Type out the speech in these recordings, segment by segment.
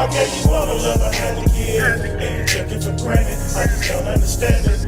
I gave you all the love I had to give, and you took it for granted. I just don't understand it.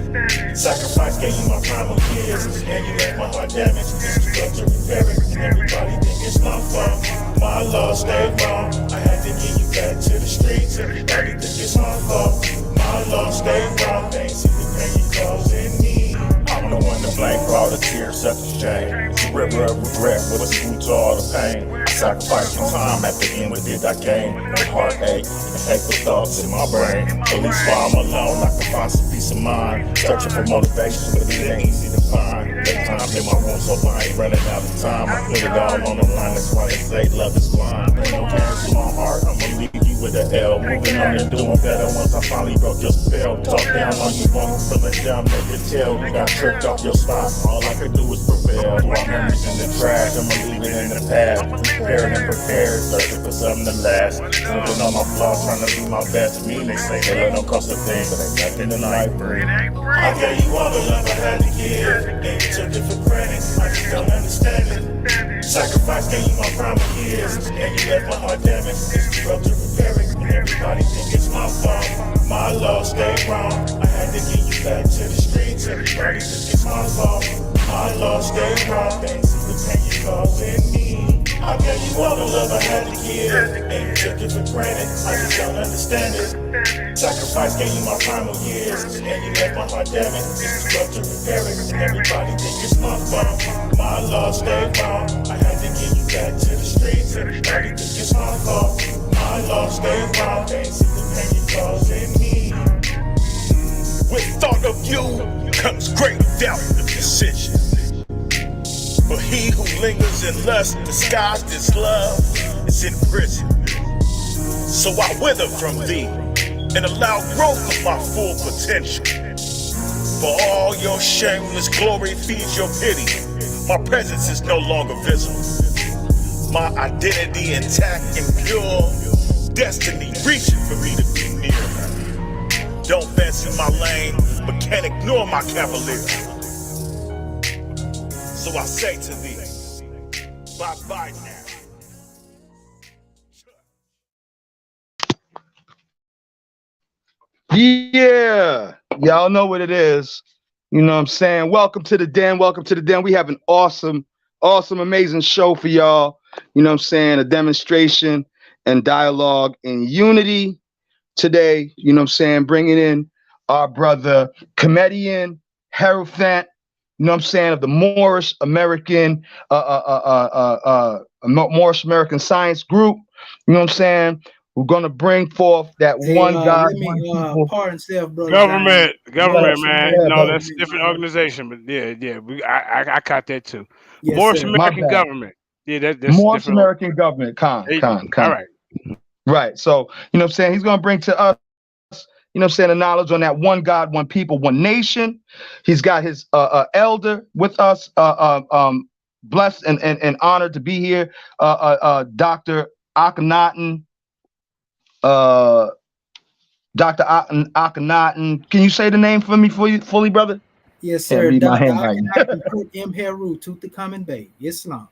Sacrifice gave you my primal years, and you left my heart damaged. You got to repair it, and everybody think it's my fault. My law stayed wrong. I had to get you back to the streets. Everybody think it's my fault. My law stayed wrong. They ain't see the pain you causing me. I'm the one to blame for all the tears, such a shame. It's a river of regret with a root to all the pain. I sacrificed some time at the end, what did I gain? No heartache and hateful thoughts in my brain. At least while I'm alone, I can find some peace of mind. Searching for motivation, but it ain't easy to find. Take time in my room, so I ain't running out of time. I put it all on the line, that's why they say love is blind. Ain't no cares in my heart, I'ma leave you with an L. Moving on and doing better once I finally broke your spell. Talk down on you, won't feeling down, make it tell. You got tricked off your spot, all I could do was prevail. While memories in the trash, I'ma leave it in the past. Preparing and prepared, searching for something to last. Moving on my flaws, trying to be my best. Me, they say they don't cost a thing, but ain't nothing in life free. I gave you all the love I had to give, and you took it for granted. I just don't understand it. Sacrifice gave you my primal years, and you left my heart damaged. You broke to repair it, and everybody think it's my fault. My law stayed wrong. I had to get you back to the streets. Everybody think it's my fault. My law stayed wrong. They ain't see the pain you causing me. I gave you all the love I had to give, and you took it for granted. I just don't understand it. Sacrifice gave you my primal years, and you left my heart damaged. You broke to repair it, and everybody think it's my fault. My law stayed wrong. I had to get you back to the streets. Everybody think it's my fault. My law stayed wrong. They ain't see the pain you causing me. With thought of you comes great doubt of decision. But he who lingers in lust, disguised as love, is in prison. So I wither from thee and allow growth of my full potential. For all your shameless glory feeds your pity. My presence is no longer visible. My identity intact and pure. Destiny reaching for me to be near her. Don't mess in my lane, but can't ignore my cavalier. So I say to thee, bye-bye now. Yeah, y'all know what it is. You know what I'm saying? Welcome to the den. Welcome to the den. We have an awesome, amazing show for y'all. You know what I'm saying? A demonstration and dialogue in unity today. You know what I'm saying? Bringing in our brother Kemetian, Heruphant. You know what I'm saying? Of the Moorish American, Moorish American Science Group. You know what I'm saying? We're gonna bring forth that one God. Let me pardon self, brother. Government, Yeah, man. yeah, No, brother. that's a different organization, but yeah. I caught that too. Yes, Moorish sir. My American bad. government. Yeah, that's Moorish different. American government. There you go. All right. Right. So, you know what I'm saying? He's gonna bring to us, you know what I'm saying, the knowledge on that one God, one people, one nation. He's got his elder with us, blessed and honored to be here, Dr. Akhenaten, Dr. Akhenaten. Can you say the name for me fully, brother? Yes, Can't sir. read my Dr. handwriting. Akhenaten M. Heru, Tutankhamun Bey, Islam.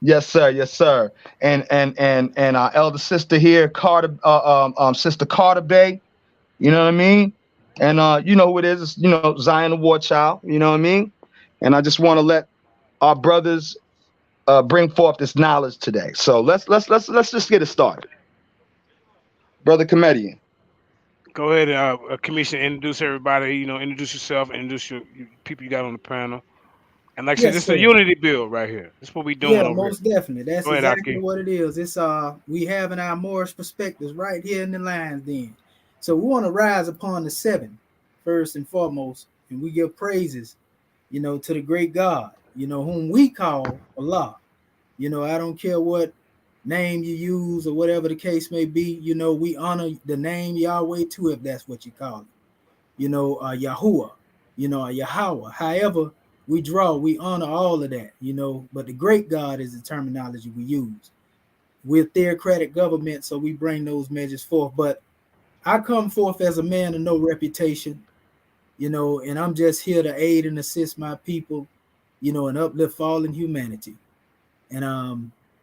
Yes, sir. Yes, sir. And our elder sister here, Carter, Sister Carter Bay. You know what I mean? And you know who it is? It's, you know, Zion the War Child. You know what I mean? And I just want to let our brothers bring forth this knowledge today. So let's just get it started, brother Kemetian. Go ahead, commission. Introduce everybody. You know, introduce yourself. Introduce your people you got on the panel. And like I said, Yes, this is a sir. unity build right here. This is what we doing Yeah, over here. most definitely. That's Go ahead, exactly Aki. what it is. It's we having our Moorish perspectives right here in the lines then. So we want to rise upon the seven first and foremost, and we give praises, to the great God, whom we call Allah. I don't care what name you use or whatever the case may be, we honor the name Yahweh too, if that's what you call it. Yahuwah, Yahweh. However, we honor all of that, but the great God is the terminology we use. We're theocratic government, so we bring those measures forth. But I come forth as a man of no reputation, and I'm just here to aid and assist my people, and uplift fallen humanity. And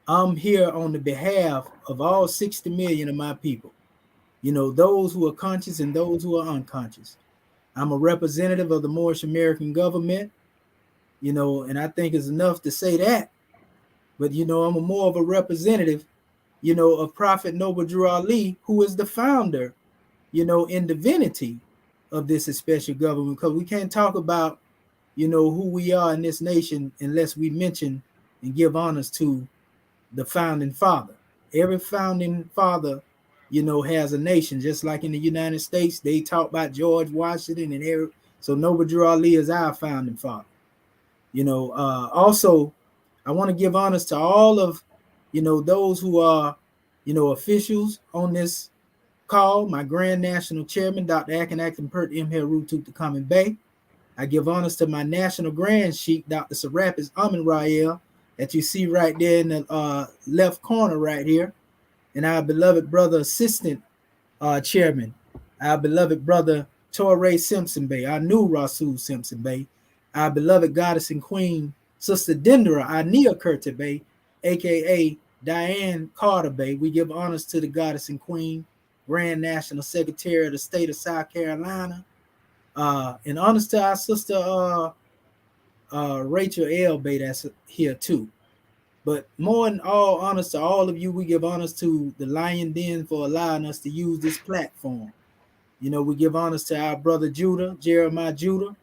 I'm here on the behalf of all 60 million of my people. those who are conscious and those who are unconscious. I'm a representative of the Moorish American government, and I think it's enough to say that. But, I'm a more of a representative, of Prophet Noble Drew Ali, who is the founder, in divinity of this special government, because we can't talk about, who we are in this nation unless we mention and give honors to the founding father. Every founding father, has a nation, just like in the United States, they talk about George Washington and every, so Noble Drew Ali is our founding father. Also, I want to give honors to all of, those who are, officials on this call. My Grand National Chairman, Dr. Akin Acton Pert M. Heruphant the Common Bay. I give honors to my National Grand Sheik, Dr. Serapis Amin Rael, that you see right there in the left corner right here. And our beloved brother assistant chairman, our beloved brother Torrey Simpson Bay, our new Rasul Simpson Bay, our beloved goddess and queen, Sister Dendera Ania Curta Bay, aka Diane Carter Bay. We give honors to the goddess and queen, Grand National Secretary of the state of South Carolina. And honors to our sister Rachel L. Bay, that's here too. But more than all honors to all of you, we give honors to the Lion Den for allowing us to use this platform. We give honors to our brother Judah, Jeremiah Judah,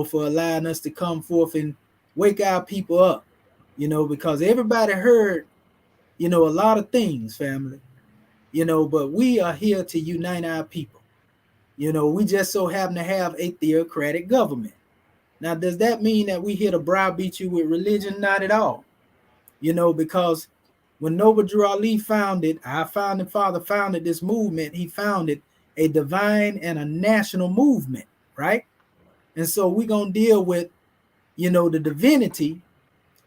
for allowing us to come forth and wake our people up, because everybody heard, a lot of things, family, but we are here to unite our people. We just so happen to have a theocratic government. Now, does that mean that we here to browbeat you with religion? Not at all. Because when Noble Drew Ali founded, our founding father founded this movement, he founded a divine and a national movement, right? And so we're going to deal with, the divinity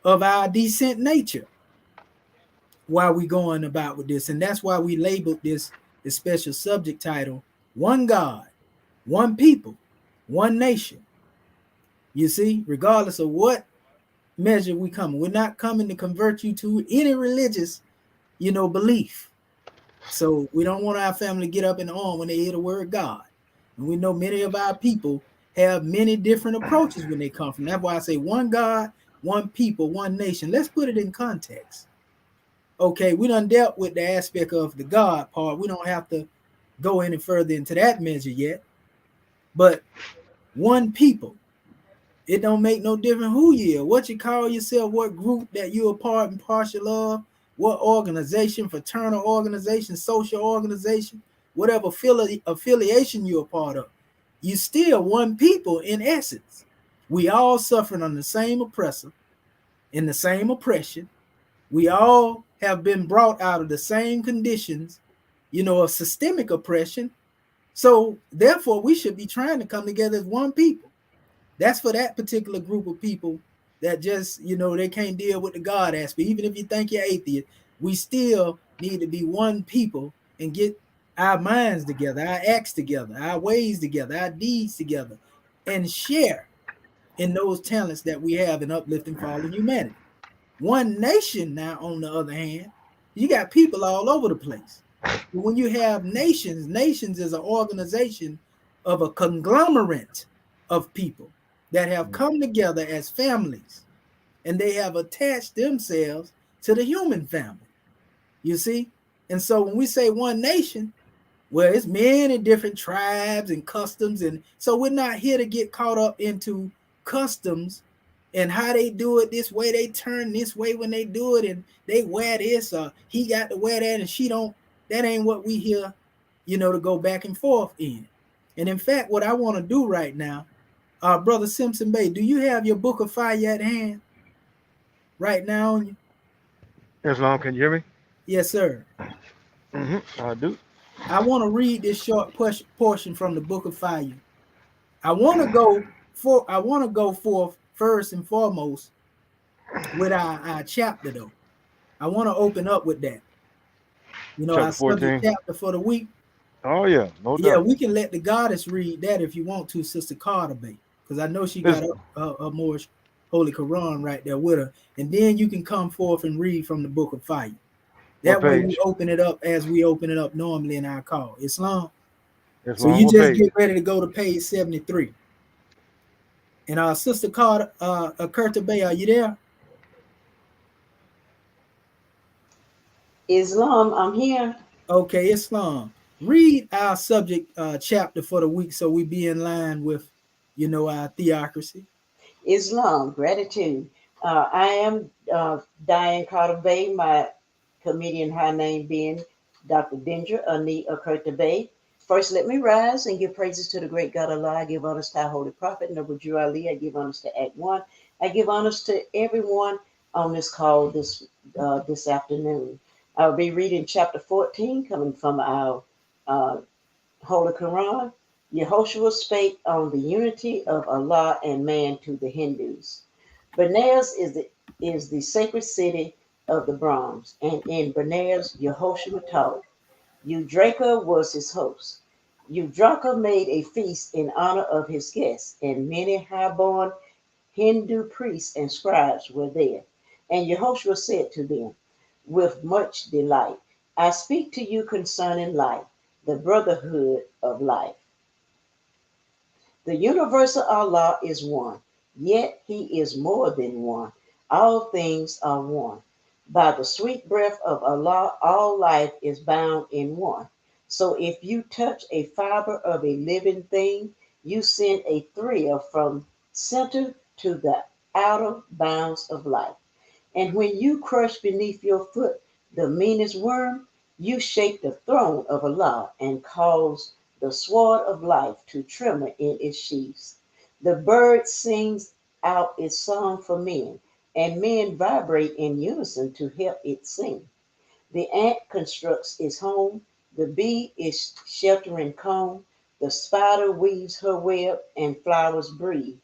of our decent nature while we going about with this. And that's why we labeled this special subject title, One God, One People, One Nation. You see, regardless of what measure we come, we're not coming to convert you to any religious, belief. So we don't want our family to get up in arm when they hear the word God. And we know many of our people have many different approaches when they come from. That's why I say one God, one people, one nation. Let's put it in context. Okay, we done dealt with the aspect of the God part. We don't have to go any further into that measure yet. But one people. It don't make no difference who you are, what you call yourself, what group that you're a part and partial of, what organization, fraternal organization, social organization, whatever affiliation you're a part of. You still one people in essence. We all suffering on the same oppressor, in the same oppression. We all have been brought out of the same conditions, of systemic oppression. So therefore, we should be trying to come together as one people. That's for that particular group of people that just, they can't deal with the God aspect. Even if you think you're atheist, we still need to be one people and get our minds together, our acts together, our ways together, our deeds together, and share in those talents that we have in uplifting fallen humanity. One nation now, on the other hand, you got people all over the place. But when you have nations is an organization of a conglomerate of people that have come together as families, and they have attached themselves to the human family. You see? And so when we say one nation, well, it's many different tribes and customs. And so we're not here to get caught up into customs and how they do it this way, they turn this way when they do it, and they wear this, or he got to wear that and she don't. That ain't what we here, to go back and forth in. And in fact, what I want to do right now, Brother Simpson Bay, do you have your book of fire at hand right now on you? Yes, Mom, can you hear me? Yes, sir. I do. I want to read this short portion from the book of fire. I want to go forth first and foremost with our chapter, though. I want to open up with that. Our subject chapter for the week. Oh yeah, no doubt. Yeah, we can let the goddess read that if you want to, Sister Carter Bay, because I know she got a more holy Quran right there with her. And then you can come forth and read from the book of fire. What That way we page? open it up as we open it up normally in our call. Islam. So Islam, you what just page? get ready to go to page 73. And our sister called Kurta Bay, are you there? Islam, I'm here. Okay, Islam. Read our subject chapter for the week so we be in line with, our theocracy. Islam, gratitude. I am Diane Carter Bay, my comedian high name being Dr. Dinger Ani Okurta Bay. First, let me rise and give praises to the great God Allah. I give honors to our holy prophet, Nabuju Ali. I give honors to Act 1. I give honors to everyone on this call this afternoon. I'll be reading chapter 14 coming from our uh, Holy Quran. Yehoshua spake on the unity of Allah and man to the Hindus. Benares is the sacred city of the Brahms, and in Benares Yehoshua taught. Eudraka was his host. Eudraka made a feast in honor of his guests, and many high-born Hindu priests and scribes were there. And Yehoshua said to them, with much delight, I speak to you concerning life, the brotherhood of life. The universal Allah is one, yet He is more than one. All things are one. By the sweet breath of Allah, all life is bound in one. So if you touch a fiber of a living thing, you send a thrill from center to the outer bounds of life. And when you crush beneath your foot the meanest worm, you shake the throne of Allah and cause the sword of life to tremor in its sheaths. The bird sings out its song for men, and men vibrate in unison to help it sing. The ant constructs its home, the bee its sheltering comb, the spider weaves her web, and flowers breathe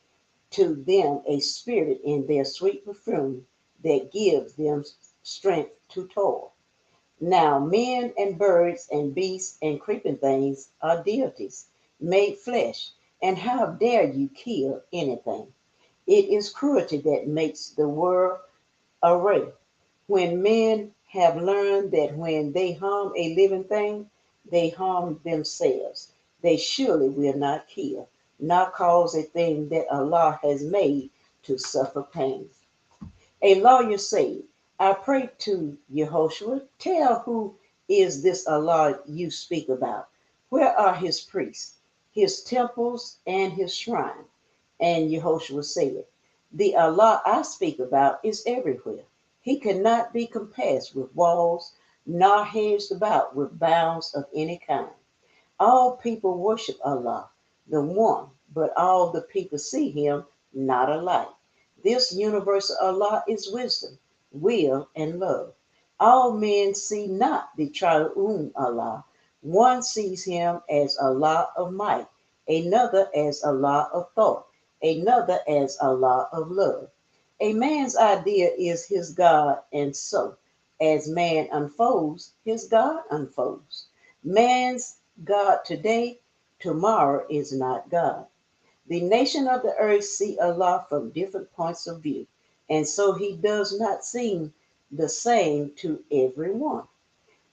to them a spirit in their sweet perfume that gives them strength to toil. Now, men and birds and beasts and creeping things are deities made flesh, and how dare you kill anything? It is cruelty that makes the world array. When men have learned that when they harm a living thing, they harm themselves, they surely will not kill, nor cause a thing that Allah has made to suffer pain. A lawyer said, I pray to Yehoshua, tell who is this Allah you speak about? Where are his priests, his temples, and his shrine? And Yehoshua said, the Allah I speak about is everywhere. He cannot be compassed with walls, nor hedged about with bounds of any kind. All people worship Allah, the one, but all the people see him not alike. This universal Allah is wisdom, will, and love. All men see not the triune Allah. One sees him as Allah of might, another as Allah of thought, another as Allah of love. A man's idea is his God, and so, as man unfolds, his God unfolds. Man's God today, tomorrow is not God. The nation of the earth see Allah from different points of view, and so he does not seem the same to everyone.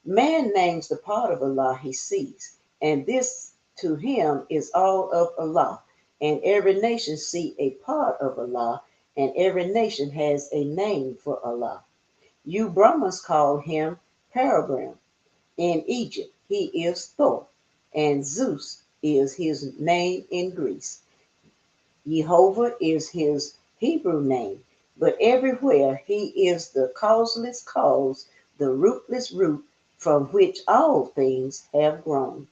Man names the part of Allah he sees, and this to him is all of Allah. And every nation see a part of Allah, and every nation has a name for Allah. You Brahmins call him Paragram. In Egypt, he is Thor, and Zeus is his name in Greece. Jehovah is his Hebrew name, but everywhere he is the causeless cause, the rootless root from which all things have grown.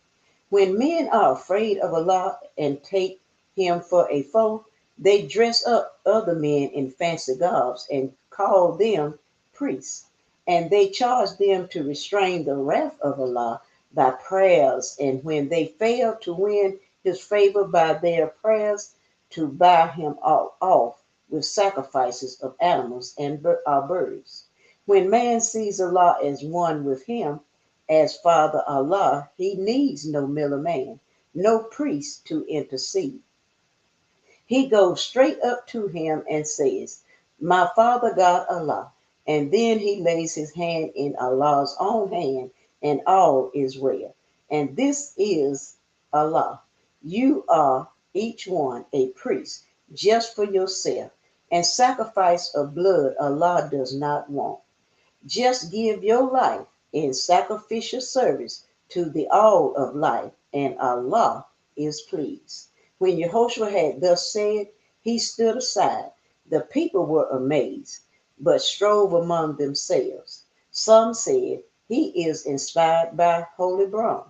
When men are afraid of Allah and take him for a foe, they dress up other men in fancy garbs and call them priests. And they charge them to restrain the wrath of Allah by prayers. And when they fail to win his favor by their prayers, to buy him off with sacrifices of animals and birds. When man sees Allah as one with him, as Father Allah, he needs no middle man, no priest to intercede. He goes straight up to him and says, my Father God Allah, And then he lays his hand in Allah's own hand, and all is well. And this is Allah. You are each one a priest just for yourself, and sacrifice of blood Allah does not want. Just give your life in sacrificial service to the all of life, and Allah is pleased. When Yehoshua had thus said, he stood aside. The people were amazed, but strove among themselves. Some said, he is inspired by Holy Brahm,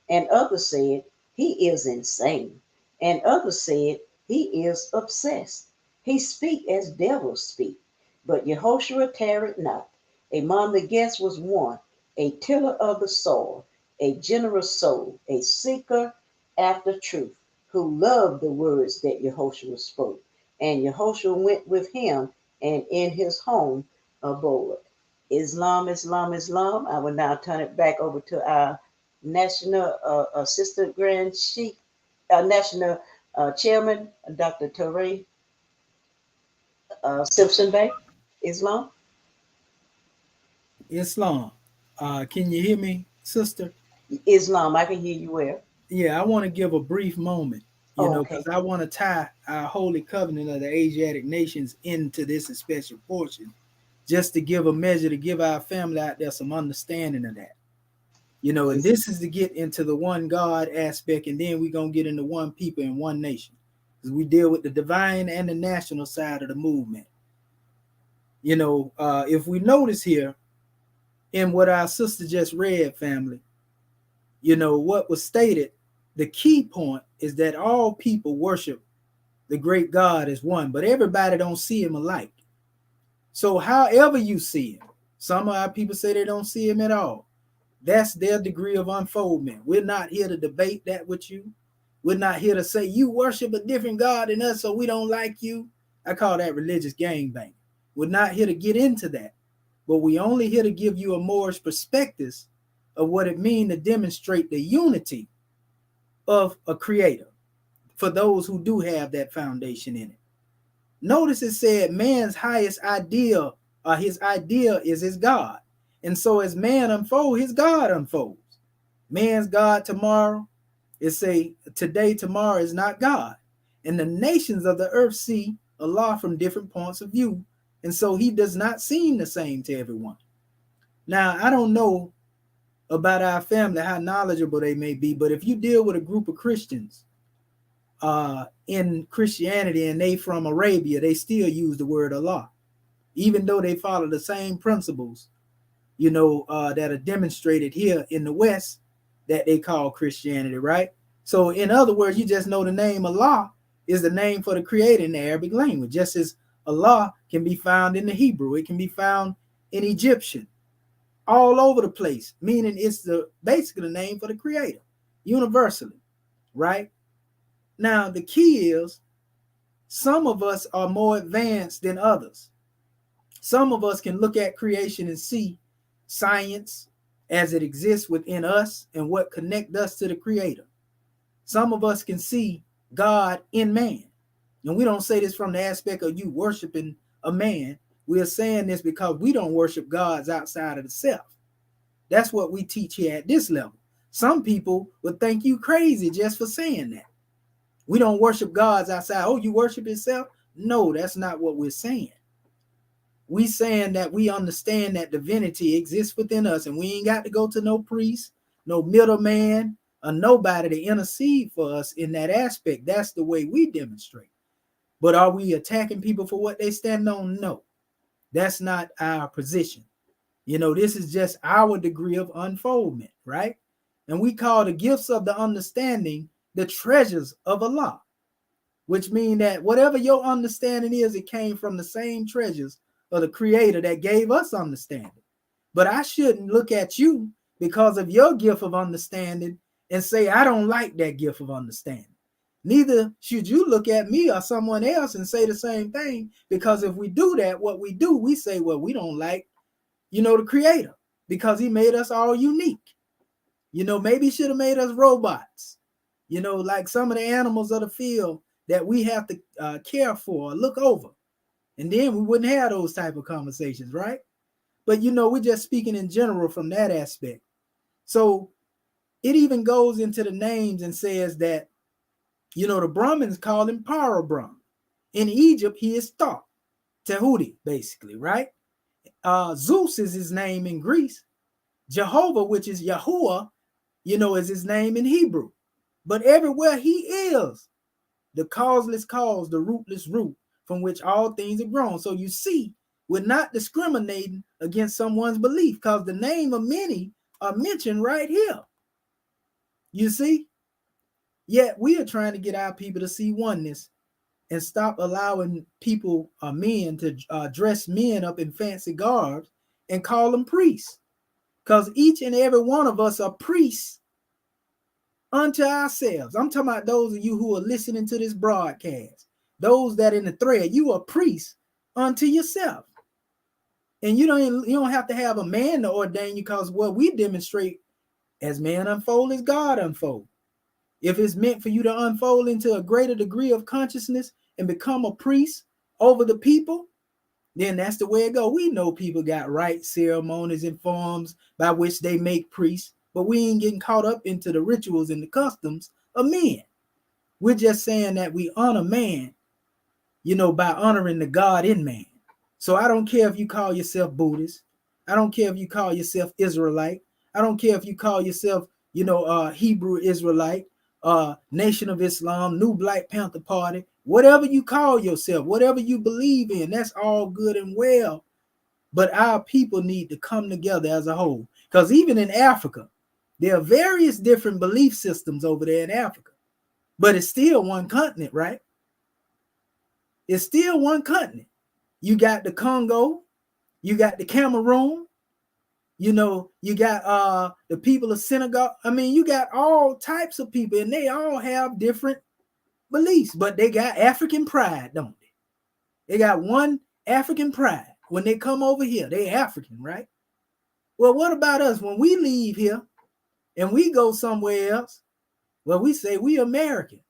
and others said, he is insane, and others said, he is obsessed. He speak as devils speak. But Yehoshua tarried not. Among the guests was one, a tiller of the soil, a generous soul, a seeker after truth, who loved the words that Yehoshua spoke. And Yehoshua went with him, and in his home abode. Islam, Islam, Islam. I will now turn it back over to our National Assistant Grand Chief, National Chairman, Dr. Torrey Simpson Bay. Islam. Islam. Can you hear me, sister? Islam, I can hear you well. Yeah, I want to give a brief moment, Oh, okay. because I want to tie our holy covenant of the Asiatic nations into this special portion, just to give a measure to give our family out there some understanding of that. And this is to get into the one God aspect, and then we're going to get into one people and one nation, because we deal with the divine and the national side of the movement. If we notice here in what our sister just read, family, what was stated, the key point is that all people worship the great God as one, but everybody don't see him alike. So however you see him, some of our people say they don't see him at all. That's their degree of unfoldment. We're not here to debate that with you. We're not here to say you worship a different God than us, so we don't like you. I call that religious gangbang. We're not here to get into that, but we only here to give you a Moorish perspective of what it means to demonstrate the unity of a creator for those who do have that foundation in it. Notice it said man's highest idea, or his idea, is his God. And so as man unfolds, his God unfolds. Man's God tomorrow, it say today, tomorrow is not God. And the nations of the earth see Allah from different points of view. And so he does not seem the same to everyone. Now, I don't know about our family, how knowledgeable they may be, but if you deal with a group of Christians in Christianity and they from Arabia, they still use the word Allah, even though they follow the same principles, that are demonstrated here in the West that they call Christianity, right? So in other words, you just know the name Allah is the name for the creator in the Arabic language, just as Allah can be found in the Hebrew, it can be found in Egyptian, all over the place, meaning it's basically the name for the creator, universally, right? Now, the key is some of us are more advanced than others. Some of us can look at creation and see science as it exists within us and what connect us to the creator. Some of us can see God in man. And we don't say this from the aspect of you worshiping a man. We are saying this because we don't worship gods outside of the self. That's what we teach here at this level. Some people would think you crazy just for saying that. We don't worship gods outside. Oh, you worship yourself? No, that's not what we're saying. We saying that we understand that divinity exists within us, and we ain't got to go to no priest, no middleman, or nobody to intercede for us in that aspect. That's the way we demonstrate. But are we attacking people for what they stand on? No, that's not our position. This is just our degree of unfoldment, right? And we call the gifts of the understanding the treasures of Allah, which means that whatever your understanding is, it came from the same treasures of the creator that gave us understanding. But I shouldn't look at you because of your gift of understanding and say, I don't like that gift of understanding. Neither should you look at me or someone else and say the same thing, because if we do that, what we do, we say, well, we don't like, the creator because he made us all unique. Maybe he should have made us robots, like some of the animals of the field that we have to care for or look over. And then we wouldn't have those type of conversations, right? But we're just speaking in general from that aspect. So it even goes into the names and says that, the Brahmins call him Parabrahm. In Egypt, he is Thoth, Tehuti, basically, right? Zeus is his name in Greece. Jehovah, which is Yahuwah, is his name in Hebrew. But everywhere he is, the causeless cause, the rootless root from which all things are grown. So you see, we're not discriminating against someone's belief because the name of many are mentioned right here. You see? Yet we are trying to get our people to see oneness and stop allowing people, men, to dress men up in fancy garbs and call them priests. Because each and every one of us are priests unto ourselves. I'm talking about those of you who are listening to this broadcast. Those that in the thread, you are priests unto yourself. And you don't have to have a man to ordain you, because what we demonstrate, as man unfold, as God unfold. If it's meant for you to unfold into a greater degree of consciousness and become a priest over the people, then that's the way it goes. We know people got rites, ceremonies, and forms by which they make priests, but we ain't getting caught up into the rituals and the customs of men. We're just saying that we honor man, by honoring the God in man. So I don't care if you call yourself Buddhist. I don't care if you call yourself Israelite. I don't care if you call yourself, Hebrew Israelite, Nation of Islam, New Black Panther Party, whatever you call yourself, whatever you believe in, that's all good and well. But our people need to come together as a whole. Because even in Africa, there are various different belief systems over there in Africa. But it's still one continent, right? It's still one continent. You got the Congo, you got the Cameroon, you got the people of Senegal. I mean, you got all types of people, and they all have different beliefs, but they got African pride, don't they? They got one African pride. When they come over here, they African, right? Well, what about us when we leave here and we go somewhere else? Well, we say we American.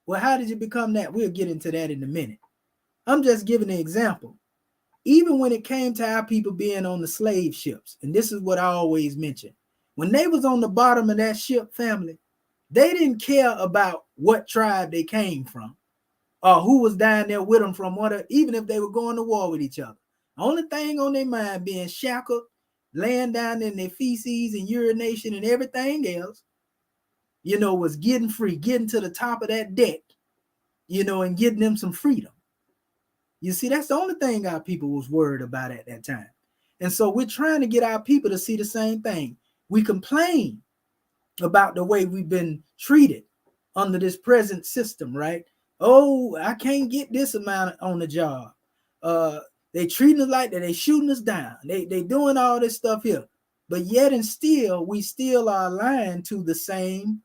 Well, how did you become that? We'll get into that in a minute. I'm just giving an example. Even when it came to our people being on the slave ships, and this is what I always mention, when they was on the bottom of that ship, family, they didn't care about what tribe they came from or who was down there with them from what, even if they were going to war with each other. The only thing on their mind being shackled, laying down in their feces and urination and everything else, was getting free, getting to the top of that deck, and getting them some freedom. You see, that's the only thing our people was worried about at that time. And so we're trying to get our people to see the same thing. We complain about the way we've been treated under this present system, right? Oh, I can't get this amount on the job. They treating us like that. They shooting us down. They doing all this stuff here. But yet and still, we still are aligned to the same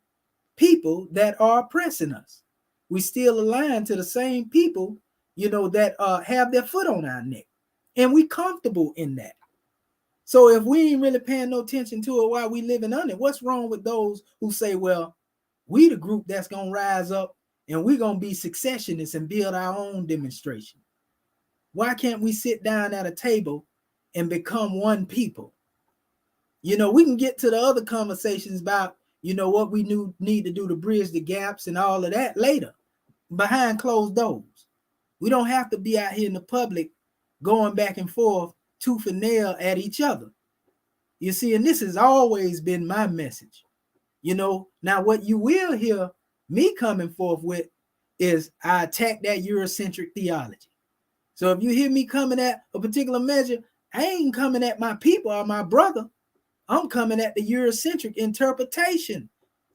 people that are oppressing us. We still aligned to the same people that have their foot on our neck, and we comfortable in that. So if we ain't really paying no attention to it while we living on it, what's wrong with those who say, well, we the group that's gonna rise up and we're gonna be successionists and build our own demonstration? Why can't we sit down at a table and become one people? We can get to the other conversations about what we need to do to bridge the gaps and all of that later, behind closed doors. We don't have to be out here in the public going back and forth tooth and nail at each other. You see, and this has always been my message. Now what you will hear me coming forth with is I attack that Eurocentric theology. So if you hear me coming at a particular measure, I ain't coming at my people or my brother. I'm coming at the Eurocentric interpretation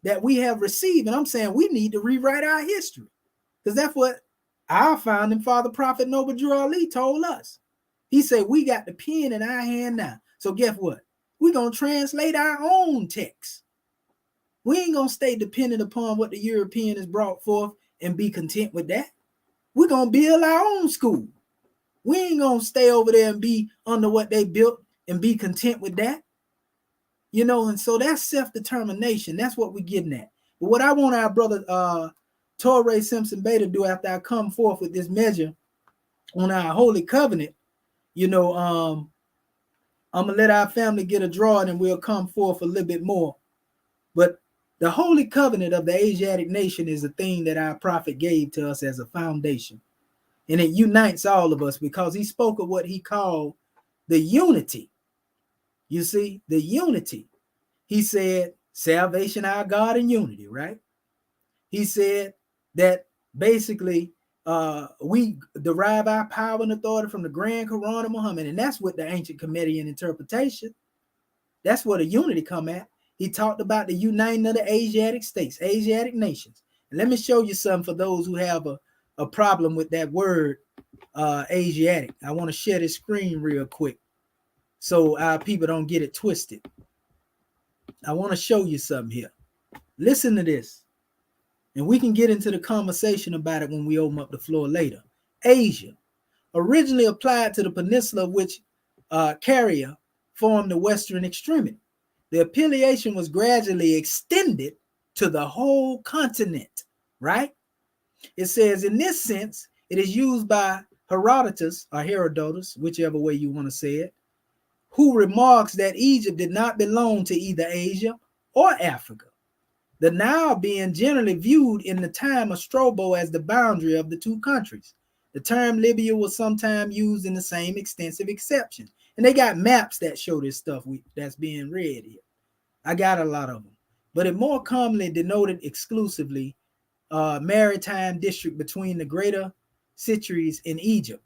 that we have received. And I'm saying we need to rewrite our history, because that's what our founding father, Prophet Noble Drew Ali, told us. He said, we got the pen in our hand now. So guess what? We're going to translate our own text. We ain't going to stay dependent upon what the European has brought forth and be content with that. We're going to build our own school. We ain't going to stay over there and be under what they built and be content with that. And so that's self-determination. That's what we're getting at. But what I want our brother Torrey Simpson Bay to do after I come forth with this measure on our holy covenant, I'm gonna let our family get a draw and we'll come forth a little bit more. But the holy covenant of the Asiatic nation is a thing that our prophet gave to us as a foundation. And it unites all of us because he spoke of what he called the unity. You see, the unity. He said, salvation, our God, and unity, right? He said that basically we derive our power and authority from the Grand Quran of Muhammad. And that's what the ancient Kemetian interpretation. That's where the unity come at. He talked about the uniting of the Asiatic states, Asiatic nations. And let me show you something for those who have a problem with that word, Asiatic. I want to share this screen real quick so our people don't get it twisted. I want to show you something here. Listen to this. And we can get into the conversation about it when we open up the floor later. Asia, originally applied to the peninsula of which Caria formed the western extremity. The affiliation was gradually extended to the whole continent, right? It says, in this sense, it is used by Herodotus, or Herodotus, whichever way you want to say it, who remarks that Egypt did not belong to either Asia or Africa, the Nile being generally viewed in the time of Strabo as the boundary of the two countries. The term Libya was sometimes used in the same extensive exception. And they got maps that show this stuff that's being read here. I got a lot of them. But it more commonly denoted exclusively maritime district between the greater cities in Egypt.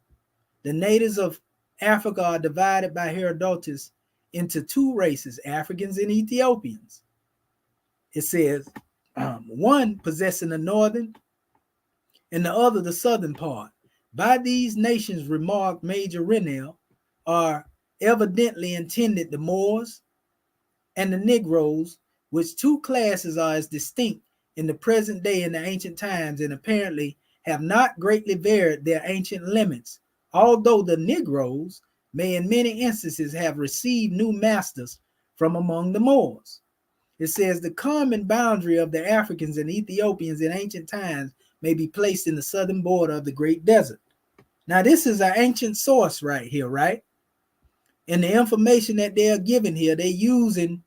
The natives of Africa are divided by Herodotus into two races, Africans and Ethiopians. It says one possessing the northern and the other the southern part. By these nations, remarked Major Rennell, are evidently intended the Moors and the Negroes, which two classes are as distinct in the present day in the ancient times, and apparently have not greatly varied their ancient limits, although the Negroes may in many instances have received new masters from among the Moors. It says the common boundary of the Africans and Ethiopians in ancient times may be placed in the southern border of the Great Desert. Now, this is an ancient source right here, right? And the information that they're giving here, they're using,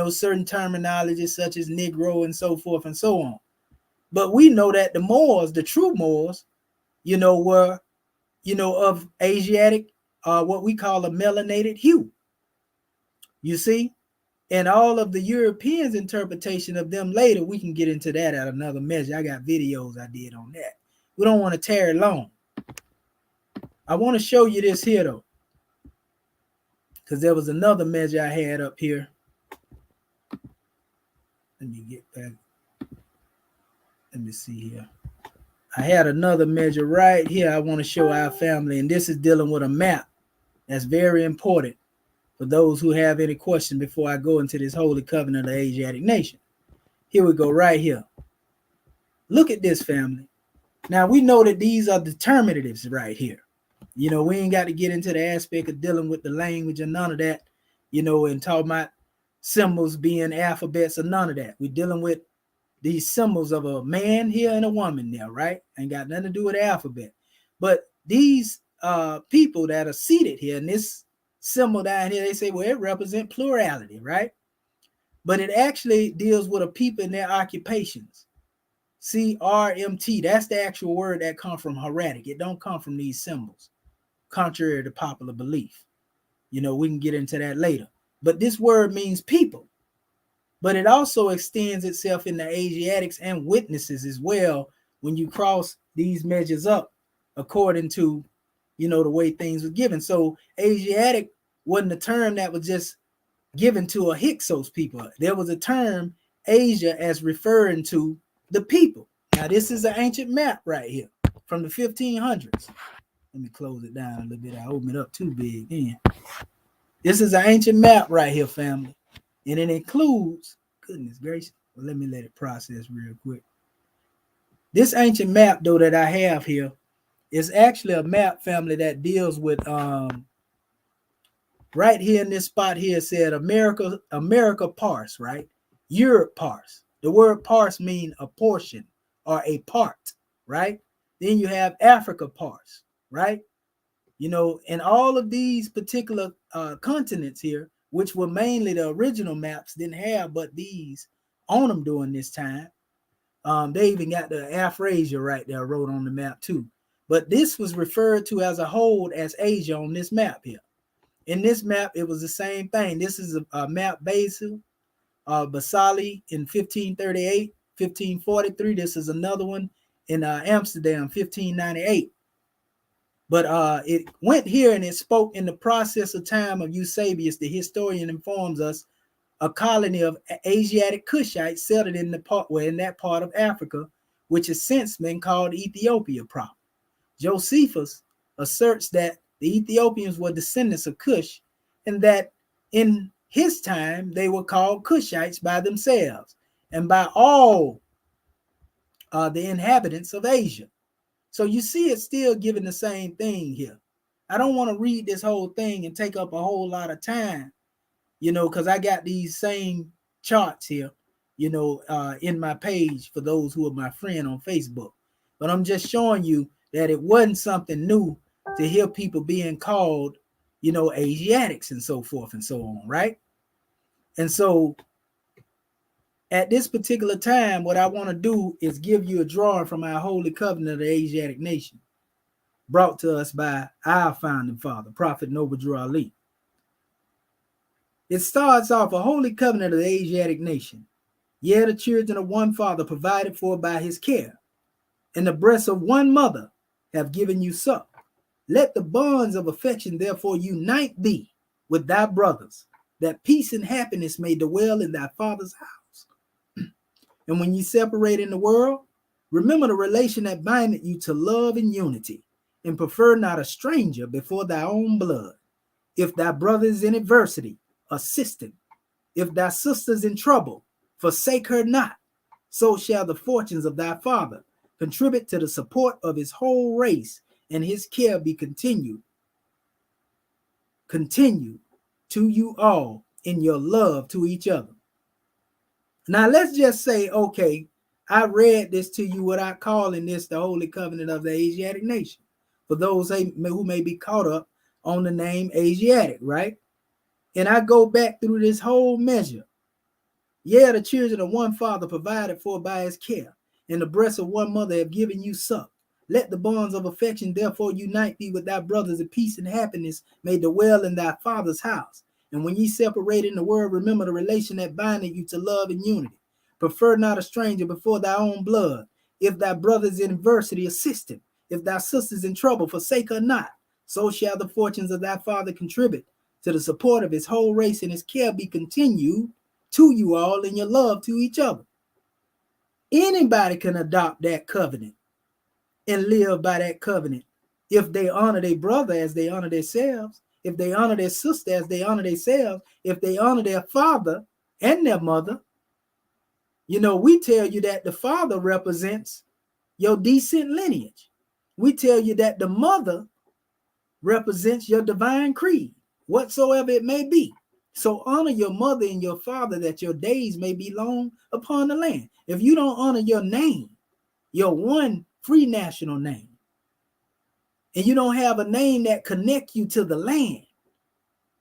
certain terminology such as Negro and so forth and so on. But we know that the Moors, the true Moors, were, of Asiatic, what we call a melanated hue. You see? And all of the Europeans' interpretation of them later, we can get into that at another measure. I got videos I did on that. We don't want to tear it long. I want to show you this here, though, because there was another measure I had up here. Let me get back. Let me see here. I had another measure right here I want to show our family, and this is dealing with a map. That's very important for those who have any question before I go into this holy covenant of the Asiatic nation. Here we go right here. Look at this, family. Now, we know that these are determinatives right here. We ain't got to get into the aspect of dealing with the language and none of that, and talking about symbols being alphabets or none of that. We're dealing with these symbols of a man here and a woman there, right? Ain't got nothing to do with the alphabet. But these people that are seated here, and this symbol down here, they say, well, it represents plurality, right? But it actually deals with a people in their occupations. CRMT, that's the actual word that comes from Hieratic. It don't come from these symbols, contrary to popular belief. We can get into that later. But this word means people. But it also extends itself in the Asiatics and witnesses as well when you cross these measures up according to, the way things were given. So Asiatic wasn't a term that was just given to a Hyksos people. There was a term, Asia, as referring to the people. Now, this is an ancient map right here from the 1500s. Let me close it down a little bit. I open it up too big. Then. This is an ancient map right here, family. And it includes, goodness gracious, well, let me let it process real quick. This ancient map, though, that I have here is actually a map, family, that deals with right here in this spot here, said America parse, right? Europe parse. The word parse means a portion or a part, right? Then you have Africa parse, right? You know, and all of these particular continents here, which were mainly the original maps, didn't have but these on them during this time. They even got the Afrasia right there wrote on the map too. But this was referred to as a whole as Asia on this map here. In this map, it was the same thing. This is a map Basil, Basali in 1538, 1543. This is another one in Amsterdam, 1598. But it went here and it spoke in the process of time of Eusebius, the historian informs us, a colony of Asiatic Cushites settled in that part of Africa, which has since been called Ethiopia proper. Josephus asserts that the Ethiopians were descendants of Cush, and that in his time they were called Cushites by themselves and by all the inhabitants of Asia. So you see it's still giving the same thing here. I don't want to read this whole thing and take up a whole lot of time, you know, because I got these same charts here, you know, in my page for those who are my friend on Facebook. But I'm just showing you that it wasn't something new to hear people being called, you know, Asiatics and so forth and so on, right? And so at this particular time, what I want to do is give you a drawing from our Holy Covenant of the Asiatic Nation, brought to us by our founding father, Prophet Noble Drew Ali. It starts off a Holy Covenant of the Asiatic Nation. Yea, the children of one father provided for by his care, and the breasts of one mother have given you suck. Let the bonds of affection therefore unite thee with thy brothers, that peace and happiness may dwell in thy father's house. And when you separate in the world, remember the relation that bindeth you to love and unity, and prefer not a stranger before thy own blood. If thy brother is in adversity, assist him. If thy sister is in trouble, forsake her not. So shall the fortunes of thy father contribute to the support of his whole race, and his care be continued to you all in your love to each other. Now let's just say, okay, I read this to you without calling this the Holy Covenant of the Asiatic Nation, for those who may be caught up on the name Asiatic, right? And I go back through this whole measure. Yeah, the children of one father provided for by his care, and the breasts of one mother have given you suck. Let the bonds of affection therefore unite thee with thy brothers, and peace and happiness may dwell in thy father's house. And when ye separate in the world, remember the relation that bindeth you to love and unity. Prefer not a stranger before thy own blood. If thy brother is in adversity, assist him. If thy sister is in trouble, forsake her not. So shall the fortunes of thy father contribute to the support of his whole race, and his care be continued to you all in your love to each other. Anybody can adopt that covenant and live by that covenant if they honor their brother as they honor themselves, if they honor their sister as they honor themselves, if they honor their father and their mother. You know, we tell you that the father represents your descent lineage. We tell you that the mother represents your divine creed, whatsoever it may be. So honor your mother and your father, that your days may be long upon the land. If you don't honor your name, your one free national name, and you don't have a name that connects you to the land,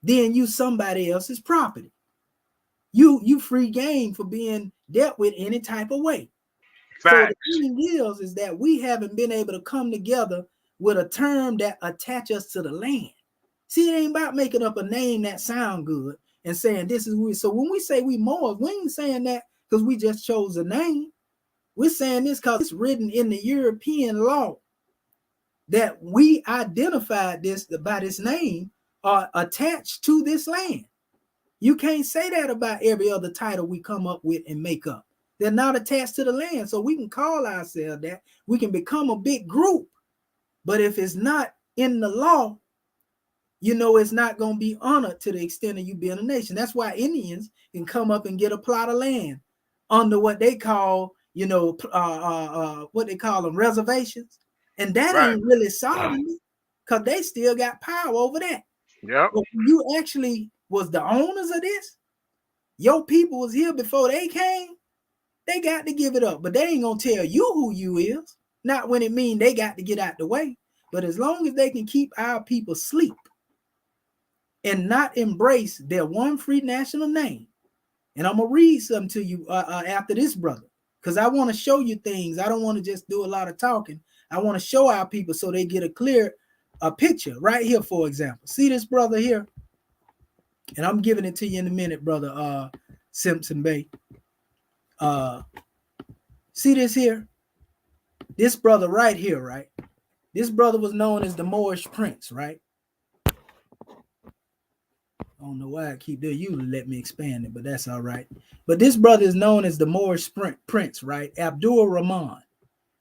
then you somebody else's property. You free game for being dealt with any type of way. Facts. So the thing is that we haven't been able to come together with a term that attach us to the land. See, it ain't about making up a name that sound good and saying this is we. So when we say we Moors, we ain't saying that because we just chose a name. We're saying this because it's written in the European law that we identified this by this name are attached to this land. You can't say that about every other title we come up with and make up. They're not attached to the land, so we can call ourselves that. We can become a big group, but if it's not in the law, you know it's not going to be honored to the extent of you being a nation. That's why Indians can come up and get a plot of land under what they call, you know, what they call them, reservations. And that Right. ain't really solving it because they still got power over that. Yep. But you actually was the owners of this. Your people was here before they came. They got to give it up, but they ain't gonna tell you who you is. Not when it mean they got to get out the way, But as long as they can keep our people asleep and not embrace their one free national name, and I'm gonna read something to you after this, brother, because I want to show you things. I don't want to just do a lot of talking. I want to show our people so they get a clear picture right here. For example, see this brother here, and I'm giving it to you in a minute, brother Simpson Bay. See this here, this brother right here, right? This brother was known as the Moorish Prince, right? I don't know why I keep doing. You let me expand it, but that's all right. But this brother is known as the Moorish Prince, right? Abdul Rahman.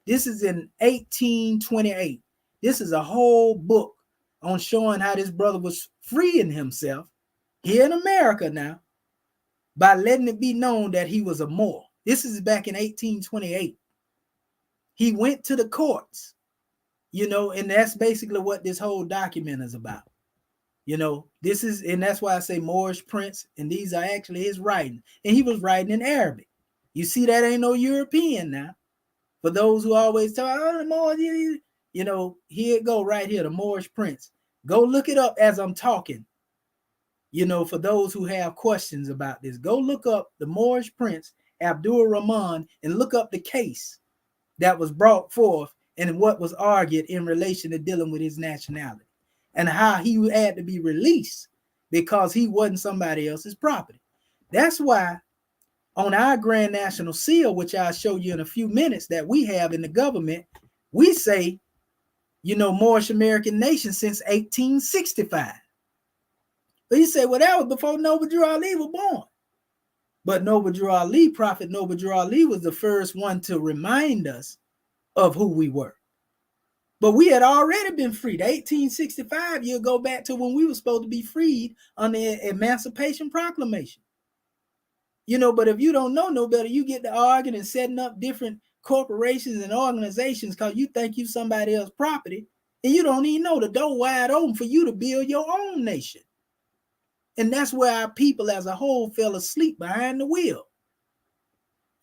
This is in 1828. This is a whole book on showing how this brother was freeing himself here in America now by letting it be known that he was a Moor. This is back in 1828. He went to the courts, you know, and that's basically what this whole document is about. You know, this is, and that's why I say Moorish Prince, and these are actually his writing. And he was writing in Arabic. You see, that ain't no European now. For those who always talk, oh, the Moors, you know, here it go right here, the Moorish Prince. Go look it up as I'm talking. You know, for those who have questions about this, go look up the Moorish Prince, Abdul Rahman, and look up the case that was brought forth and what was argued in relation to dealing with his nationality and how he had to be released because he wasn't somebody else's property. That's why on our Grand National Seal, which I'll show you in a few minutes, that we have in the government, we say, you know, Moorish American nation since 1865. But you say, well, that was before Noble Drew Ali was born. But Noble Drew Ali, Prophet Noble Drew Ali, was the first one to remind us of who we were. But we had already been freed. 1865, you'll go back to when we were supposed to be freed on the Emancipation Proclamation. You know, but if you don't know no better, you get to arguing and setting up different corporations and organizations because you think you somebody else's property, and you don't even know the door wide open for you to build your own nation. And that's where our people as a whole fell asleep behind the wheel.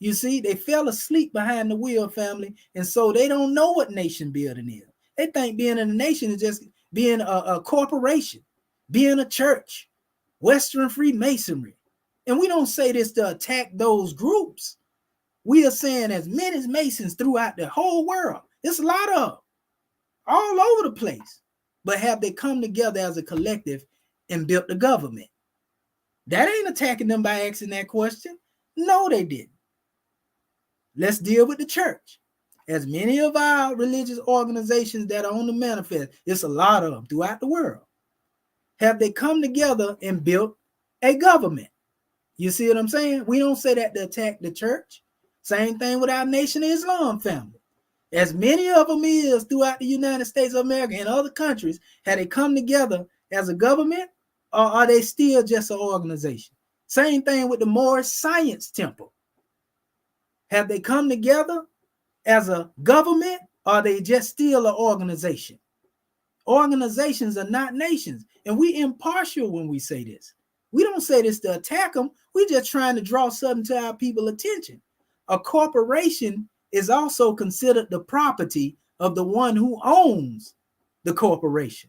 You see, they fell asleep behind the wheel, family, and so they don't know what nation building is. They think being in a nation is just being a corporation, being a church, Western Freemasonry. And we don't say this to attack those groups. We are saying as many as Masons throughout the whole world. It's a lot of them, all over the place. But have they come together as a collective and built the government? That ain't attacking them by asking that question. No, they didn't. Let's deal with the church. As many of our religious organizations that are on the manifest, it's a lot of them throughout the world. Have they come together and built a government? You see what I'm saying? We don't say that to attack the church. Same thing with our Nation of Islam family. As many of them is throughout the United States of America and other countries, have they come together as a government, or are they still just an organization? Same thing with the Moorish Science Temple. Have they come together as a government, or are they just still an organization? Organizations are not nations, and we impartial when we say this. We don't say this to attack them. We're just trying to draw something to our people's attention. A corporation is also considered the property of the one who owns the corporation,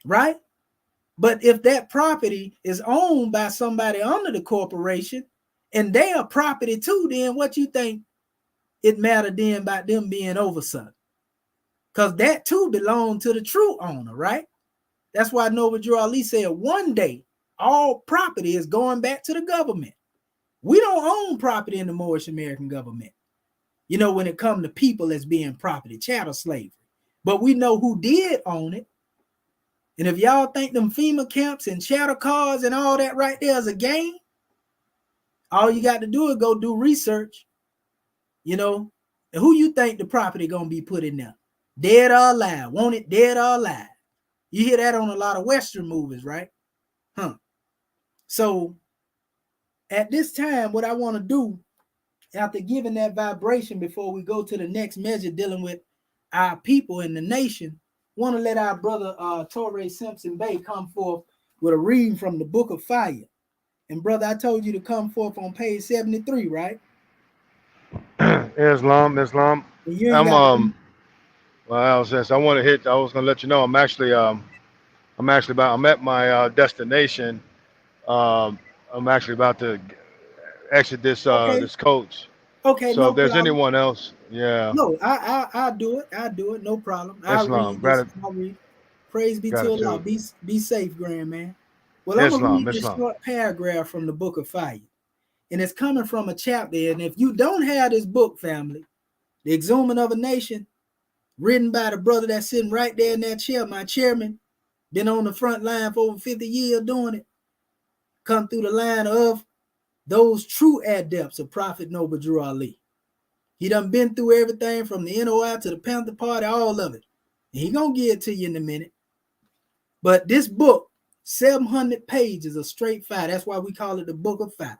right? But if that property is owned by somebody under the corporation and they are property too, then what you think it mattered then about them being over something? Because that too belonged to the true owner, right? That's why Noble Drew Ali said one day all property is going back to the government. We don't own property in the Moorish American government. You know, when it comes to people as being property, chattel slavery. But we know who did own it. And if y'all think them FEMA camps and chattel cars and all that right there is a game, all you got to do is go do research, you know, and who you think the property going to be put in there? Dead or alive? Want it dead or alive? You hear that on a lot of Western movies, right? So at this time, what I want to do, after giving that vibration before we go to the next measure dealing with our people in the nation, want to let our brother Torrey Simpson Bay come forth with a reading from the Book of Fire. And brother, I told you to come forth on page 73, right? Islam. And you ain't I'm got Well, since I want to hit, I was gonna let you know I'm at my destination. Um, I'm actually about to exit Okay, this coach. okay, So no if there's problem. anyone else, yeah, No, I'll do it. I'll do it. No problem. I'll Islam, read this. I'll read. Praise be to Allah. gratitude, Be safe, grand man. Well, I'm gonna Islam, read this Islam. short paragraph from the Book of Fire, and it's coming from a chapter. And if you don't have this book, family, The Exhuming of a Nation, written by the brother that's sitting right there in that chair, my chairman, been on the front line for over 50 years doing it. Come through the line of those true adepts of Prophet Noble Drew Ali. He done been through everything from the NOI to the Panther Party, all of it. And he gonna give it to you in a minute. But this book, 700 pages of straight fire. That's why we call it the Book of Fire.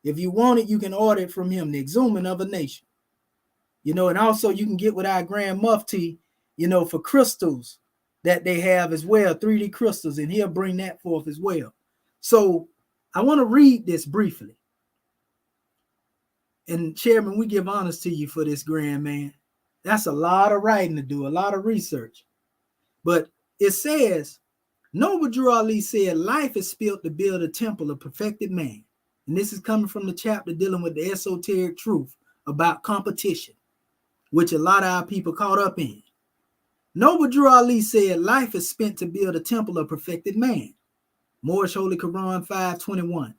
If you want it, you can order it from him, The Exhuming of a Nation. You know, and also you can get with our Grand Mufti, you know, for crystals that they have as well, 3D crystals, and he'll bring that forth as well. So I want to read this briefly. And Chairman, we give honors to you for this, grand man. That's a lot of writing to do, a lot of research. But it says, Noble Drew Ali said, life is spilled to build a temple of perfected man. And this is coming from the chapter dealing with the esoteric truth about competition, which a lot of our people caught up in. Noble Drew Ali said, life is spent to build a temple of perfected man. Moorish Holy Quran 5:21.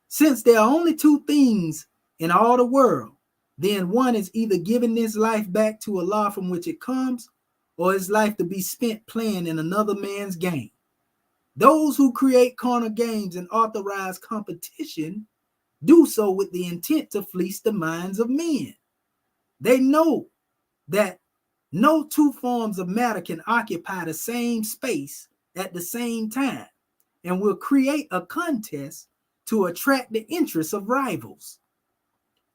Since there are only two things in all the world, then one is either giving this life back to Allah from which it comes, or his life to be spent playing in another man's game. Those who create carnal games and authorize competition do so with the intent to fleece the minds of men. They know that no two forms of matter can occupy the same space at the same time, and will create a contest to attract the interest of rivals.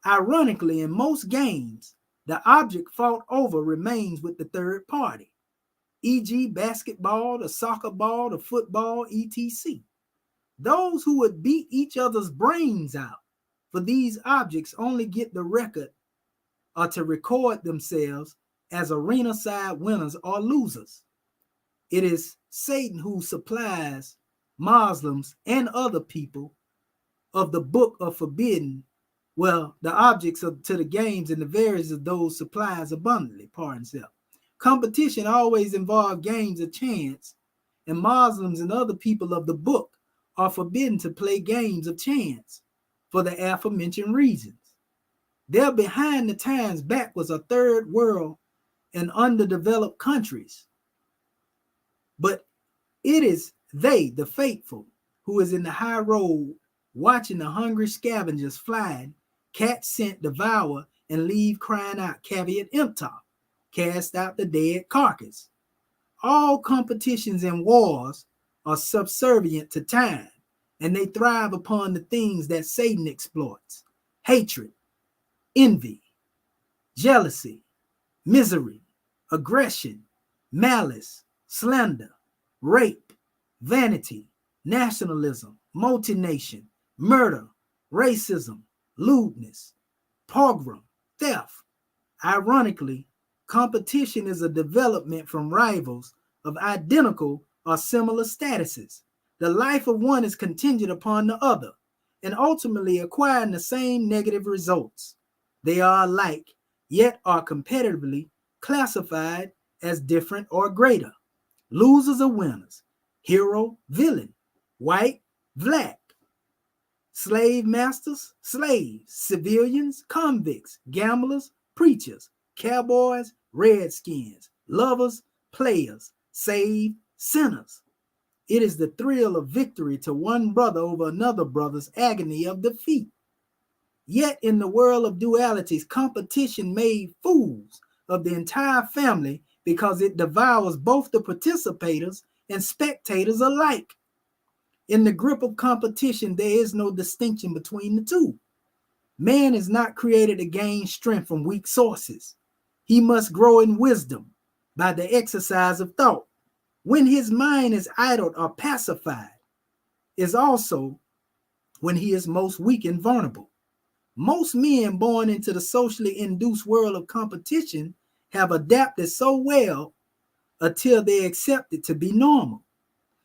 Ironically, in most games, the object fought over remains with the third party, e.g. basketball, the soccer ball, the football, etc. Those who would beat each other's brains out for these objects only get the record or to record themselves as arena side winners or losers. It is Satan who supplies Muslims and other people of the book of forbidden, well, the objects to the games and the various of those supplies abundantly, pardon self. Competition always involves games of chance, and Muslims and other people of the book are forbidden to play games of chance for the aforementioned reasons. There behind the times back was a third world and underdeveloped countries. But it is they, the faithful, who is in the high road watching the hungry scavengers flying, cat scent devour, and leave crying out caveat emptor, cast out the dead carcass. All competitions and wars are subservient to time, and they thrive upon the things that Satan exploits: hatred, envy, jealousy, misery, aggression, malice, slander, rape, vanity, nationalism, multination, murder, racism, lewdness, pogrom, theft. Ironically, competition is a development from rivals of identical or similar statuses. The life of one is contingent upon the other, and ultimately acquiring the same negative results. They are alike, yet are competitively classified as different or greater. Losers or winners, hero, villain, white, black, slave masters, slaves, civilians, convicts, gamblers, preachers, cowboys, redskins, lovers, players, saved, sinners. It is the thrill of victory to one brother over another brother's agony of defeat. Yet in the world of dualities, competition made fools of the entire family because it devours both the participators and spectators alike. In the grip of competition, there is no distinction between the two. Man is not created to gain strength from weak sources. He must grow in wisdom by the exercise of thought. When his mind is idled or pacified, is also when he is most weak and vulnerable. Most men born into the socially induced world of competition have adapted so well until they accept it to be normal,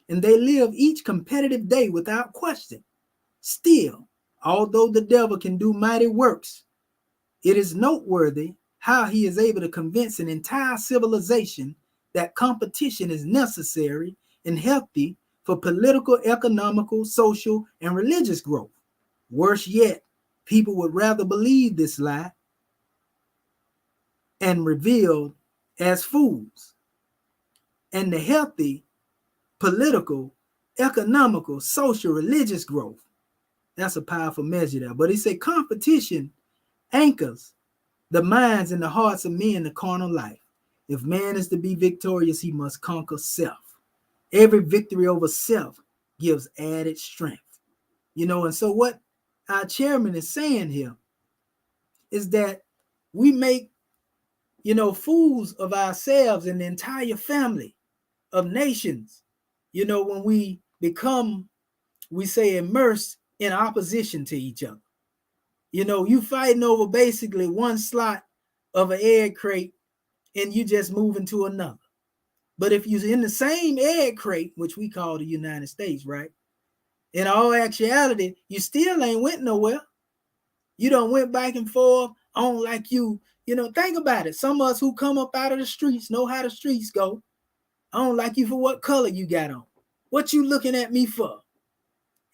and they live each competitive day without question. Still, although the devil can do mighty works, it is noteworthy how he is able to convince an entire civilization that competition is necessary and healthy for political, economical, social, and religious growth. Worse yet, people would rather believe this lie and revealed as fools. And the healthy political, economical, social, religious growth, that's a powerful measure there. But he said competition anchors the minds and the hearts of men, the carnal life. If man is to be victorious, he must conquer self. Every victory over self gives added strength. And so what our chairman is saying here is that we make, fools of ourselves and the entire family of nations, when we become, we say, immersed in opposition to each other. You fighting over basically one slot of an egg crate and you just moving to another. But if you're in the same egg crate, which we call the United States, right? In all actuality, you still ain't went nowhere. You done went back and forth on like you, think about it. Some of us who come up out of the streets know how the streets go. I don't like you for what color you got on. What you looking at me for?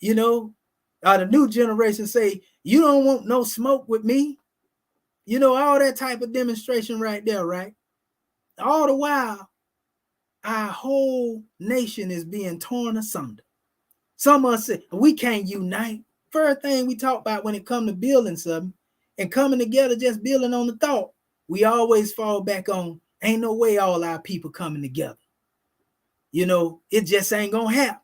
The new generation say, you don't want no smoke with me. All that type of demonstration right there, right? All the while, our whole nation is being torn asunder. Some of us say, we can't unite. First thing we talk about when it comes to building something and coming together, just building on the thought, we always fall back on, ain't no way all our people coming together. It just ain't gonna happen.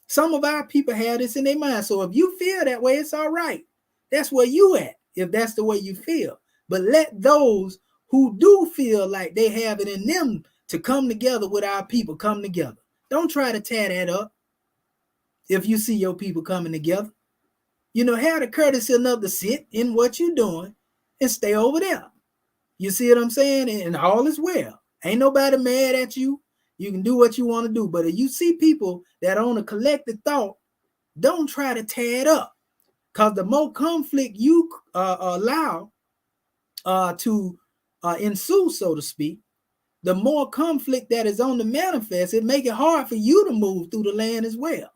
Some of our people have this in their mind. So if you feel that way, it's all right. That's where you at, if that's the way you feel. But let those who do feel like they have it in them to come together with our people come together. Don't try to tear that up. If you see your people coming together, have the courtesy enough to sit in what you're doing and stay over there. You see what I'm saying? And all is well. Ain't nobody mad at you. You can do what you want to do. But if you see people that own a collective thought, don't try to tear it up. Because the more conflict you allow to ensue, so to speak, the more conflict that is on the manifest, it make it hard for you to move through the land as well.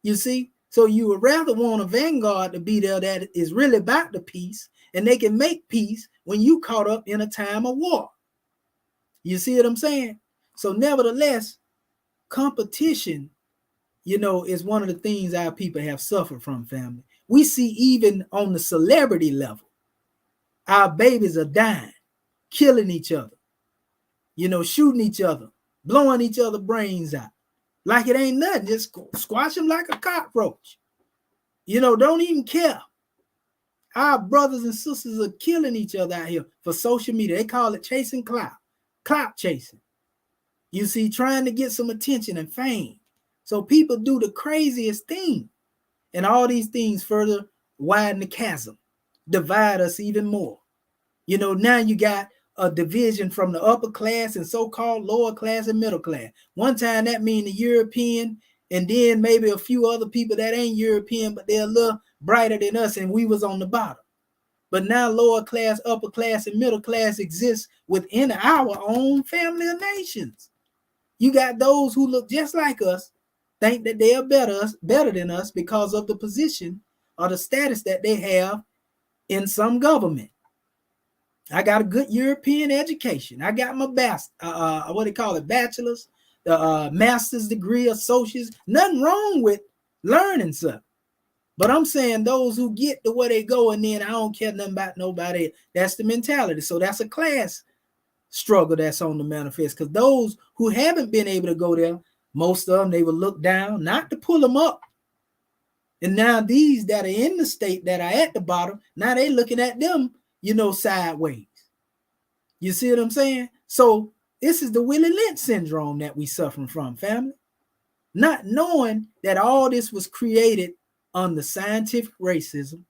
You see? So you would rather want a vanguard to be there that is really about the peace, and they can make peace when you caught up in a time of war. You see what I'm saying? So nevertheless, competition, is one of the things our people have suffered from, family. We see even on the celebrity level, our babies are dying, killing each other, shooting each other, blowing each other brains out. Like it ain't nothing. Just squash them like a cockroach. Don't even care. Our brothers and sisters are killing each other out here for social media. They call it chasing clout chasing. You see, trying to get some attention and fame. So people do the craziest thing. And all these things further widen the chasm, divide us even more. Now you got a division from the upper class and so-called lower class and middle class. One time that mean the European, and then maybe a few other people that ain't European, but they're a little brighter than us, and we was on the bottom. But now lower class, upper class, and middle class exists within our own family of nations. You got those who look just like us, think that they are better than us because of the position or the status that they have in some government. I got a good European education. I got my bachelor's, master's degree, associates. Nothing wrong with learning something. But I'm saying those who get to where they go and then I don't care nothing about nobody. That's the mentality. So that's a class struggle that's on the manifest. Because those who haven't been able to go there, most of them, they will look down, not to pull them up. And now these that are in the state that are at the bottom, now they looking at them, sideways. You see what I'm saying? So this is the Willie Lynch syndrome that we suffering from, family. Not knowing that all this was created under scientific racism,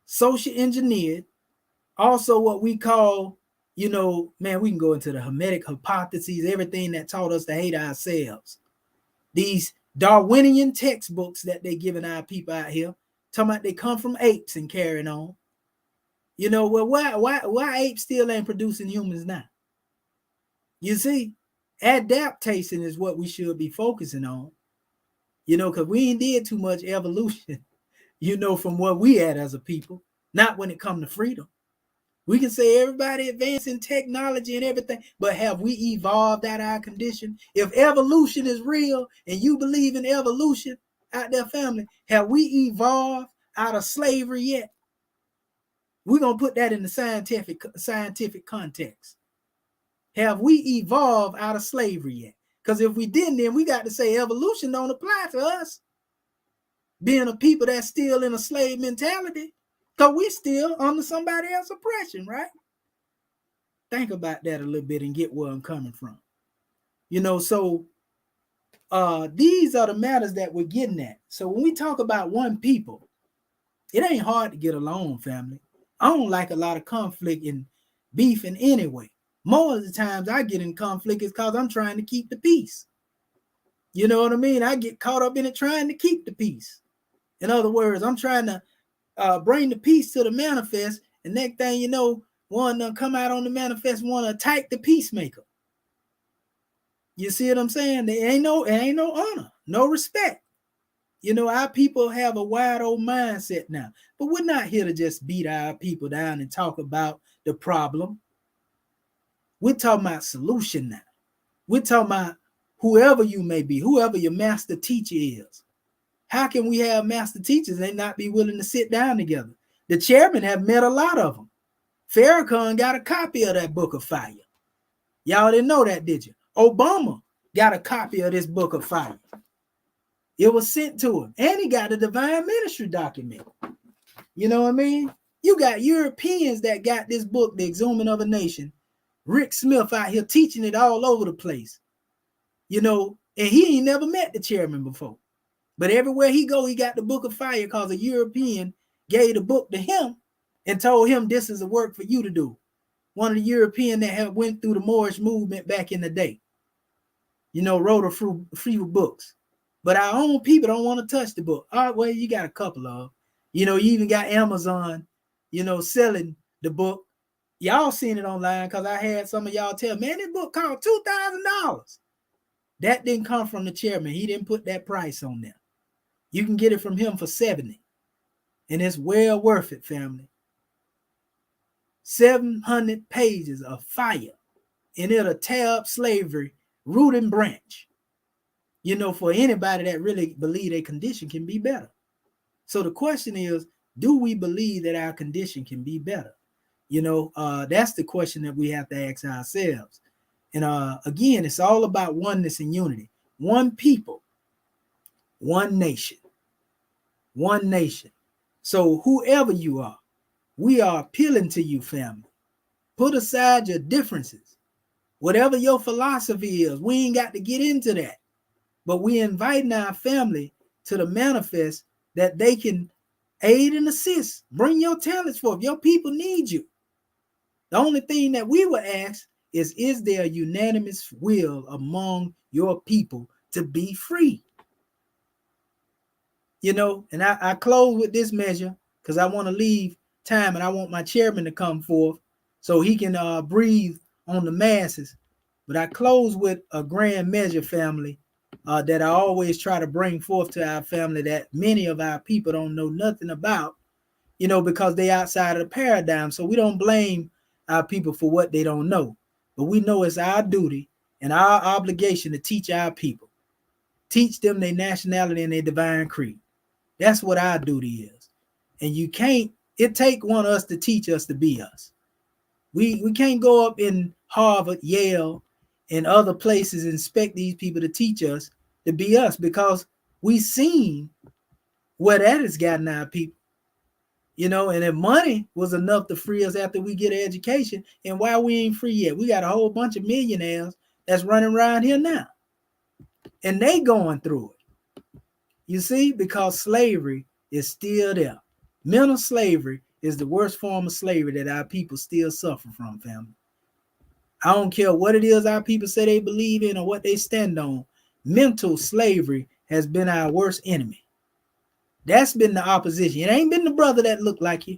social engineered, also what we call You know, man, we can go into the Hermetic hypotheses, everything that taught us to hate ourselves. These Darwinian textbooks that they giving our people out here, talking about they come from apes and carrying on. You know, well, why apes still ain't producing humans now? You see, adaptation is what we should be focusing on. You know, because we ain't did too much evolution, you know, from what we had as a people, not when it come to freedom. We can say everybody advancing technology and everything, but have we evolved out of our condition? If evolution is real and you believe in evolution out there, family, have we evolved out of slavery yet? We're going to put that in the scientific context. Have we evolved out of slavery yet? Because if we didn't, then we got to say evolution don't apply to us. Being a people that's still in a slave mentality, because we still under somebody else's oppression, right? Think about that a little bit and get where I'm coming from. You know, so these are the matters that we're getting at. So when we talk about one people, it ain't hard to get along, family. I don't like a lot of conflict and beef in any way. More of the times I get in conflict is because I'm trying to keep the peace. You know what I mean? I get caught up in it trying to keep the peace. In other words, I'm trying to bring the peace to the manifest, and next thing you know, one done come out on the manifest, want to attack the peacemaker. You see what I'm saying? There ain't no honor, no respect. You know, our people have a wide open mindset now, but we're not here to just beat our people down and talk about the problem. We're talking about solution now. We're talking about whoever you may be, whoever your master teacher is. How can we have master teachers and not be willing to sit down together? The chairman have met a lot of them. Farrakhan got a copy of that book of fire. Y'all didn't know that, did you? Obama got a copy of this book of fire. It was sent to him. And he got a divine ministry document. You know what I mean? You got Europeans that got this book, The Exhuming of a Nation. Rick Smith out here teaching it all over the place. You know, and he ain't never met the chairman before. But everywhere he go, he got the book of fire because a European gave the book to him and told him this is a work for you to do. One of the Europeans that have went through the Moorish movement back in the day. You know, wrote a few books. But our own people don't want to touch the book. All right, well, you got a couple of them. You know, you even got Amazon, you know, selling the book. Y'all seen it online because I had some of y'all tell, man, this book cost $2,000. That didn't come from the chairman. He didn't put that price on there. You can get it from him for $70. And it's well worth it, family. 700 pages of fire. And it'll tear up slavery, root and branch. You know, for anybody that really believe their condition can be better. So the question is, do we believe that our condition can be better? You know, that's the question that we have to ask ourselves. And again, it's all about oneness and unity. One people, one nation. One nation. So whoever you are, we are appealing to you, family. Put aside your differences. Whatever your philosophy is, we ain't got to get into that. But we inviting our family to the manifest that they can aid and assist. Bring your talents forth. Your people need you. The only thing that we will ask is there a unanimous will among your people to be free? You know, and I close with this measure because I want to leave time and I want my chairman to come forth so he can breathe on the masses. But I close with a grand measure, family, that I always try to bring forth to our family that many of our people don't know nothing about, you know, because they outside of the paradigm. So we don't blame our people for what they don't know. But we know it's our duty and our obligation to teach our people. Teach them their nationality and their divine creed. That's what our duty is. And you can't, it take one of us to teach us to be us. We can't go up in Harvard, Yale, and other places and expect these people to teach us to be us because we seen where that has gotten our people. You know, and if money was enough to free us after we get an education, and why we ain't free yet? We got a whole bunch of millionaires that's running around here now. And they going through it. You see, because slavery is still there. Mental slavery is the worst form of slavery that our people still suffer from, family. I don't care what it is our people say they believe in or what they stand on. Mental slavery has been our worst enemy. That's been the opposition. It ain't been the brother that looked like you.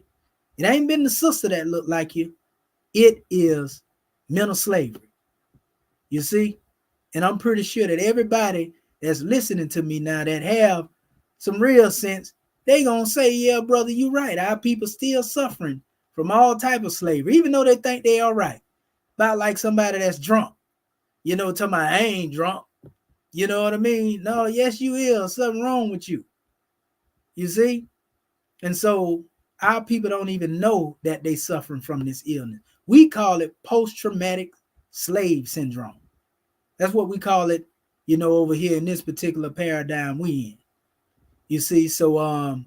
It ain't been the sister that looked like you. It is mental slavery. You see? And I'm pretty sure that everybody that's listening to me now that have some real sense, they gonna say, yeah, brother, you right. Our people still suffering from all type of slavery, even though they think they all right. About like somebody that's drunk, you know, talking about, I ain't drunk. You know what I mean? No, yes, you is. Something wrong with you. You see? And so our people don't even know that they suffering from this illness. We call it post-traumatic slave syndrome. That's what we call it, you know, over here in this particular paradigm we in. You see, so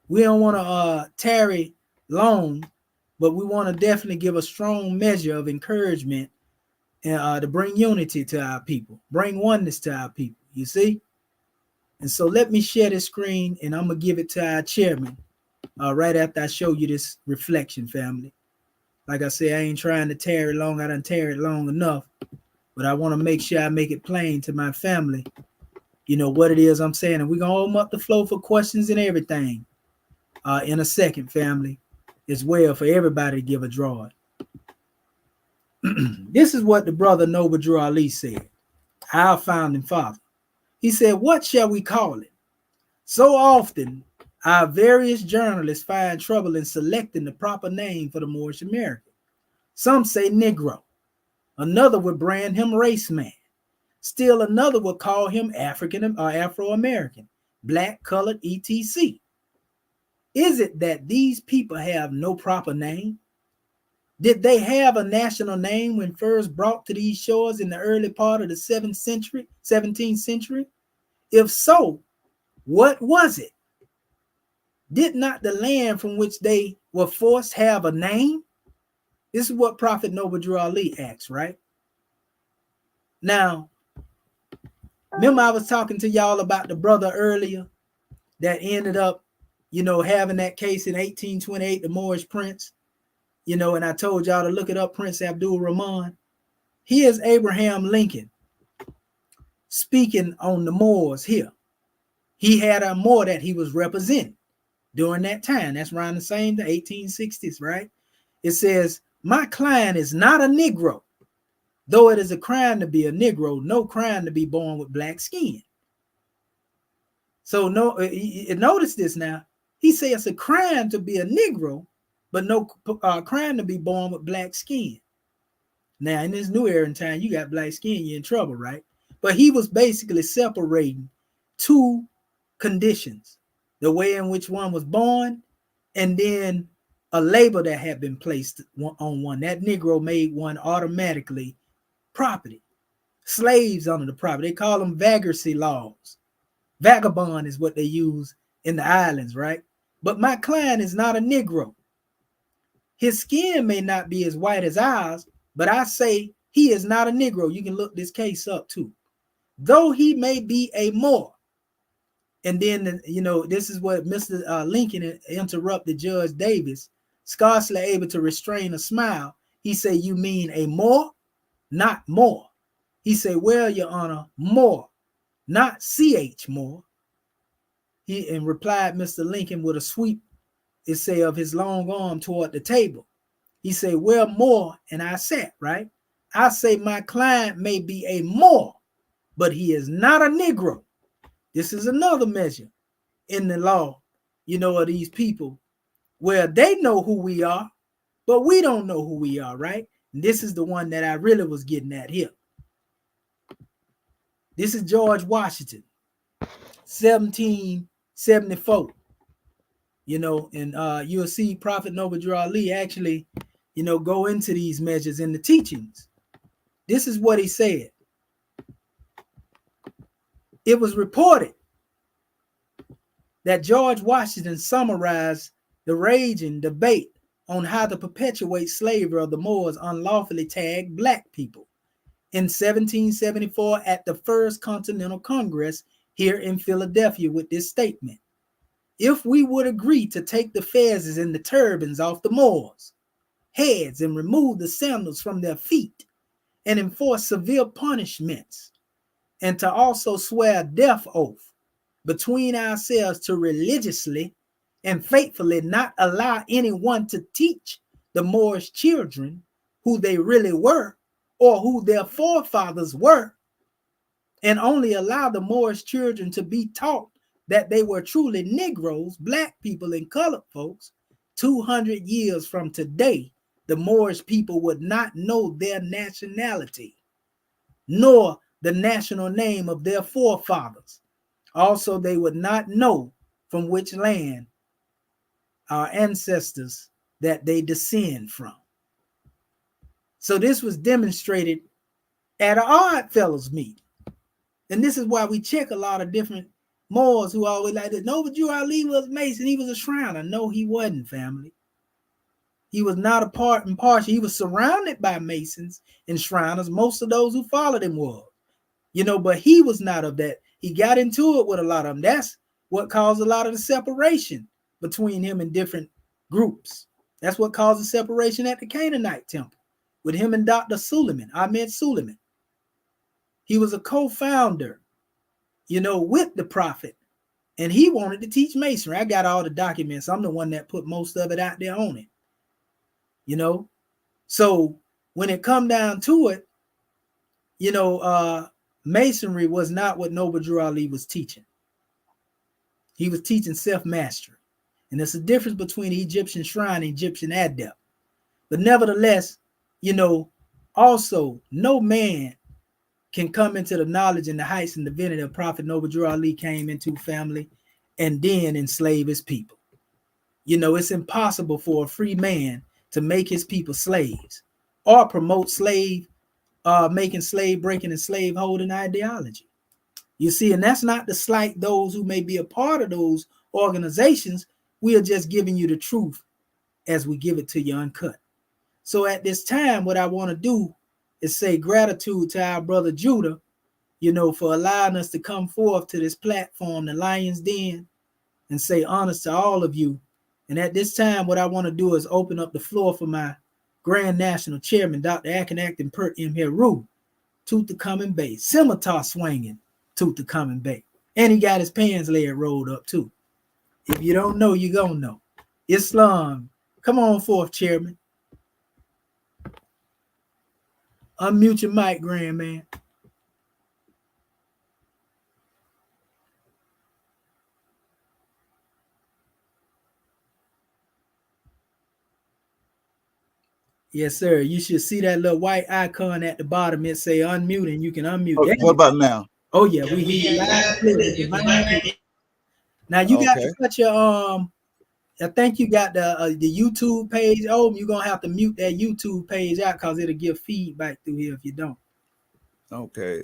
we don't want to tarry long, but we want to definitely give a strong measure of encouragement to bring unity to our people, bring oneness to our people, you see? And so let me share this screen, and I'm going to give it to our chairman right after I show you this reflection, family. Like I say, I ain't trying to tarry long. I done tarried long enough, but I want to make sure I make it plain to my family, you know, what it is I'm saying. And we're going to open up the floor for questions and everything in a second, family, as well, for everybody to give a drawing. This is what the brother Noble Drew Ali said, our founding father. He said, what shall we call it? So often, our various journalists find trouble in selecting the proper name for the Moorish American. Some say Negro. Another would brand him race man. Still another would call him African or Afro-American, black, colored, etc. Is it that these people have no proper name? Did they have a national name when first brought to these shores in the early part of the 17th century? If so, what was it? Did not the land from which they were forced have a name? This is what Prophet Noble Drew Ali asks, right? Now, remember I was talking to y'all about the brother earlier that ended up, you know, having that case in 1828, the Moorish prince, you know, and I told y'all to look it up, Prince Abdul Rahman. Here's Abraham Lincoln speaking on the Moors here. He had a Moor that he was representing during that time. That's around the same, the 1860s, right? It says, my client is not a Negro. Though it is a crime to be a Negro, no crime to be born with black skin. So notice this now. He says it's a crime to be a Negro, but no crime to be born with black skin. Now, in this new era in time, you got black skin, you're in trouble, right? But he was basically separating two conditions. The way in which one was born, and then a label that had been placed on one. That Negro made one automatically property. Slaves under the property. They call them vagrancy laws. Vagabond is what they use in the islands, right? But my client is not a Negro. His skin may not be as white as ours, but I say he is not a Negro. You can look this case up too. Though he may be a Moor. And then, you know, this is what Mr. Lincoln interrupted Judge Davis, scarcely able to restrain a smile. He said, you mean a Moor? Not more. He said, well, Your Honor, more, not C.H. Moore. He and replied Mr. Lincoln with a sweep, it say, of his long arm toward the table. He said, well, more, and I sat, right? I say my client may be a Moor, but he is not a Negro. This is another measure in the law, you know, of these people where they know who we are, but we don't know who we are, right? And this is the one that I really was getting at here. This is George Washington, 1774. You know, and you'll see Prophet Noble Drew Ali actually, you know, go into these measures in the teachings. This is what he said. It was reported that George Washington summarized the raging debate on how to perpetuate slavery of the Moors unlawfully tagged black people in 1774 at the First Continental Congress here in Philadelphia with this statement. If we would agree to take the fezzes and the turbans off the Moors, heads and remove the sandals from their feet, and enforce severe punishments, and to also swear a death oath between ourselves to religiously and faithfully not allow anyone to teach the Moorish children who they really were or who their forefathers were, and only allow the Moorish children to be taught that they were truly Negroes, black people, and colored folks. 200 years from today, the Moorish people would not know their nationality, nor the national name of their forefathers. Also, they would not know from which land our ancestors that they descend from. So this was demonstrated at an Odd Fellows meeting. And this is why we check a lot of different Moors who always like this. No, but Drew Ali was Mason. He was a Shriner. No, he wasn't, family. He was not a part and partial. He was surrounded by Masons and Shriners. Most of those who followed him was, but he was not of that. He got into it with a lot of them. That's what caused a lot of the separation between him and different groups. That's what caused the separation at the Canaanite temple with him and Dr. Suleiman, Ahmed Suleiman. He was a co-founder, with the prophet, and he wanted to teach Masonry. I got all the documents. I'm the one that put most of it out there on it, So when it come down to it, Masonry was not what Noble Drew Ali was teaching. He was teaching self-mastery. And there's a difference between the Egyptian shrine and Egyptian adept. But nevertheless, also no man can come into the knowledge and the heights and divinity of Prophet Noble Drew Ali came into, family, and then enslave his people. It's impossible for a free man to make his people slaves or promote making slave breaking and slave holding ideology. You see, and that's not to slight those who may be a part of those organizations. We are just giving you the truth as we give it to you uncut. So at this time, what I want to do is say gratitude to our brother Judah, for allowing us to come forth to this platform, the Lion's Den, and say honors to all of you. And at this time, what I want to do is open up the floor for my Grand National Chairman, Dr. Akin Pert M. Heru, Tutankhamun Bay, scimitar swinging Tutankhamun Bay. And he got his pants leg rolled up too. If you don't know, you gonna know. Islam. Come on forth, Chairman. Unmute your mic, Grand Man. Yes, sir. You should see that little white icon at the bottom. It say unmute, and you can unmute. Oh, what about now? Oh yeah, we hear you loud and clear. Now you got to put your I think you got the YouTube page. Oh, you're gonna have to mute that YouTube page out because it'll give feedback through here if you don't. Okay.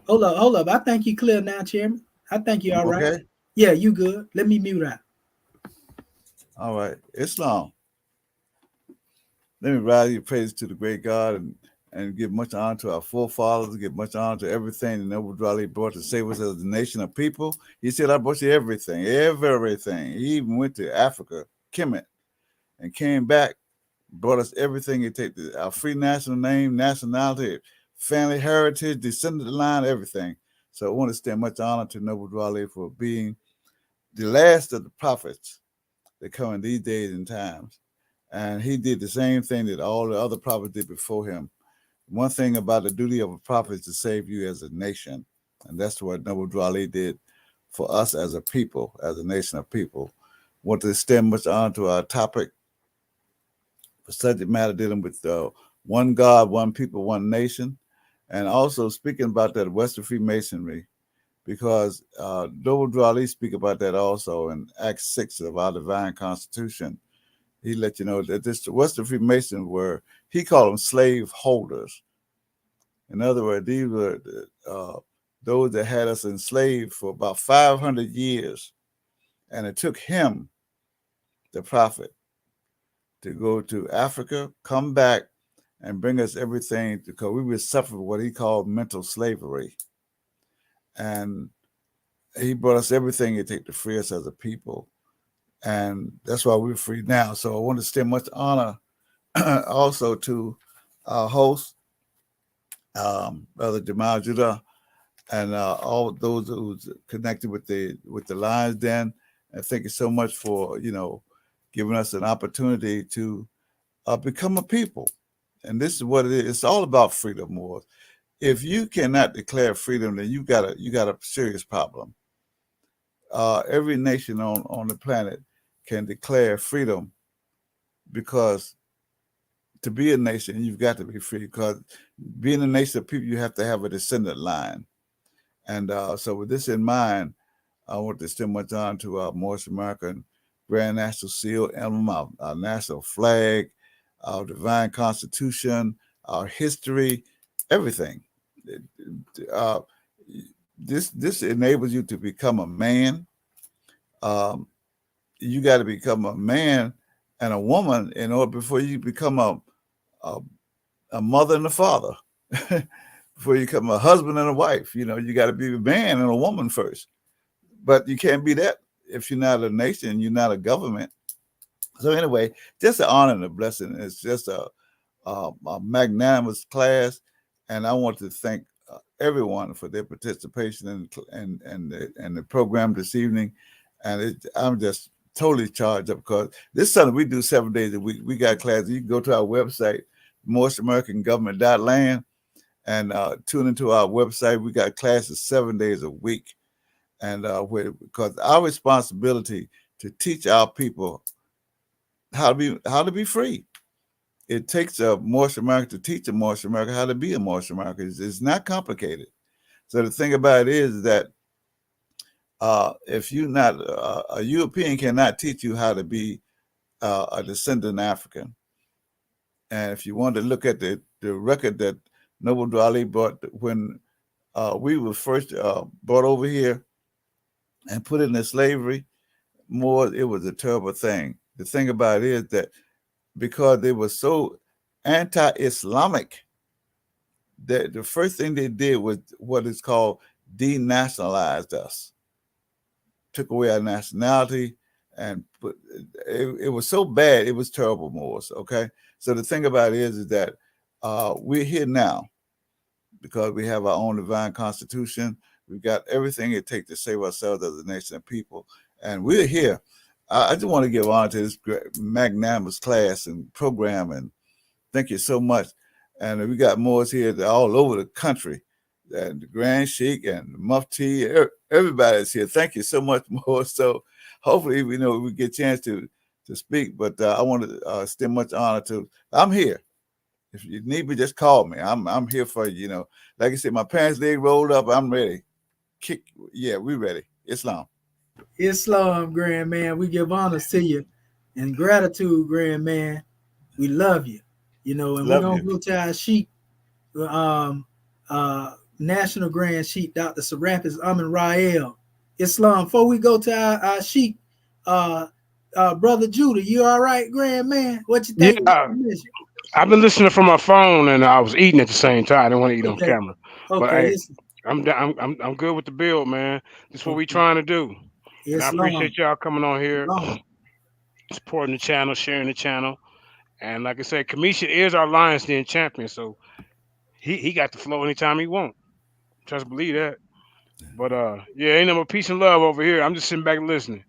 Hold up. I think you clear now, Chairman. I think you all right. Okay. Yeah, you good. Let me mute out. All right. Islam. Let me rise your praise to the great God and give much honor to our forefathers, give much honor to everything that Noble Drew Ali brought to save us as a nation of people. He said, I brought you everything, everything. He even went to Africa, Kemet, and came back, brought us everything. He take our free national name, nationality, family heritage, descendant line, everything. So I want to extend much honor to Noble Drew Ali for being the last of the prophets that come in these days and times. And he did the same thing that all the other prophets did before him. One thing about the duty of a prophet is to save you as a nation. And that's what Noble Drew Ali did for us as a people, as a nation of people. Want to extend much honor to our topic for subject matter dealing with one God, one people, one nation. And also speaking about that Western Freemasonry, because Noble Drew Ali speak about that also in Acts 6 of our divine constitution. He let you know that this Western Freemasons were, he called them slave holders. In other words, these were those that had us enslaved for about 500 years. And it took him, the prophet, to go to Africa, come back, and bring us everything, because we were suffering what he called mental slavery. And he brought us everything it takes to free us as a people. and that's why we're free now. So I want to extend much honor also to our host, Brother Jamal Judah, and all those who's connected with the Lions Den. And thank you so much for giving us an opportunity to become a people. And this is what it is. It's all about freedom, more. If you cannot declare freedom, then you got a serious problem. Every nation on the planet can declare freedom, because to be a nation, you've got to be free. Because being a nation of people, you have to have a descendant line. And so with this in mind, I want to extend much on to our Morris American Grand National Seal, emblem, our national flag, our divine constitution, our history, everything. Uh, this enables you to become a man. You got to become a man and a woman in order before you become a mother and a father. Before you become a husband and a wife, you got to be a man and a woman first. But you can't be that if you're not a nation, you're not a government. So anyway, just an honor and a blessing. It's just a magnanimous class, and I want to thank everyone for their participation in the program this evening. And I'm just totally charged up, because this Sunday we do 7 days a week. We got classes. You can go to our website, morrisamericangovernment.land, and tune into our website. We got classes 7 days a week. And because our responsibility to teach our people how to be free. It takes a Morris American to teach a Morris American how to be a Morris American. It's not complicated. So the thing about it is that if you're not a European, cannot teach you how to be a descendant African. And if you want to look at the record that Noble Drew Ali brought when we were first brought over here and put into slavery, it was a terrible thing. The thing about it is that because they were so anti-Islamic, that the first thing they did was what is called denationalized us, took away our nationality, and it was so bad, it was terrible, Morris. Okay, so the thing about it is that we're here now because we have our own divine constitution. We've got everything it takes to save ourselves as a nation of people, and we're here. I just want to give honor to this magnanimous class and program, and thank you so much. And we got Moors here all over the country, and the Grand Sheik and the Mufti, everybody's here. Thank you so much, Moors. So hopefully, we get a chance to speak, but I want to extend much honor to. I'm here. If you need me, just call me. I'm here for you. Like I said, my pants leg rolled up. I'm ready. Yeah, we ready. Islam. Islam, Grand Man. We give honors to you and gratitude, Grand Man. We love you. And we're gonna go to our Sheik, National Grand Sheik, Dr. Serapis Amin Rael. Islam. Before we go to our Sheik, Brother Judah, you all right, Grand Man? What you think? Yeah, I've been listening from my phone, and I was eating at the same time. I didn't want to eat on camera. But hey, I'm good with the build, man. This is what we trying to do. And I appreciate y'all coming on here, supporting the channel, sharing the channel. And like I said, Kemetian is our Lions Den champion, so he got the flow anytime he want. Just believe that. But yeah, ain't no more peace and love over here. I'm just sitting back and listening.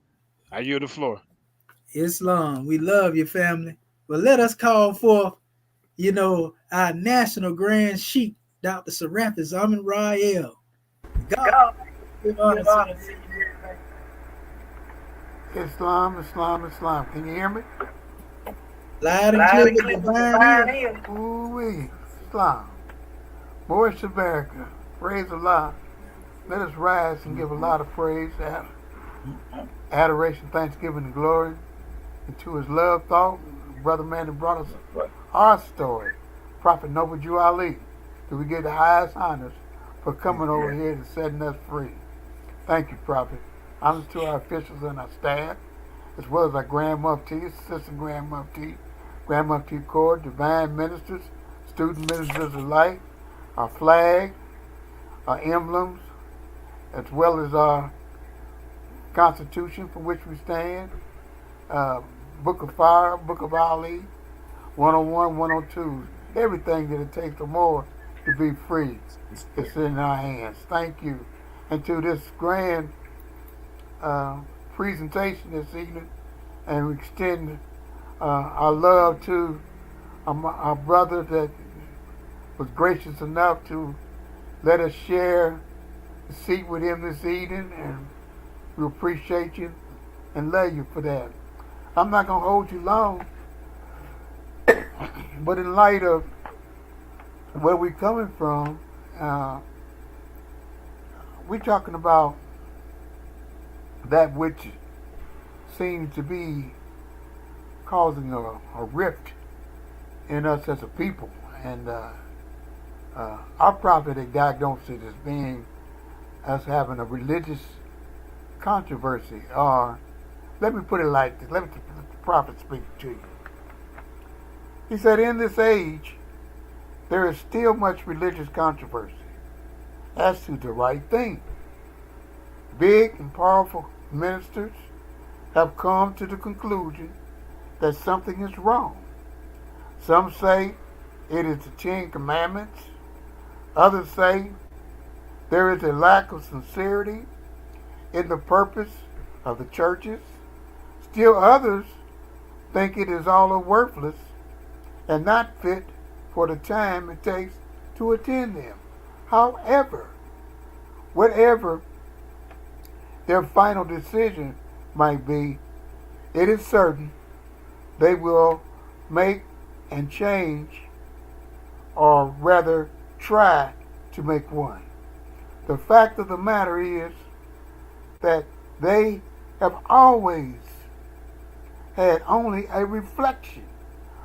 I yield the floor. Islam, we love your family. But let us call forth, our National Grand Sheik, Dr. Serapis Amin Rael. God, Islam. Can you hear me? Loud and clear with divine ear. Ooh-wee. Islam. Morris America. Praise Allah. Let us rise and give a lot of praise, adoration, thanksgiving, and glory into his love thought. Brother man that brought us our story, Prophet Noble Drew Ali. Do we give the highest honors for coming over here and setting us free? Thank you, Prophet. Honors to our officials and our staff, as well as our Grand Mufti, Assistant Grand Mufti Court, divine ministers, student ministers alike, our flag, our emblems, as well as our Constitution for which we stand, Book of Fire, Book of Ali, 101, 102. Everything that it takes or more to be free is in our hands. Thank you. And to this grand presentation this evening, and we extend our love to our brother that was gracious enough to let us share the seat with him this evening, and we appreciate you and love you for that. I'm not going to hold you long, but in light of where we're coming from, we're talking about that which seems to be causing a rift in us as a people. And our prophet had diagnosed it as being us having a religious controversy. Or let me put it like this. Let the prophet speak to you. He said, in this age, there is still much religious controversy as to the right thing. Big and powerful ministers have come to the conclusion that something is wrong. Some say it is the Ten Commandments. Others say there is a lack of sincerity in the purpose of the churches. Still others think it is all worthless and not fit for the time it takes to attend them. However, whatever their final decision might be, it is certain they will make and change, or rather try to make one. The fact of the matter is that they have always had only a reflection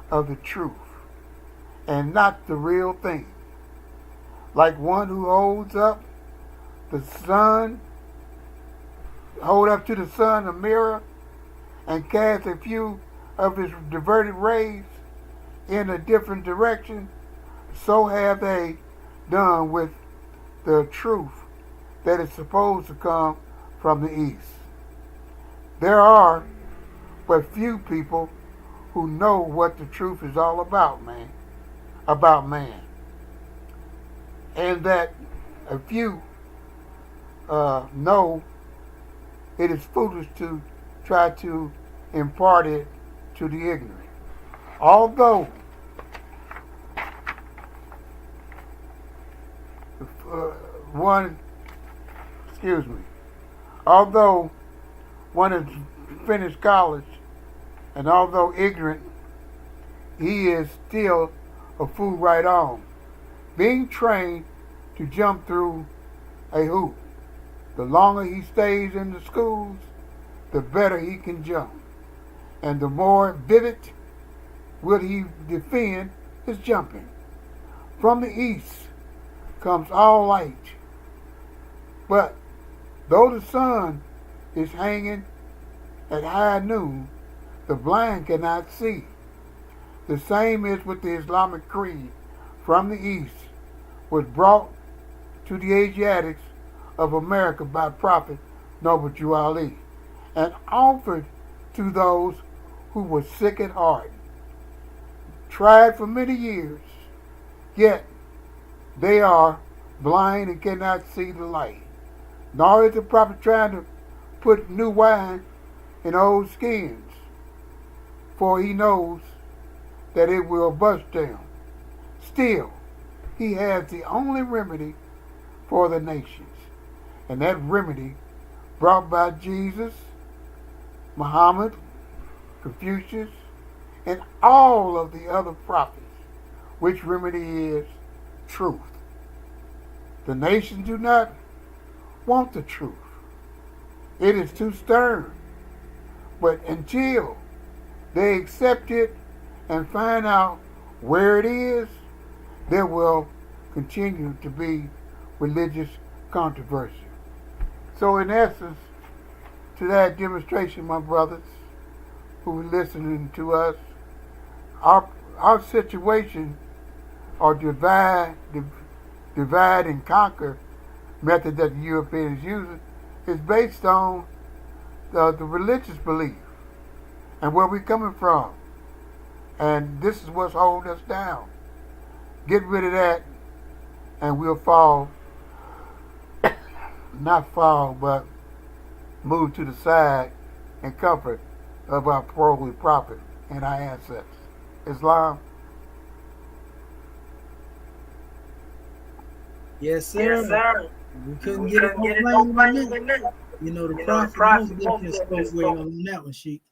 of the truth and not the real thing. Like one who holds up the sun, hold up to the sun a mirror and cast a few of his diverted rays in a different direction, so have they done with the truth that is supposed to come from the east. There are but few people who know what the truth is all about, man. And that a few know it is foolish to try to impart it to the ignorant. Although although one has finished college, and although ignorant, he is still a fool right on, being trained to jump through a hoop. The longer he stays in the schools, the better he can jump, and the more vivid will he defend his jumping. From the east comes all light, but though the sun is hanging at high noon, the blind cannot see. The same is with the Islamic creed. From the east was brought to the Asiatics of America by Prophet Noble Ali, and offered to those who were sick at heart, tried for many years, yet they are blind and cannot see the light. Nor is the prophet trying to put new wine in old skins, for he knows that it will bust down. Still, he has the only remedy for the nations, and that remedy brought by Jesus, Muhammad, Confucius, and all of the other prophets, which remedy is truth. The nations do not want the truth. It is too stern. But until they accept it and find out where it is, there will continue to be religious controversy. So in essence, to that demonstration, my brothers who are listening to us, our situation, or divide and conquer method that the Europeans is using, is based on the religious belief. and where we coming from. And this is what's holding us down. Get rid of that, and we'll fall, not fall, but move to the side in comfort of our holy prophet and our ancestors. Islam. Yes, sir. Yes, sir. We couldn't get it no plain than that. You know, the prophet most definitely spoke well on that one, Sheik.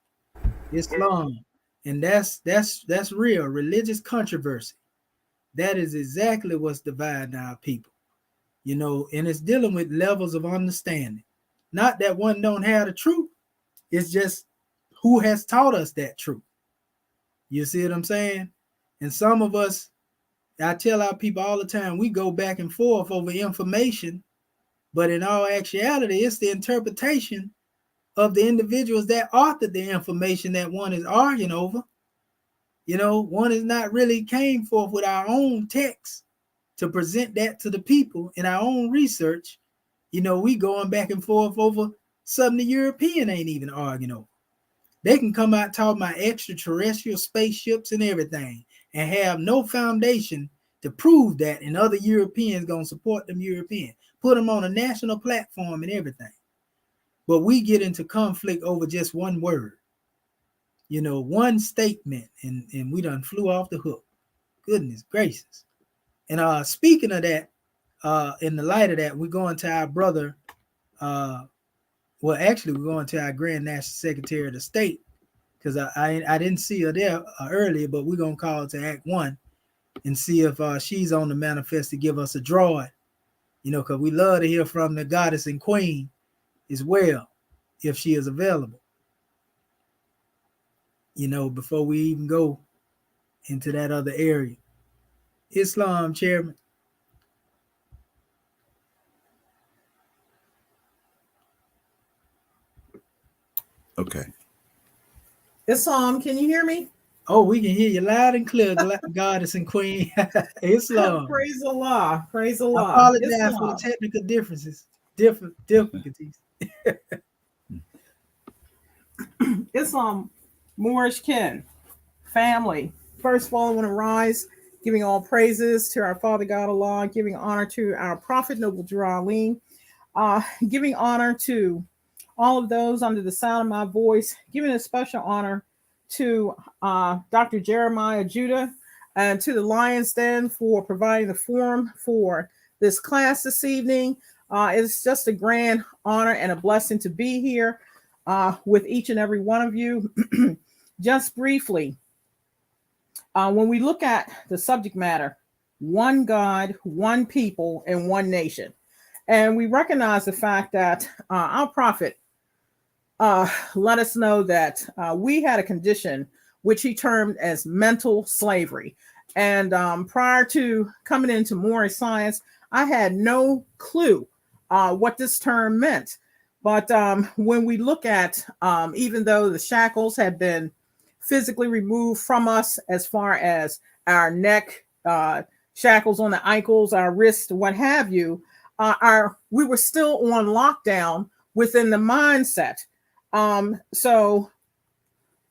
Islam. And that's real. Religious controversy. That is exactly what's dividing our people. You know, and it's dealing with levels of understanding. Not that one don't have the truth. It's just who has taught us that truth. You see what I'm saying? And some of us, I tell our people all the time, we go back and forth over information, but in all actuality, it's the interpretation of the individuals that authored the information that one is arguing over. You know, one is not really came forth with our own text to present that to the people in our own research. You know, we going back and forth over something the European ain't even arguing over. They can come out talking about extraterrestrial spaceships and everything and have no foundation to prove that, and other Europeans gonna support them Europeans, put them on a national platform and everything. But we get into conflict over just one word, you know, one statement, and we done flew off the hook. Goodness gracious. And speaking of that, in the light of that, we're going to our brother, well, actually, we're going to our Grand National Secretary of the State, because I didn't see her there earlier, but we're going to call to Act 1 and see if she's on the manifest to give us a drawing, you know, because we love to hear from the goddess and queen as well, if she is available, you know, before we even go into that other area. Islam, Chairman. Okay. Islam, can you hear me? Oh, we can hear you loud and clear, goddess and queen. Islam. Praise Allah. Praise Allah. I apologize Islam. For the technical difficulties. Islam, Moorish kin, family. First of all, I want to rise, giving all praises to our Father God Allah, giving honor to our Prophet Noble Jurali, giving honor to all of those under the sound of my voice, giving a special honor to Dr. Jeremiah Judah and to the Lion's Den for providing the forum for this class this evening. It's just a grand honor and a blessing to be here with each and every one of you. Just briefly, when we look at the subject matter, one God, one people, and one nation, and we recognize the fact that our prophet let us know that we had a condition which he termed as mental slavery. And prior to coming into Moorish science, I had no clue what this term meant. But when we look at, even though the shackles had been physically removed from us, as far as our neck, shackles on the ankles, our wrists, what have you, we were still on lockdown within the mindset. So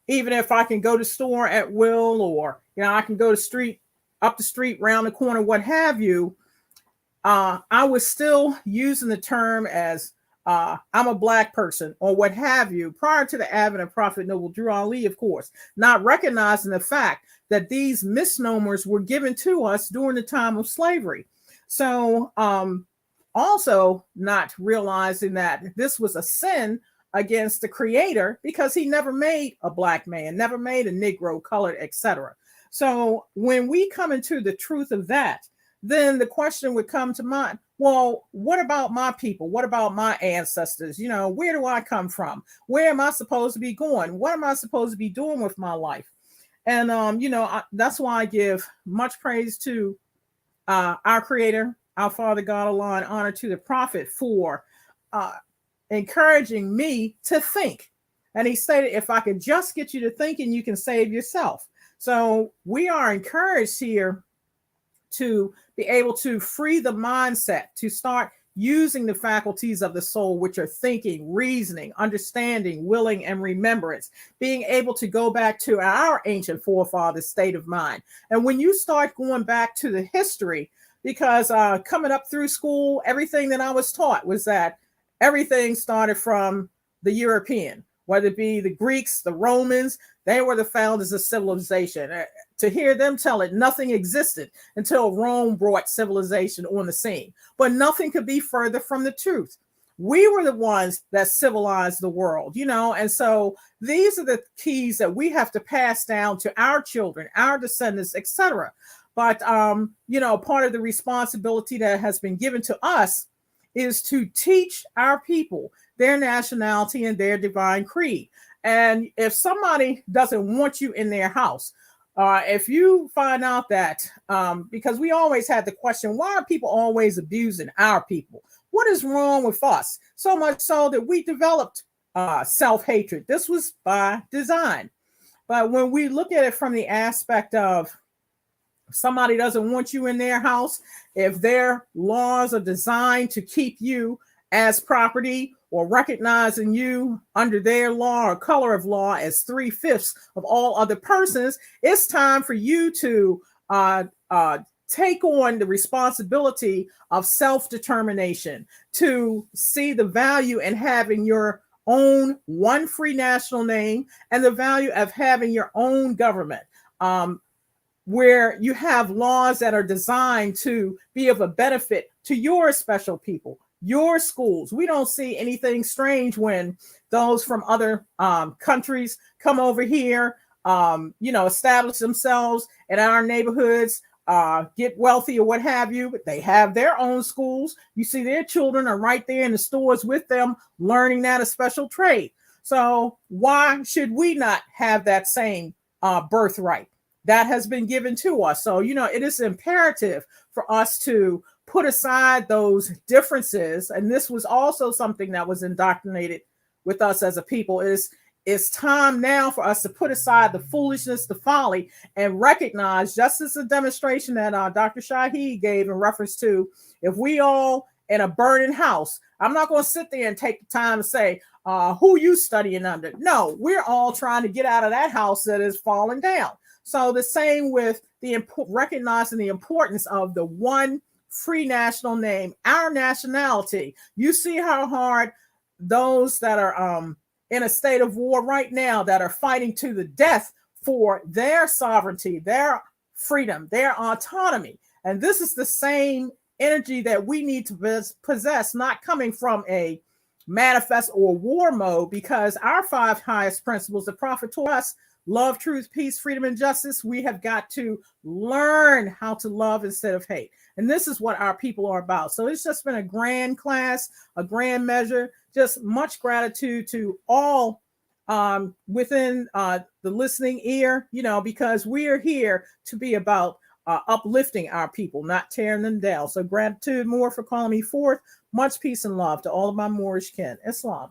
even if I can go to store at will, or, you know, I can go to up the street, round the corner, what have you, I was still using the term as I'm a black person or what have you, prior to the advent of Prophet Noble Drew Ali, of course, not recognizing the fact that these misnomers were given to us during the time of slavery. So also not realizing that this was a sin against the creator, because he never made a black man, never made a Negro, colored, etc. So when we come into the truth of that, then the question would come to mind, well, what about my people? What about my ancestors? You know, where do I come from? Where am I supposed to be going? What am I supposed to be doing with my life? And, you know, that's why I give much praise to our creator, our Father God Allah, and honor to the prophet for encouraging me to think. And he stated, if I could just get you to thinking, you can save yourself. So we are encouraged here to be able to free the mindset, to start using the faculties of the soul, which are thinking, reasoning, understanding, willing, and remembrance, being able to go back to our ancient forefathers' state of mind. And when you start going back to the history, because coming up through school, everything that I was taught was that everything started from the European, whether it be the Greeks, the Romans, they were the founders of civilization. To hear them tell it, nothing existed until Rome brought civilization on the scene. But nothing could be further from the truth. We were the ones that civilized the world, and so these are the keys that we have to pass down to our children, our descendants, etc. But, part of the responsibility that has been given to us is to teach our people their nationality and their divine creed. And if somebody doesn't want you in their house, if you find out that, because we always had the question, why are people always abusing our people? What is wrong with us? So much so that we developed self-hatred. This was by design. But when we look at it from the aspect of somebody doesn't want you in their house, if their laws are designed to keep you as property or recognizing you under their law or color of law as 3/5 of all other persons, it's time for you to take on the responsibility of self-determination, to see the value in having your own one free national name and the value of having your own government, where you have laws that are designed to be of a benefit to your special people, your schools. We don't see anything strange when those from other countries come over here, establish themselves in our neighborhoods, get wealthy or what have you, but they have their own schools. You see their children are right there in the stores with them, learning that a special trade. So why should we not have that same birthright that has been given to us? So, it is imperative for us to put aside those differences. And this was also something that was indoctrinated with us as a people. It's time now for us to put aside the foolishness, the folly, and recognize, just as a demonstration that Dr. Shaheed gave in reference to, if we all in a burning house, I'm not going to sit there and take the time to say, who you studying under? No, we're all trying to get out of that house that is falling down. So the same with recognizing the importance of the one free national name, our nationality. You see how hard those that are in a state of war right now, that are fighting to the death for their sovereignty, their freedom, their autonomy. And this is the same energy that we need to possess, not coming from a manifest or war mode, because our 5 highest principles, the prophet taught us, love, truth, peace, freedom, and justice. We have got to learn how to love instead of hate. And this is what our people are about. So it's just been a grand class, a grand measure. Just much gratitude to all within the listening ear, because we are here to be about uplifting our people, not tearing them down. So gratitude more for calling me forth. Much peace and love to all of my Moorish kin. Islam.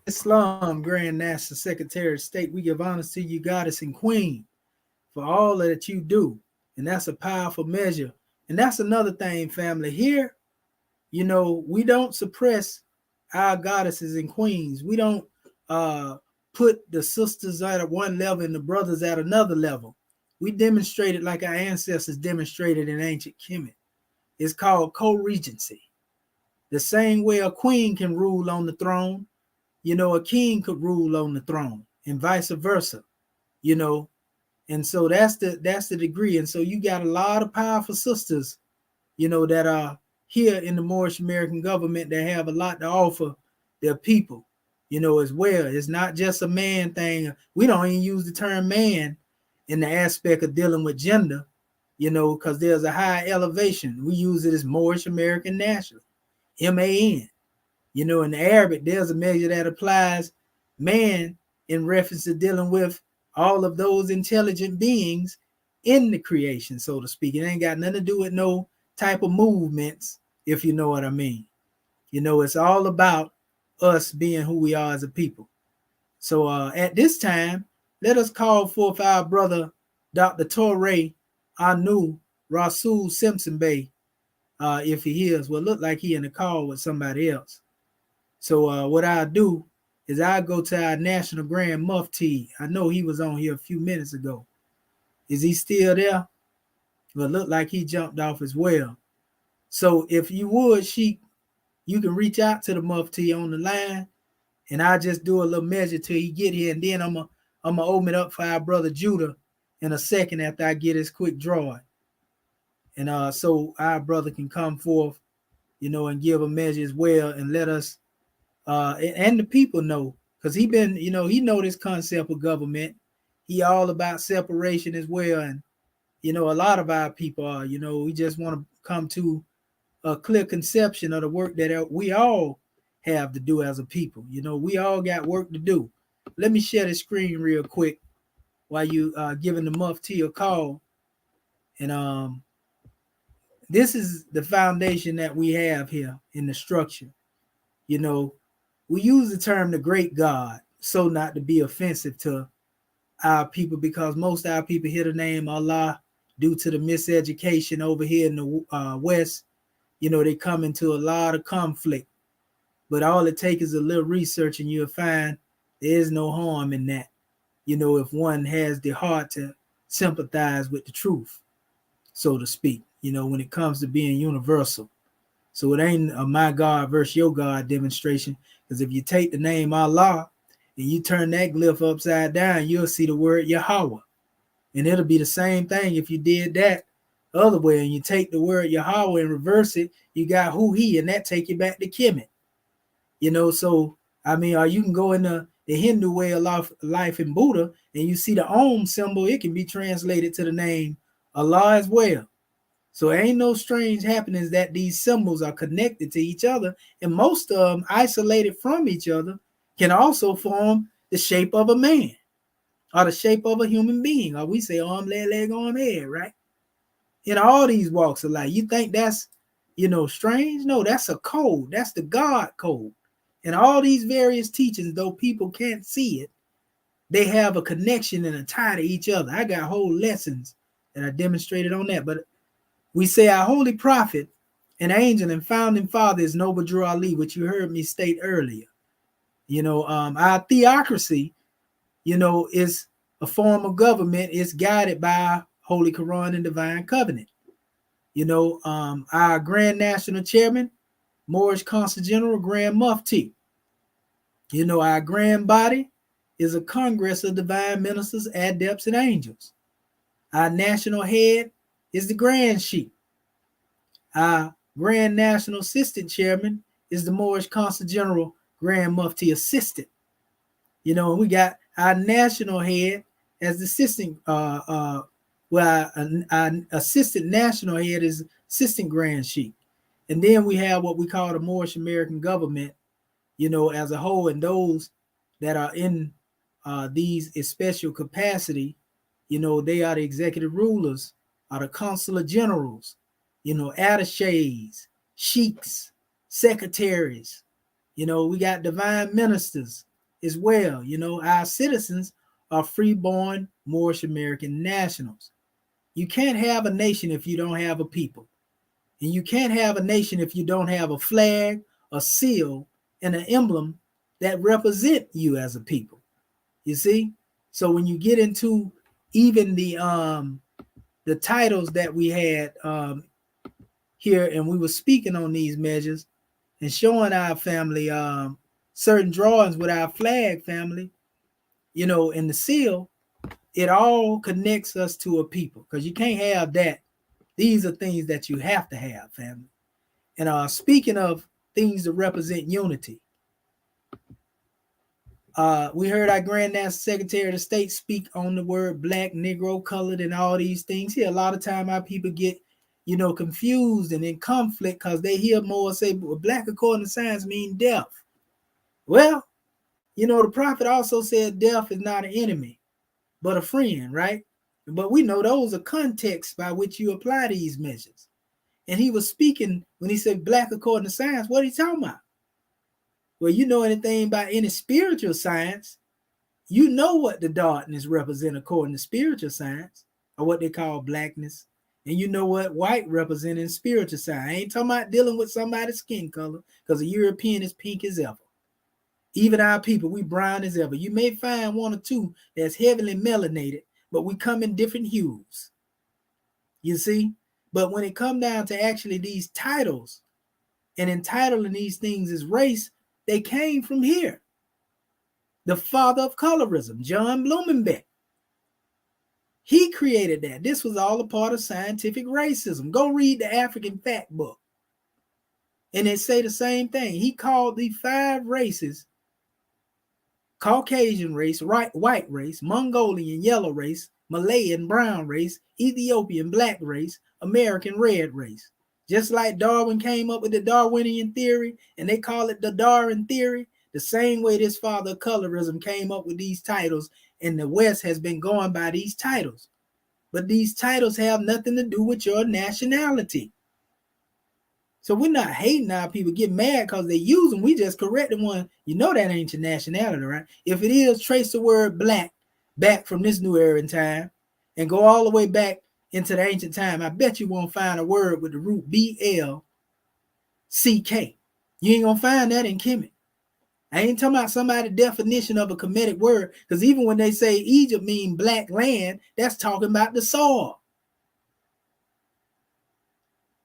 Islam, Grand National Secretary of State, we give honor to you, Goddess and Queen, for all that you do. And that's a powerful measure. And that's another thing, family. Here, we don't suppress our goddesses and queens. We don't put the sisters at one level and the brothers at another level. We demonstrate it like our ancestors demonstrated in ancient Kemet. It's called co-regency. The same way a queen can rule on the throne, a king could rule on the throne, and vice versa, and so that's the degree. And so you got a lot of powerful sisters, that are here in the Moorish American government that have a lot to offer their people, as well. It's not just a man thing. We don't even use the term man in the aspect of dealing with gender, because there's a high elevation. We use it as Moorish American National, MAN. In the Arabic, there's a measure that applies man in reference to dealing with all of those intelligent beings in the creation, so to speak. It ain't got nothing to do with no type of movements, if you know what I mean. It's all about us being who we are as a people. So at this time, let us call forth our brother, Dr. Torre Anu, Rasul Simpson Bay, if he hears. Well, look like he in the call with somebody else. So what I do is I go to our National Grand Mufti. I know he was on here a few minutes ago. Is he still there? Well, look like he jumped off as well. So if you would, Sheik, you can reach out to the Mufti on the line, and I just do a little measure till he get here, and then I'm gonna open it up for our brother Judah in a second after I get his quick drawing. And so our brother can come forth, and give a measure as well, and let us and the people know, because he know this concept of government. He all about separation as well, and a lot of our people are, we just want to come to a clear conception of the work that we all have to do as a people. We all got work to do. Let me share the screen real quick while you giving the Mufti a call. And this is the foundation that we have here in the structure. We use the term the great God, so not to be offensive to our people, because most of our people hear the name Allah due to the miseducation over here in the West. They come into a lot of conflict, but all it takes is a little research and you'll find there is no harm in that, if one has the heart to sympathize with the truth, so to speak, when it comes to being universal. So it ain't a my God versus your God demonstration, because if you take the name Allah and you turn that glyph upside down, you'll see the word Yahweh. And it'll be the same thing if you did that other way and you take the word Yahweh and reverse it, you got who he, and that take you back to Kemet. So I mean, or you can go in the Hindu way of life in Buddha and you see the Om symbol, it can be translated to the name Allah as well. So ain't no strange happenings that these symbols are connected to each other, and most of them isolated from each other can also form the shape of a man or the shape of a human being, or we say arm, leg, arm, head, right? In all these walks of life, you think that's strange? No, that's a code. That's the God code. And all these various teachings, though people can't see it, they have a connection and a tie to each other. I got whole lessons that I demonstrated on that. But we say our holy prophet, an angel and founding father is Noble Drew Ali, which you heard me state earlier. Our theocracy, is a form of government. It's guided by Holy Quran and Divine Covenant. Our Grand National Chairman, Moorish Consul General, Grand Mufti. Our grand body is a Congress of Divine Ministers, Adepts, and Angels. Our national head is the Grand Sheikh. Our Grand National Assistant Chairman is the Moorish Consul General, Grand Mufti Assistant. We got our national head as the assistant, our assistant national head is Assistant Grand Sheikh. And then we have what we call the Moorish American government, as a whole, and those that are in these special capacity, they are the executive rulers, are the consular generals, attachés, sheiks, secretaries. We got divine ministers as well. Our citizens are freeborn Moorish American nationals. You can't have a nation if you don't have a people. And you can't have a nation if you don't have a flag, a seal, and an emblem that represent you as a people. You see? So when you get into even the titles that we had here, and we were speaking on these measures and showing our family certain drawings with our flag family, in the seal, it all connects us to a people, because you can't have that. These are things that you have to have, family. And speaking of things that represent unity, we heard our Grand National Secretary of State speak on the word black, Negro, colored, and all these things. Here, a lot of time our people get, confused and in conflict because they hear more say, well, black according to science mean deaf. Well, the prophet also said deaf is not an enemy, but a friend, right? But we know those are contexts by which you apply these measures. And he was speaking when he said black according to science. What are he talking about? Well, anything about any spiritual science, what the darkness represents according to spiritual science, or what they call blackness And you know what? White representing spiritual side. I ain't talking about dealing with somebody's skin color, because a European is pink as ever. Even our people, we brown as ever. You may find one or two that's heavily melanated, but we come in different hues. You see? But when it come down to actually these titles and entitling these things as race, they came from here. The father of colorism, John Blumenbeck. He created that. This was all a part of scientific racism. Go read the African Fact Book. And they say the same thing. He called the 5 races: Caucasian race, white race, Mongolian yellow race, Malayan brown race, Ethiopian black race, American red race. Just like Darwin came up with the Darwinian theory, and they call it the Darwin theory, the same way this father of colorism came up with these titles, and the West has been going by these titles. But these titles have nothing to do with your nationality. So we're not hating our people, get mad because they use them. We just correct the one. You know that ain't your nationality, right? If it is, trace the word black back from this new era in time and go all the way back into the ancient time. I bet you won't find a word with the root BLCK. You ain't gonna find that in Kemet. I ain't talking about somebody's definition of a Kemetic word, because even when they say Egypt mean black land, that's talking about the soil.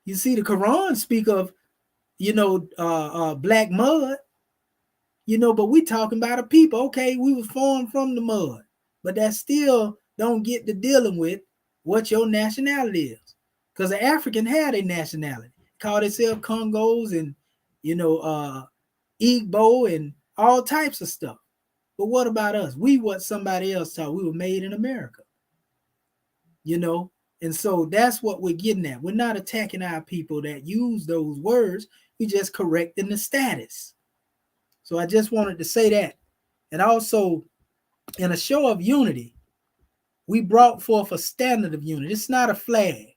You see, the Quran speak of, black mud, but we talking about a people. Okay, we was formed from the mud, but that still don't get to dealing with what your nationality is. Because the African had a nationality, called itself Congos and, Igbo and all types of stuff. But what about us? We what somebody else taught. We were made in America, and so that's what we're getting at. We're not attacking our people that use those words. We just correcting the status. So I just wanted to say that. And also, in a show of unity, we brought forth a standard of unity. It's not a flag.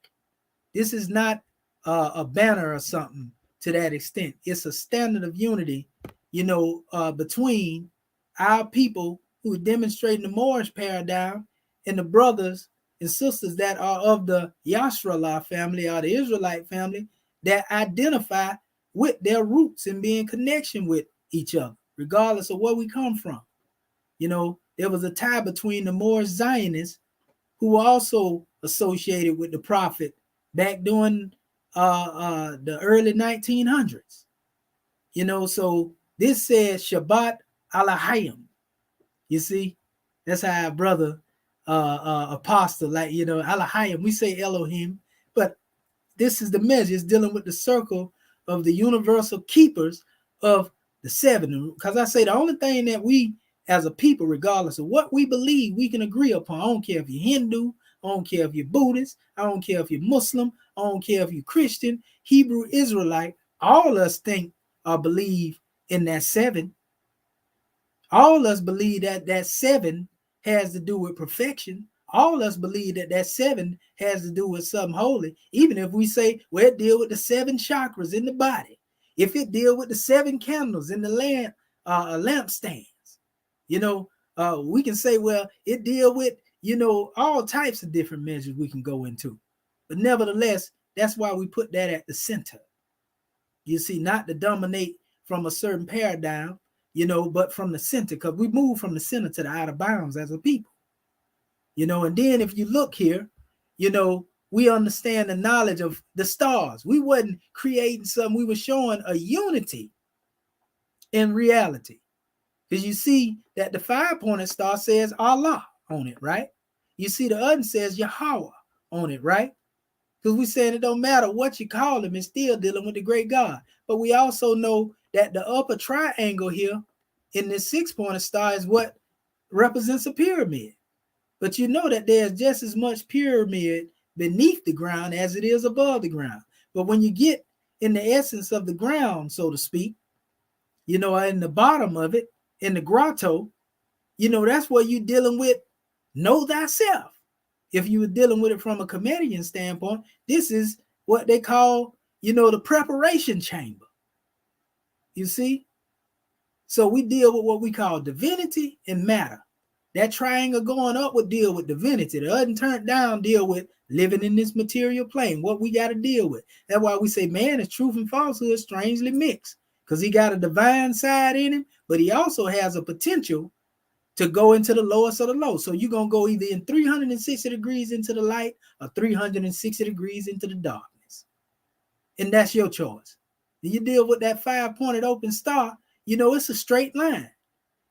This is not a banner or something to that extent. It's a standard of unity, between our people who are demonstrating the Moorish paradigm and the brothers and sisters that are of the Yashrallah family or the Israelite family that identify with their roots and be in connection with each other, regardless of where we come from. There was a tie between the Moorish Zionists, who were also associated with the Prophet back during the early 1900s. So this says Shabbat Alahayim. You see, that's how our brother apostle, Alahayim, we say Elohim, but this is the measure. It's dealing with the circle of the universal keepers of the 7. Because I say the only thing that we as a people, regardless of what we believe, we can agree upon. I don't care if you're Hindu, I don't care if you're Buddhist, I don't care if you're Muslim, I don't care if you're Christian, Hebrew, Israelite, all of us think or believe in that 7. All of us believe that 7 has to do with perfection. All of us believe that 7 has to do with something holy. Even if we say, well, it deal with the 7 chakras in the body. If it deal with the 7 candles in the lampstands, we can say, well, it deal with, all types of different measures we can go into. But nevertheless, that's why we put that at the center. You see, not to dominate from a certain paradigm, but from the center, because we move from the center to the outer bounds as a people. And then if you look here, we understand the knowledge of the stars. We wasn't creating something, we were showing a unity in reality. Because you see that the 5-pointed star says Allah on it, right? You see the other says Yahweh on it, right? Because we're saying it don't matter what you call him, it's still dealing with the great God. But we also know that the upper triangle here in this 6-pointed star is what represents a pyramid. But you know that there's just as much pyramid beneath the ground as it is above the ground. But when you get in the essence of the ground, so to speak, in the bottom of it, in the grotto, that's where you're dealing with know thyself. If you were dealing with it from a Kemetian standpoint, this is what they call, the preparation chamber. You see? So we deal with what we call divinity and matter. That triangle going up would deal with divinity. The other turned down deal with living in this material plane, what we got to deal with. That's why we say man is truth and falsehood strangely mixed, because he got a divine side in him, but he also has a potential to go into the lowest of the low. So you're going to go either in 360 degrees into the light or 360 degrees into the darkness. And that's your choice. And you deal with that 5-pointed open star, it's a straight line.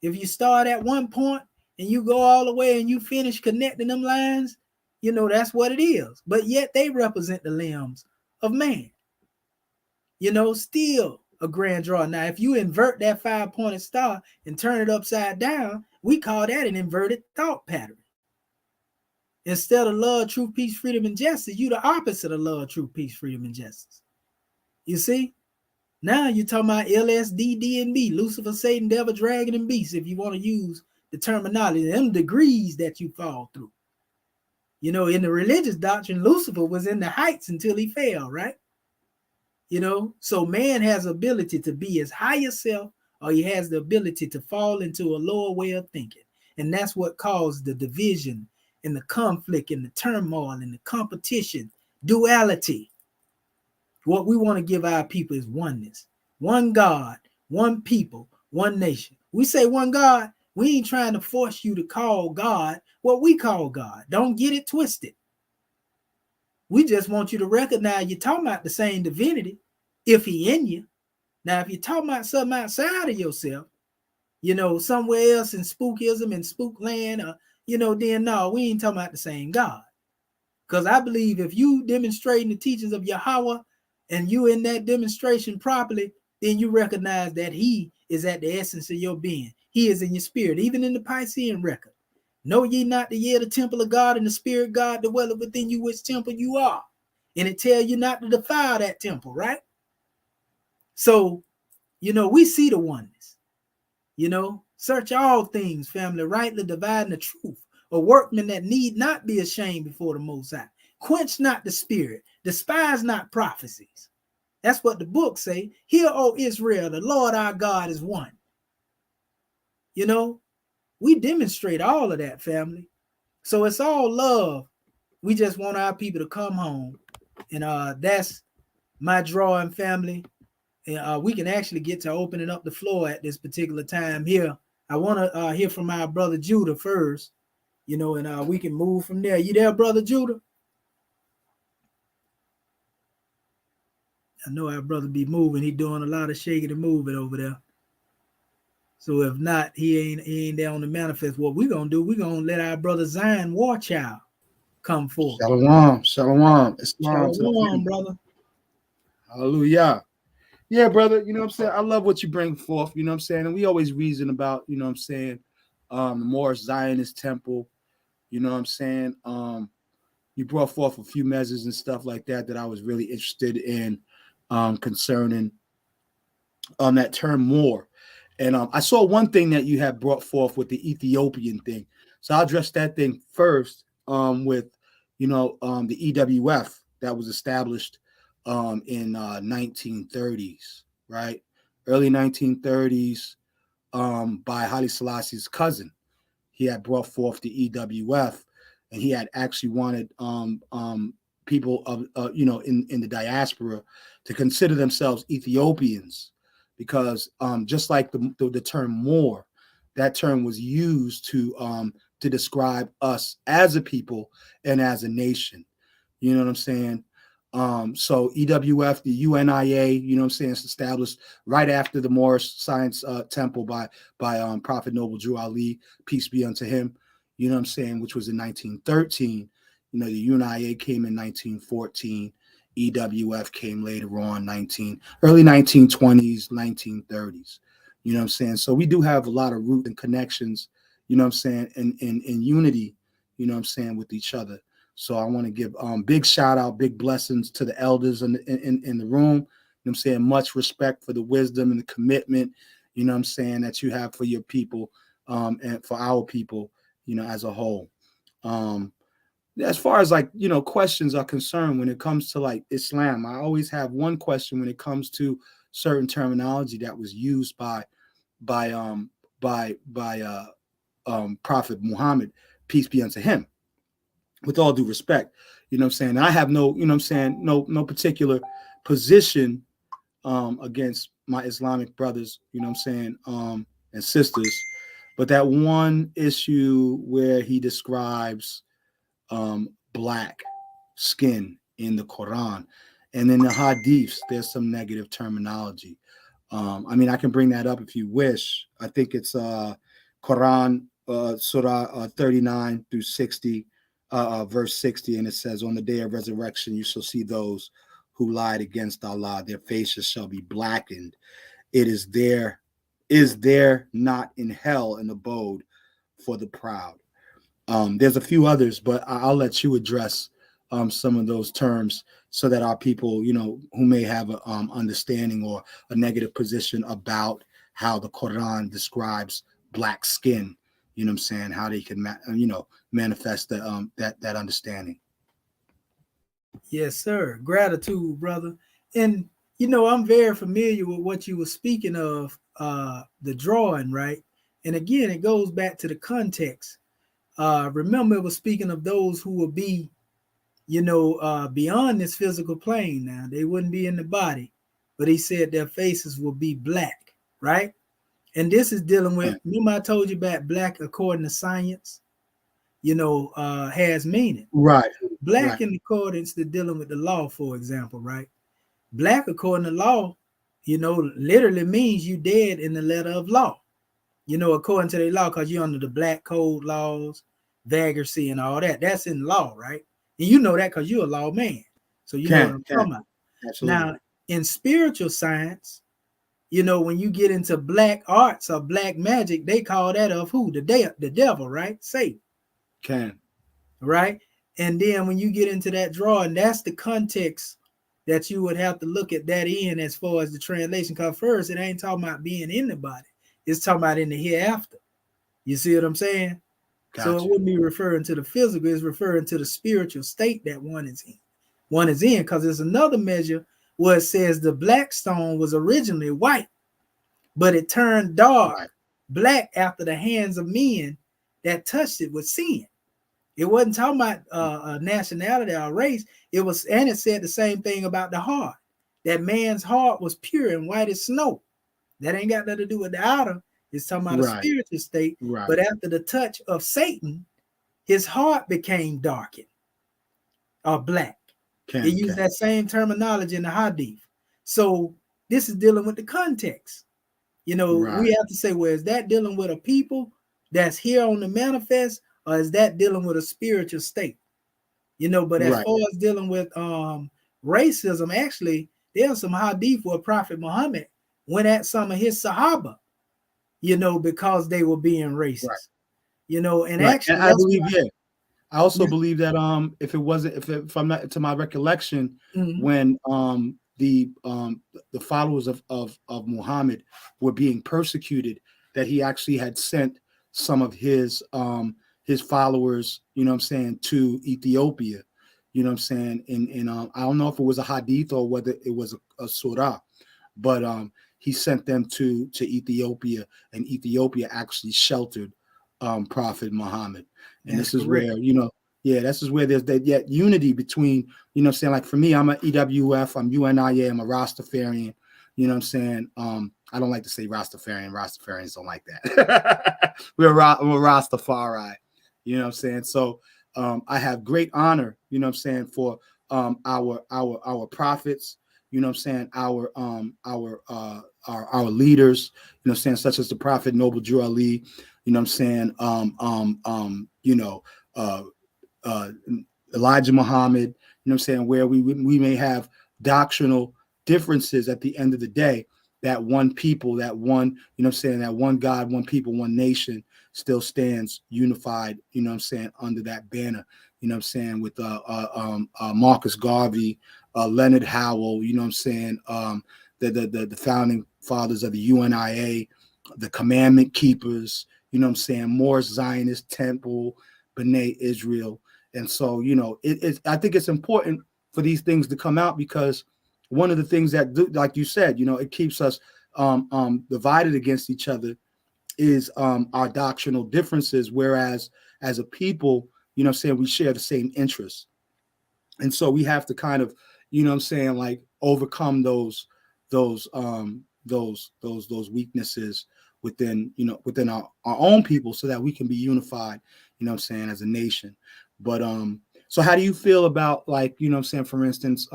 If you start at one point and you go all the way and you finish connecting them lines, that's what it is. But yet they represent the limbs of man. Still a grand draw. Now, if you invert that 5-pointed star and turn it upside down, we call that an inverted thought pattern. Instead of love, truth, peace, freedom, and justice, you the opposite of love, truth, peace, freedom, and justice. You see? Now you're talking about LSD, D, and B, Lucifer, Satan, devil, dragon, and beast, if you want to use the terminology, them degrees that you fall through. In the religious doctrine, Lucifer was in the heights until he fell, right? So man has the ability to be his higher self, or he has the ability to fall into a lower way of thinking. And that's what caused the division and the conflict and the turmoil and the competition, duality. What we want to give our people is oneness. One God, one people, one nation. We say one God, we ain't trying to force you to call God what we call God. Don't get it twisted. We just want you to recognize you're talking about the same divinity if he in you. Now, if you're talking about something outside of yourself, somewhere else in spookism and spookland, then no, we ain't talking about the same God. Because I believe if you demonstrating the teachings of Yahweh and you in that demonstration properly, then you recognize that he is at the essence of your being. He is in your spirit, even in the Piscean record. Know ye not that ye are the temple of God, and the spirit God dwelleth within you, which temple you are. And it tells you not to defile that temple, right? So, we see the oneness. Search all things, family, rightly dividing the truth. A workman that need not be ashamed before the Most High. Quench not the spirit, despise not prophecies. That's what the book say. Hear, O Israel, the Lord our God is one. We demonstrate all of that, family. So it's all love. We just want our people to come home. And that's my drawing, family. And we can actually get to opening up the floor at this particular time here. I want to hear from our brother Judah first, and we can move from there. You there, brother Judah? I know our brother be moving. He doing a lot of shaking and moving over there. So if not, he ain't there on the manifest. What we gonna do? We gonna let our brother Zion Warchild come forth. Shalom. Shalom, brother. Hallelujah. Yeah, brother. You know what I'm saying? I love what you bring forth. You know what I'm saying? And we always reason about, you know what I'm saying, the Moorish Zionist temple. You know what I'm saying? You brought forth a few measures and stuff like that I was really interested in concerning that term Moor. And I saw one thing that you had brought forth with the Ethiopian thing. So I'll address that thing first with, the EWF that was established in 1930s, right? Early 1930s by Haile Selassie's cousin. He had brought forth the EWF, and he had actually wanted people of in the diaspora to consider themselves Ethiopians, because just like the term Moor, that term was used to describe us as a people and as a nation. You know what I'm saying? So EWF, the UNIA, you know what I'm saying, it's established right after the Moorish Science Temple by Prophet Noble Drew Ali, peace be unto him, you know what I'm saying, which was in 1913. The UNIA came in 1914. EWF came later on, early 1920s, 1930s. You know what I'm saying? So we do have a lot of root and connections, you know what I'm saying, in unity, you know what I'm saying, with each other. So I want to give big shout out, big blessings to the elders in the room. You know what I'm saying? Much respect for the wisdom and the commitment, you know what I'm saying, that you have for your people and for our people, as a whole. As far as questions are concerned, when it comes to like Islam, I always have one question when it comes to certain terminology that was used by Prophet Muhammad, peace be unto him. With all due respect, you know what I'm saying? I have no, you know what I'm saying, no particular position against my Islamic brothers, you know what I'm saying, and sisters. But that one issue where he describes black skin in the Quran, and in the Hadiths, there's some negative terminology. I mean, I can bring that up if you wish. I think it's Quran Surah 39 through 60, verse 60, and it says, "On the day of resurrection, you shall see those who lied against Allah; their faces shall be blackened. It is there not in hell an abode for the proud." There's a few others, but I'll let you address some of those terms so that our people, you know, who may have a understanding or a negative position about how the Quran describes black skin, you know what I'm saying, how they can, manifest the, that understanding. Yes, sir. Gratitude, brother. And, you know, I'm very familiar with what you were speaking of, the drawing, right? And again, it goes back to the context. Remember, it was speaking of those who will be, beyond this physical plane now. They wouldn't be in the body, but he said their faces will be black, right? And this is dealing with, remember I told you about black according to science, has meaning. Right. Black in accordance to dealing with the law, for example, right? Black according to law, literally means you dead in the letter of law, according to the law, because you're under the black code laws, vagrancy and all that. That's in law, right? And you know that because you're a law man. So you know what I'm talking about. Absolutely. Now, in spiritual science, when you get into black arts or black magic, they call that of who? The devil, right? Satan. Right? And then when you get into that drawing, that's the context that you would have to look at that in as far as the translation. Because first, it ain't talking about being in the body. It's talking about in the hereafter. You see what I'm saying? Gotcha. So it wouldn't be referring to the physical. It's referring to the spiritual state that one is in. One is in, because there's another measure where it says the black stone was originally white, but it turned dark black after the hands of men that touched it with sin. It wasn't talking about nationality or race. It was, and it said the same thing about the heart. That man's heart was pure and white as snow. That ain't got nothing to do with the outer. It's talking about a spiritual state. Right. But after the touch of Satan, his heart became darkened or black. They use that same terminology in the Hadith. So this is dealing with the context. We have to say, well, is that dealing with a people that's here on the manifest, or is that dealing with a spiritual state? But as far as dealing with racism, actually, there's some Hadith where Prophet Muhammad went at some of his Sahaba, because they were being racist. And actually, and I believe, I also believe that if I'm not to my recollection, when the followers of Muhammad were being persecuted, that he actually had sent some of his followers, to Ethiopia, and I don't know if it was a hadith or whether it was a surah, but he sent them to Ethiopia, and Ethiopia actually sheltered Prophet Muhammad. And this is correct. Where, this is where there's that unity between, like for me, I'm an EWF, I'm UNIA, I'm a Rastafarian, I don't like to say Rastafarian. Rastafarians don't like that. I'm a Rastafari, So I have great honor, for our prophets, our leaders, such as the Prophet Noble Drew Ali, Elijah Muhammad, where we may have doctrinal differences. At the end of the day, that one people, that one, that one God, one people, one nation still stands unified, under that banner, with Marcus Garvey, Leonard Howell, the founding fathers of the UNIA, the commandment keepers, Moorish Zionist Temple, B'nai Israel. And so, I think it's important for these things to come out, because one of the things that, like you said, it keeps us divided against each other is our doctrinal differences, whereas as a people, you know what I'm saying, we share the same interests. And so we have to kind of, you know what I'm saying, like overcome those weaknesses within, you know, within our own people, so that we can be unified, you know what I'm saying, as a nation. But so how do you feel about, like, you know what I'm saying, for instance,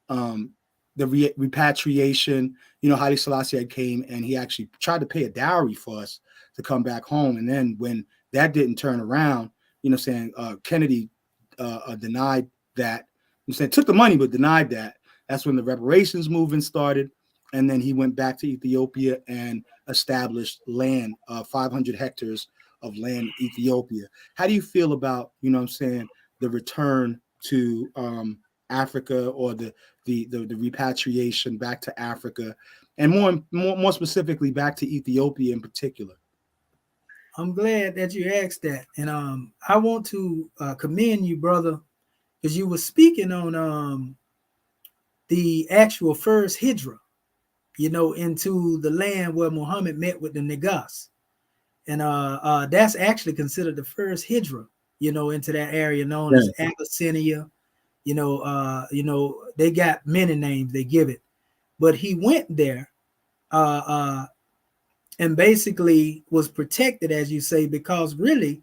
the repatriation? You know, Haile Selassie came and he actually tried to pay a dowry for us to come back home. And then when that didn't turn around, you know what I'm saying, Kennedy denied that. You know, saying, took the money but denied that. That's when the reparations movement started. And then he went back to Ethiopia and established land, 500 hectares of land in Ethiopia. How do you feel about, you know what I'm saying, the return to Africa, or the repatriation back to Africa, and more specifically back to Ethiopia in particular? I'm glad that you asked that, and I want to commend you, brother, because you were speaking on the actual first hijra, you know, into the land where Muhammad met with the Negas, and that's actually considered the first hijra, you know, into that area known as Abyssinia. You know, they got many names they give it, but he went there, and basically was protected, as you say, because really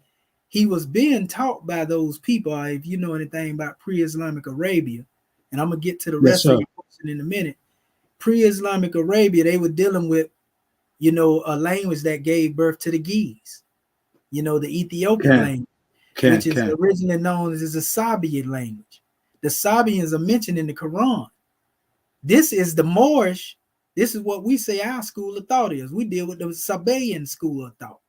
he was being taught by those people. If you know anything about pre-Islamic Arabia, and I'm gonna get to the rest of your question in a minute. Pre-Islamic Arabia, they were dealing with, you know, a language that gave birth to the Ge'ez, you know, the Ethiopic language, which is originally known as the Sabian language. The Sabians are mentioned in the Quran. This is the Moorish. This is what we say our school of thought is. We deal with the Sabaean school of thought.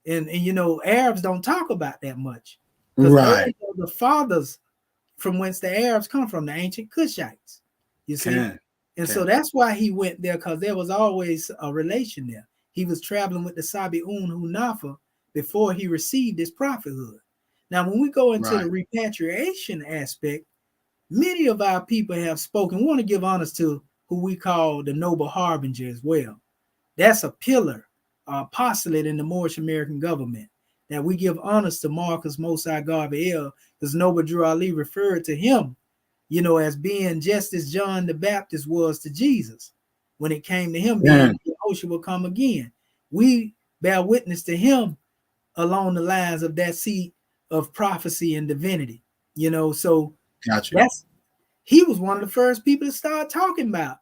And you know, Arabs don't talk about that much. Because the fathers from whence the Arabs come from, the ancient Cushites. You see? So that's why he went there, because there was always a relation there. He was traveling with the Sabi'un Hunafa before he received his prophethood. Now, when we go into the repatriation aspect, many of our people have spoken. We want to give honors to who we call the Noble Harbinger as well. That's a pillar, apostolate in the Moorish American government. That we give honors to Marcus Mosai Garvey, because Noble Drew Ali referred to him, you know, as being just as John the Baptist was to Jesus. When it came to him being, Yahushua will come again. We bear witness to him along the lines of that seed of prophecy and divinity, you know. So he was one of the first people to start talking about,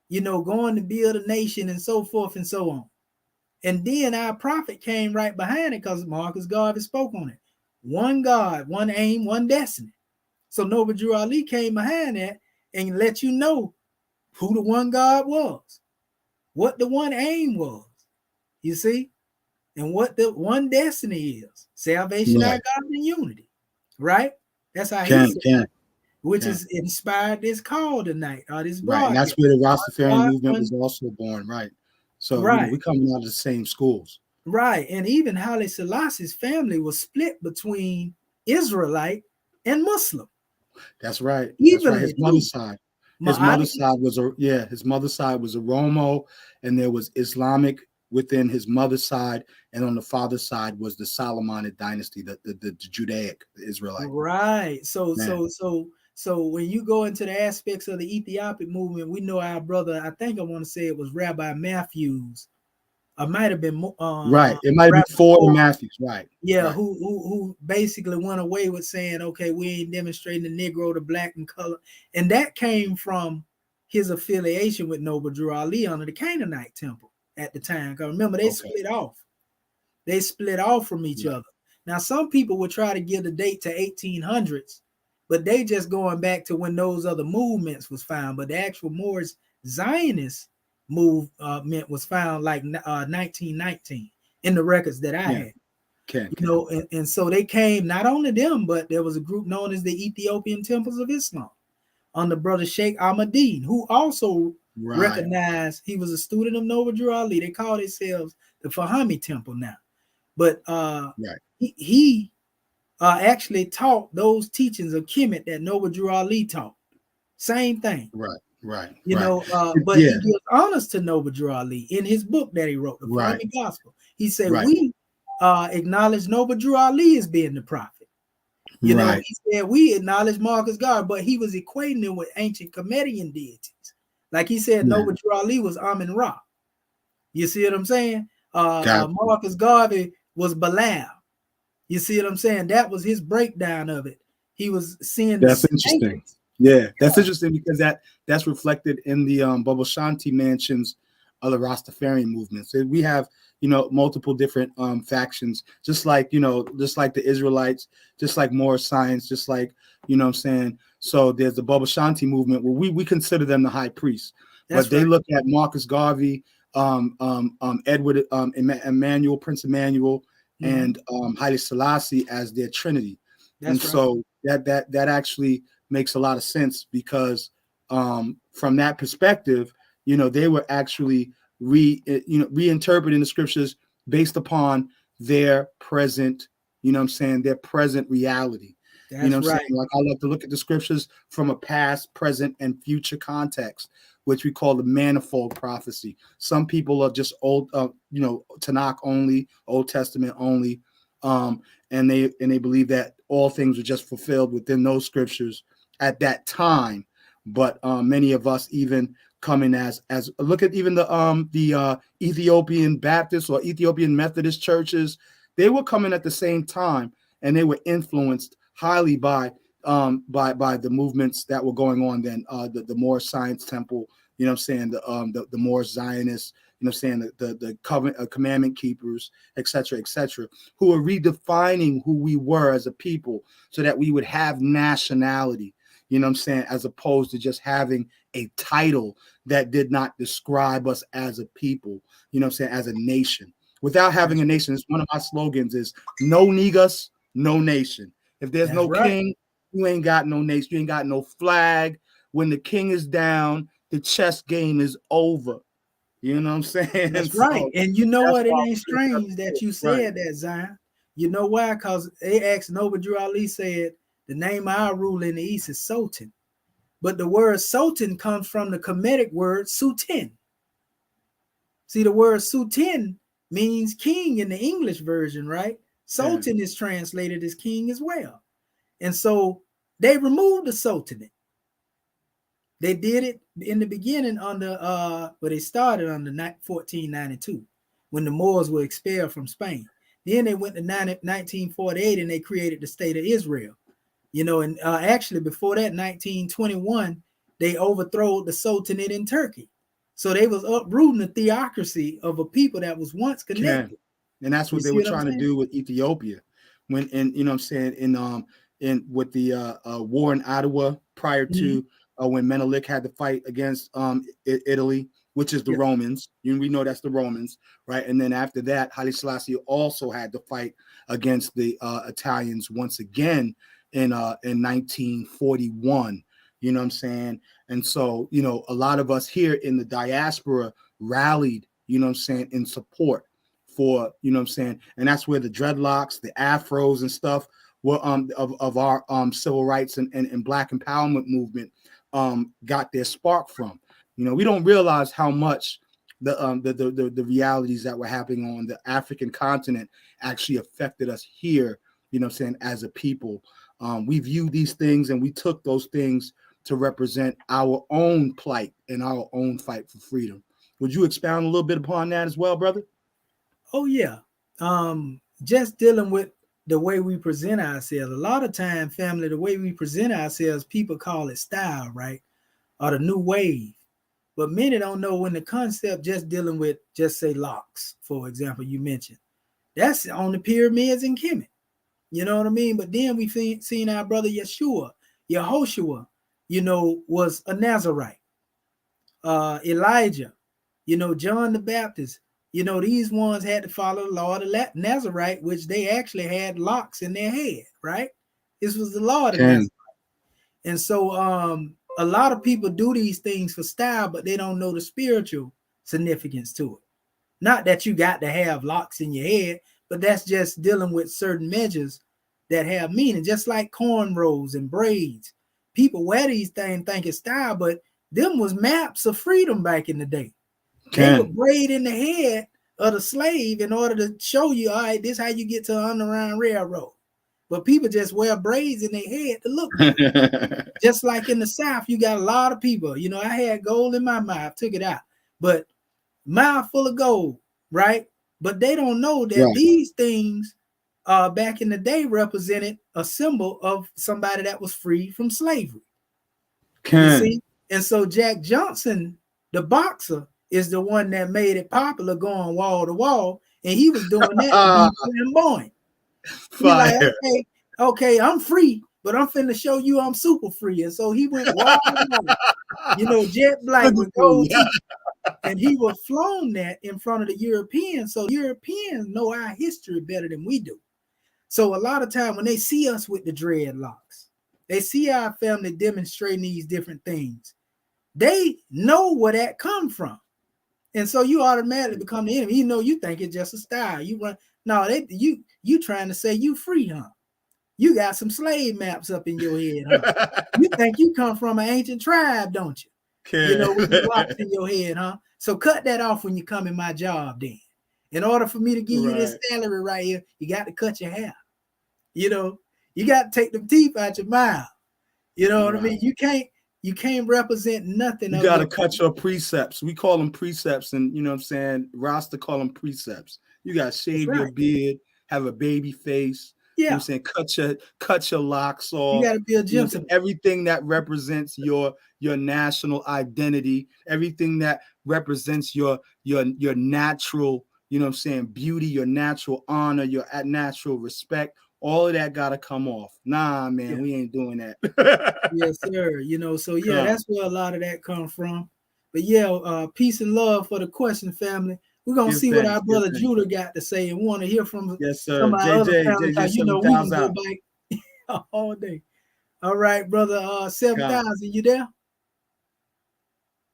you know, going to build a nation and so forth and so on. And then our prophet came right behind it, because Marcus Garvey spoke on it. One God, one aim, one destiny. So Noble Drew Ali came behind that and let you know who the one God was, what the one aim was, you see, and what the one destiny is. Salvation, our God, and unity, right? That's how he said, which is inspired this call tonight, or this broadcast. And that's where the Rastafarian movement was also born, right? So you know, we're coming out of the same schools. Right. And even Haile Selassie's family was split between Israelite and Muslim. That's right. That's right. His mother's side. His mother's side was his mother's side was Oromo, and there was Islamic within his mother's side, and on the father's side was the Solomonid dynasty, the Judaic, the Israelite. Right. So when you go into the aspects of the Ethiopic movement, we know our brother, I think I want to say it was Rabbi Matthews. It might have been right. It might have been Ford Matthews, right? Yeah, right. Who basically went away with saying, okay, we ain't demonstrating the Negro, the black and color, and that came from his affiliation with Noble Drew Ali under the Canaanite temple at the time. Because remember, they split off. They split off from each other. Now, some people would try to give the date to 1800s, but they just going back to when those other movements was found. But the actual Moorish Zionist movement was found like 1919 in the records that I had. You know, and so they came, not only them, but there was a group known as the Ethiopian Temples of Islam under brother Sheikh Ahmadine, who also recognized he was a student of Noble Drew Ali. They call themselves the Fahami Temple now. But he actually taught those teachings of Kemet that Noble Drew Ali taught. Same thing. Right. Right. You know, but he gives honors to Noble Drew Ali in his book that he wrote, The Flaming Gospel. He said, we acknowledge Noble Drew Ali as being the prophet. You know, he said, we acknowledge Marcus Garvey, but he was equating him with ancient Kemetian deities. Like he said, Noble Drew Ali was Amun Ra. You see what I'm saying? Marcus Garvey was Balaam. You see what I'm saying? That was his breakdown of it. He was seeing that's interesting. Yeah, that's interesting because that's reflected in the Bubble Shanti mansions of the Rastafarian movement. So we have, you know, multiple different factions, just like, you know, just like the Israelites, just like Moorish Science, just like, you know what I'm saying? So there's the Bubble Shanti movement where we consider them the high priests, but they look at Marcus Garvey, Edward, Emmanuel, Prince Emmanuel, and Haile Selassie as their trinity. So that actually makes a lot of sense because from that perspective, you know, they were actually reinterpreting the scriptures based upon their present, you know what I'm saying, their present reality. You know what I'm saying? Like I like to look at the scriptures from a past, present, and future context, which we call the manifold prophecy. Some people are just old, you know, Tanakh only, Old Testament only, and they believe that all things were just fulfilled within those scriptures at that time. But many of us even coming as look at even the Ethiopian Baptist or Ethiopian Methodist churches, they were coming at the same time, and they were influenced highly by the movements that were going on then, the Moorish Science Temple, you know what I'm saying, the Moorish Zionists, you know what I'm saying, the covenant commandment keepers, etc., who were redefining who we were as a people so that we would have nationality, you know what I'm saying, as opposed to just having a title that did not describe us as a people, you know what I'm saying, as a nation. Without having a nation, it's one of my slogans is no negus, no nation. If there's no king, you ain't got no nation. You ain't got no flag. When the king is down, the chess game is over. You know what I'm saying? That's right. And you know what? It ain't strange that you said that, Zion. You know why? Because they asked Noble Drew Ali said, the name of our ruler in the East is Sultan. But the word Sultan comes from the Kemetic word Sultan. See, the word Sultan means king in the English version, right? Sultan is translated as king as well. And so they removed the Sultanate. They did it in the beginning under, but they started under 1492 when the Moors were expelled from Spain. Then they went to 1948 and they created the state of Israel. You know, and actually before that, 1921, they overthrew the Sultanate in Turkey. So they was uprooting the theocracy of a people that was once connected. And that's what they were trying to do with Ethiopia. When, and you know what I'm saying, in with the war in Ottawa prior to when Menelik had to fight against Italy, which is the Romans. We know that's the Romans, right? And then after that, Haile Selassie also had to fight against the Italians once again in 1941. You know what I'm saying? And so, you know, a lot of us here in the diaspora rallied, you know what I'm saying, in support for, you know what I'm saying, and that's where the dreadlocks, the afros and stuff were of our civil rights and black empowerment movement got their spark from. You know, we don't realize how much the realities that were happening on the African continent actually affected us here, you know what I'm saying, as a people. We viewed these things and we took those things to represent our own plight and our own fight for freedom. Would you expound a little bit upon that as well, brother? Oh, yeah. Just dealing with the way we present ourselves. A lot of time, family, the way we present ourselves, people call it style, right? Or the new wave. But many don't know when the concept just dealing with, just say locks, for example, you mentioned. That's on the pyramids in Kemet. You know what I mean? But then we've seen our brother Yehoshua, you know, was a Nazarite. Elijah, you know, John the Baptist, you know, these ones had to follow the law of the Nazarite, which they actually had locks in their head, right? This was the law of the Nazarite. And so a lot of people do these things for style, but they don't know the spiritual significance to it. Not that you got to have locks in your head, but that's just dealing with certain measures that have meaning, just like cornrows and braids. People wear these things, think it's style, but them was maps of freedom back in the day. They would braid in the head of the slave in order to show you, all right, this is how you get to the Underground Railroad. But people just wear braids in their head to look good. Just like in the South, you got a lot of people. I had gold in my mouth, took it out, but mouth full of gold, right? But they don't know that these things back in the day represented a symbol of somebody that was free from slavery. You see? And so Jack Johnson, the boxer, is the one that made it popular going wall to wall. And he was doing that to be flamboyant. He's like, okay, I'm free, but I'm finna show you I'm super free. And so he went wall to wall. Jet black with gold teeth. And he was flown that in front of the Europeans. So Europeans know our history better than we do. So a lot of time when they see us with the dreadlocks, they see our family demonstrating these different things, they know where that come from. And so you automatically become the enemy. You think it's just a style. You run. No, you trying to say you free, huh? You got some slave maps up in your head, huh? You think you come from an ancient tribe, don't you? With the rocks in your head, huh? So cut that off when you come in my job then. In order for me to give you this salary right here, you got to cut your hair. You got to take the teeth out your mouth. You know what I mean? You can't represent nothing. You got to cut your precepts. We call them precepts, and you know what I'm saying? Rasta call them precepts. You got to shave your beard, have a baby face. Yeah. You know what I'm saying? Cut your locks off. You got to be a gentleman. Everything that represents your national identity, everything that represents your natural, you know what I'm saying, beauty, your natural honor, your natural respect. All of that got to come off. Nah, man, we ain't doing that. Yes, sir. So that's where a lot of that comes from. But peace and love for the question, family. We're going to see what our brother Judah got to say, and want to hear from some of our other family. We can go back all day. All right, brother 7,000, you there?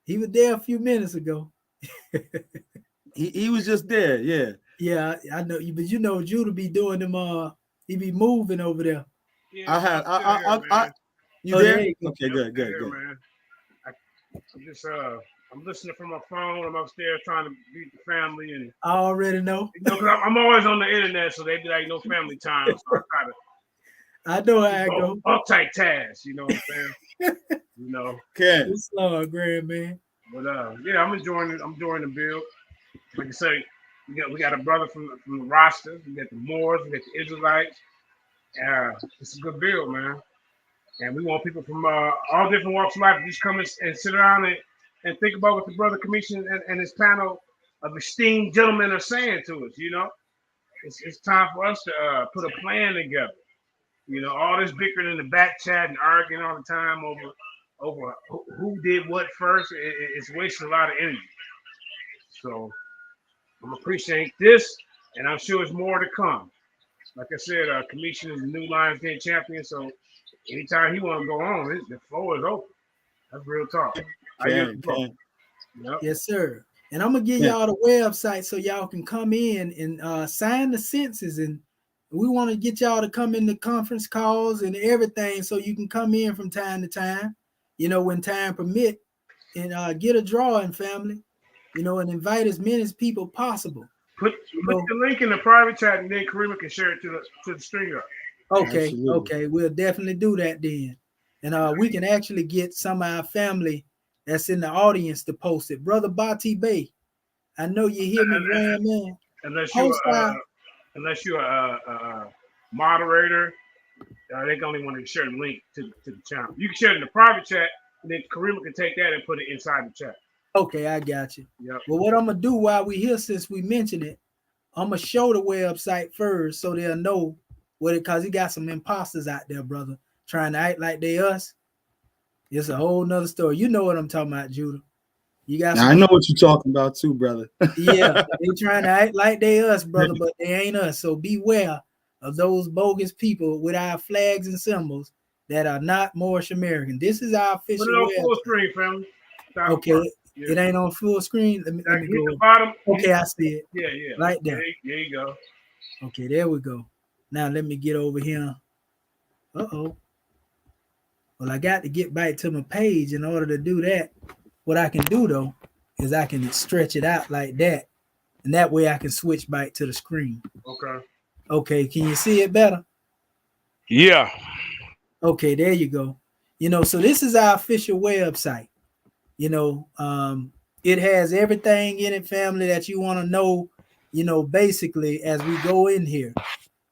He was there a few minutes ago. he was just there, yeah. Yeah, I know. But Judah be doing them, he be moving over there. Yeah, you there? Okay, good. Man. I'm listening from my phone. I'm upstairs trying to beat the family, and I already know. Cause I'm always on the internet, so they be like, no family time. So I try to. I know how I go. Uptight task, you know what I'm saying? It's slow, grand man. But I'm enjoying it. I'm enjoying the build. Like I say, we got a brother from the roster. We got the Moors. We got the Israelites. It's a good build, man. And we want people from all different walks of life to just come and sit around and think about what the brother Kemetian and his panel of esteemed gentlemen are saying to us. It's time for us to put a plan together. All this bickering in the back chat and arguing all the time over who did what first, it's wasting a lot of energy. So I'm appreciate this, and I'm sure it's more to come. Like I said, Kemetian is the new Lions Den champion, so anytime he want to go on, the floor is open. That's real talk. Yes, sir. And I'm gonna give y'all the website so y'all can come in and sign the census, and we want to get y'all to come in the conference calls and everything, so you can come in from time to time, when time permit, and get a drawing, family, and invite as many people possible. Put the link in the private chat, and then Karima can share it to the stringer. Okay, absolutely. Okay, we'll definitely do that then, and we can actually get some of our family that's in the audience to post it. Brother Bati Bay, I know you hear me, grand man. Unless you're a moderator, they can only want to share the link to the channel. You can share it in the private chat, and then Karima can take that and put it inside the chat. Okay, I got you. Yep. Well, what I'm gonna do while we here, since we mentioned it, I'm gonna show the website first so they'll know what it, cause he got some imposters out there, brother, trying to act like they us. It's a whole nother story. You know what I'm talking about, Judah. You got. I know what you're talking about too, brother. Yeah, they trying to act like they us, brother, but they ain't us. So beware of those bogus people with our flags and symbols that are not Moorish American. This is our official. Put it on full screen, family. Okay. Yeah. It ain't on full screen. Let me go. The bottom. Okay, I see it. Yeah. Right there. There you go. Okay, there we go. Now let me get over here. Hold Well, I got to get back to my page. In order to do that, what I can do though is I can stretch it out like that, and that way I can switch back to the screen. Okay. Okay, can you see it better? Yeah. Okay, there you go. So this is our official website. It has everything in it, family, that you want to know, basically as we go in here.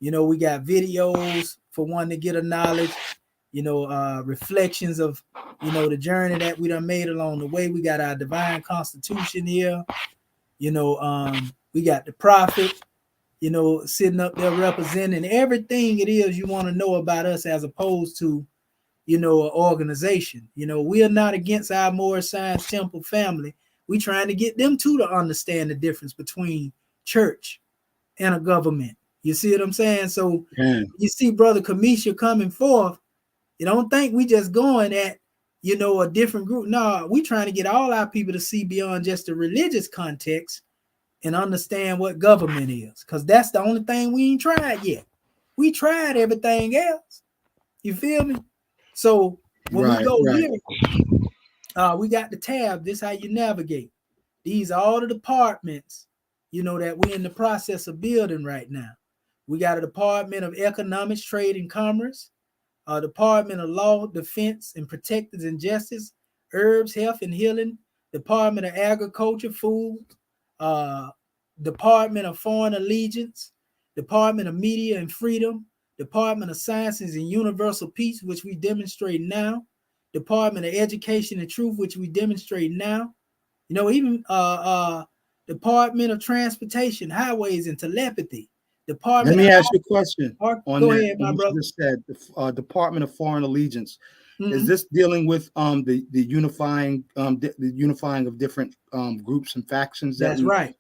We got videos for one to get a knowledge, reflections of, the journey that we done made along the way. We got our divine constitution here. We got the prophet, sitting up there representing everything it is you want to know about us, as opposed to, an organization. We are not against our Moorish Science Temple family. We trying to get them too to understand the difference between church and a government. You see what I'm saying? So you see Brother Kemetian coming forth. You don't think we just going at, a different group. No, we trying to get all our people to see beyond just the religious context and understand what government is. Because that's the only thing we ain't tried yet. We tried everything else. You feel me? So when we go here, we got the tab. This is how you navigate. These are all the departments, that we're in the process of building right now. We got a Department of Economics, Trade, and Commerce, a Department of Law, Defense, and Protectors and Justice, Herbs, Health, and Healing, Department of Agriculture, Food, Department of Foreign Allegiance, Department of Media and Freedom, Department of Sciences and Universal Peace, which we demonstrate now, Department of Education and Truth, which we demonstrate now, even Department of Transportation, Highways, and Telepathy. Let me ask you a question on go that. Ahead, my brother. You just said the Department of Foreign Allegiance. Is this dealing with the unifying of different groups and factions? That's right.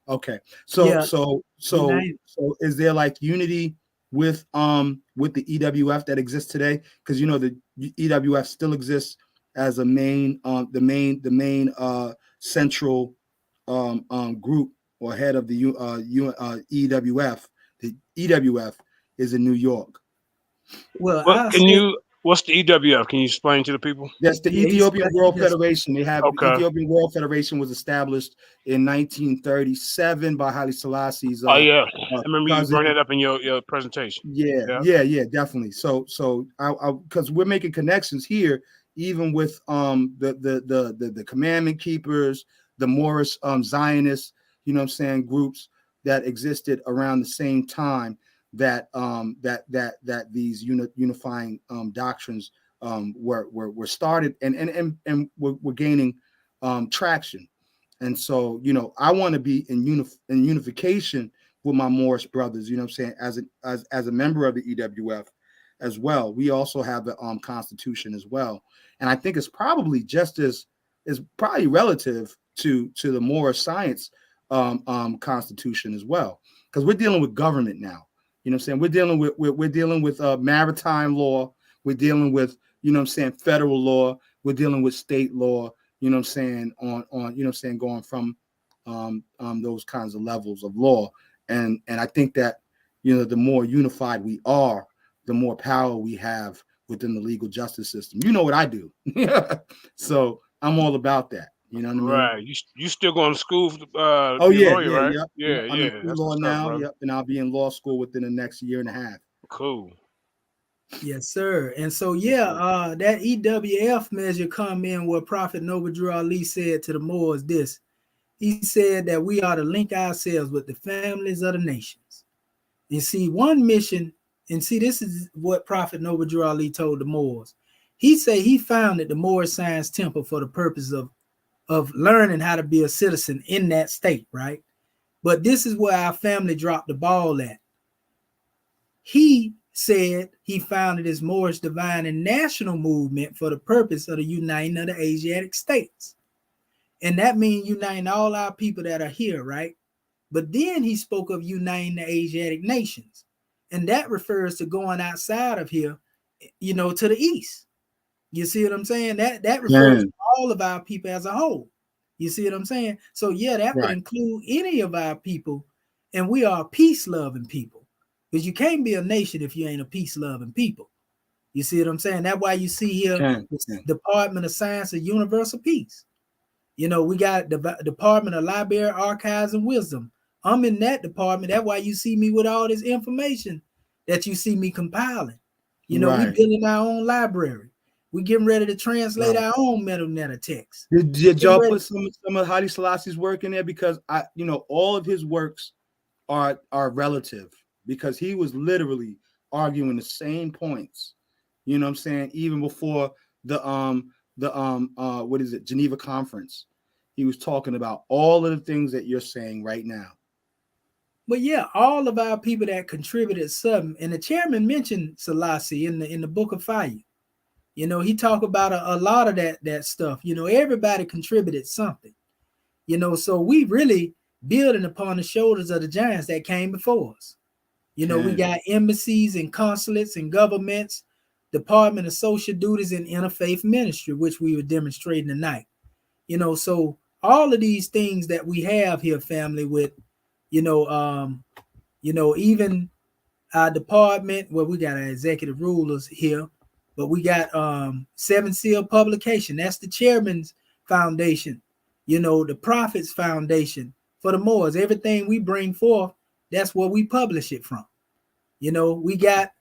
Okay. So is there like unity with the EWF that exists today? Because the EWF still exists as a main central group or head of the EWF. The EWF is in New York. Well, what's the EWF? Can you explain to the people? That's the Ethiopian World Federation. They have Ethiopian World Federation was established in 1937 by Haile Selassie's. I remember you brought it up in your presentation. Yeah, definitely. So because we're making connections here, even with the commandment keepers, the Moorish Zionists, groups that existed around the same time that these unifying doctrines were started and were gaining traction. And so I want to be in unification with my Moorish brothers, as a member of the EWF as well. We also have the Constitution as well, and I think it's probably just as is probably relative to the Moorish Science Constitution as well, because we're dealing with government now. We're dealing with maritime law. We're dealing with federal law. We're dealing with state law. Going from those kinds of levels of law. And I think that the more unified we are, the more power we have within the legal justice system. You know what I do. So I'm all about that. You know what I mean? Right. You still going to school for lawyer, right? Yeah. I'm in law now. Yep. And I'll be in law school within the next year and a half. Cool. Yes, sir. And so that EWF measure come in where Prophet Noble Drew Ali said to the Moors this. He said that we are to link ourselves with the families of the nations. You see, one mission, and see, this is what Prophet Noble Drew Ali told the Moors. He said he founded the Moorish Science Temple for the purpose of learning how to be a citizen in that state, right? But this is where our family dropped the ball at. He said he founded his Moorish Divine and National Movement for the purpose of the uniting of the Asiatic states. And that means uniting all our people that are here, right? But then he spoke of uniting the Asiatic nations. And that refers to going outside of here, to the east. You see what I'm saying? That refers to all of our people as a whole. You see what I'm saying? So that would include any of our people. And we are peace-loving people. Because you can't be a nation if you ain't a peace-loving people. You see what I'm saying? That's why you see here the Department of Science and Universal Peace. You know, we got the Department of Library, Archives, and Wisdom. I'm in that department. That's why you see me with all this information that you see me compiling. You know, we building our own library. We getting ready to translate our own meta text. Did y'all put some of Haile Selassie's work in there? Because all of his works are relative, because he was literally arguing the same points. You know what I'm saying? Even before the Geneva Conference, he was talking about all of the things that you're saying right now. But yeah, all of our people that contributed something, and the chairman mentioned Selassie in the Book of Fire. You know, he talked about a lot of that stuff. You know, everybody contributed something. You know, so we really building upon the shoulders of the giants that came before us. You know, we got embassies and consulates and governments, Department of Social Duties and Interfaith Ministry, which we were demonstrating tonight. You know, so all of these things that we have here, family, with, even our department, well, we got our executive rulers here, but we got Seven Seal Publication. That's the chairman's foundation. You know, the Prophets Foundation for the Moors. Everything we bring forth, that's where we publish it from. You know, we got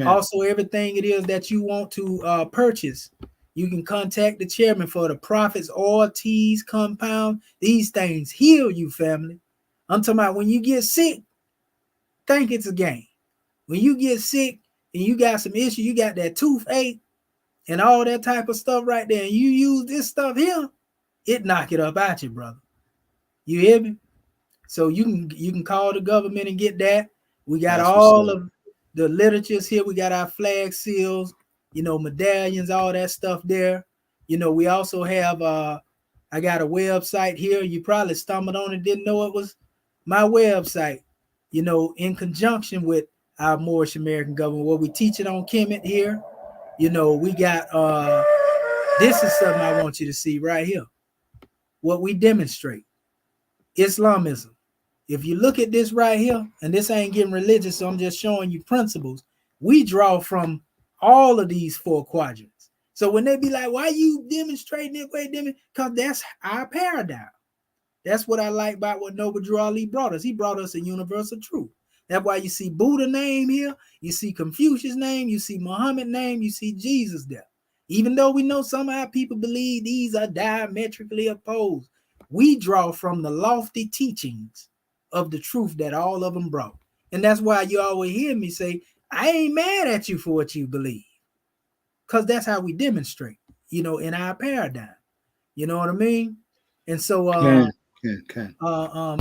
also everything it is that you want to purchase. You can contact the chairman for the Prophets, oil, teas, compound. These things heal you, family. I'm talking about when you get sick, think it's a game. When you get sick and you got some issue, you got that toothache and all that type of stuff right there, and you use this stuff here, it knock it up at you, brother. You hear me? So you can call the government and get that. We got all of the literatures here. We got our flag seals, medallions, all that stuff there. We also have I got a website here. You probably stumbled on it, didn't know it was my website, in conjunction with our Moorish American government, where we teach it on Kemet here. We got this is something I want you to see right here. What we demonstrate. Islamism. If you look at this right here, and this ain't getting religious, so I'm just showing you principles. We draw from all of these four quadrants. So when they be like, why you demonstrating it? Because that's our paradigm. That's what I like about what Noble Drew Ali brought us. He brought us a universal truth. That's why you see Buddha name here, you see Confucius name, you see Muhammad name, you see Jesus there. Even though we know some of our people believe these are diametrically opposed, we draw from the lofty teachings of the truth that all of them brought. And that's why you always hear me say, I ain't mad at you for what you believe. Because that's how we demonstrate, in our paradigm. You know what I mean? And so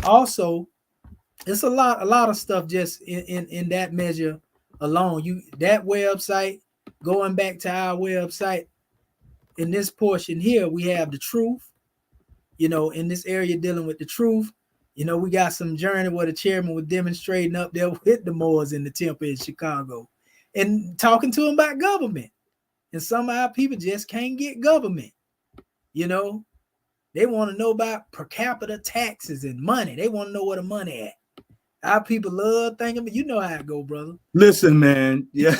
also, it's a lot of stuff just in that measure alone. That website, going back to our website, in this portion here, we have the truth. In this area dealing with the truth. We got some journey where the chairman was demonstrating up there with the Moors in the temple in Chicago and talking to them about government. And some of our people just can't get government. They want to know about per capita taxes and money. They want to know where the money at. Our people love thinking, but you know how it go, brother. Listen, man. Yeah.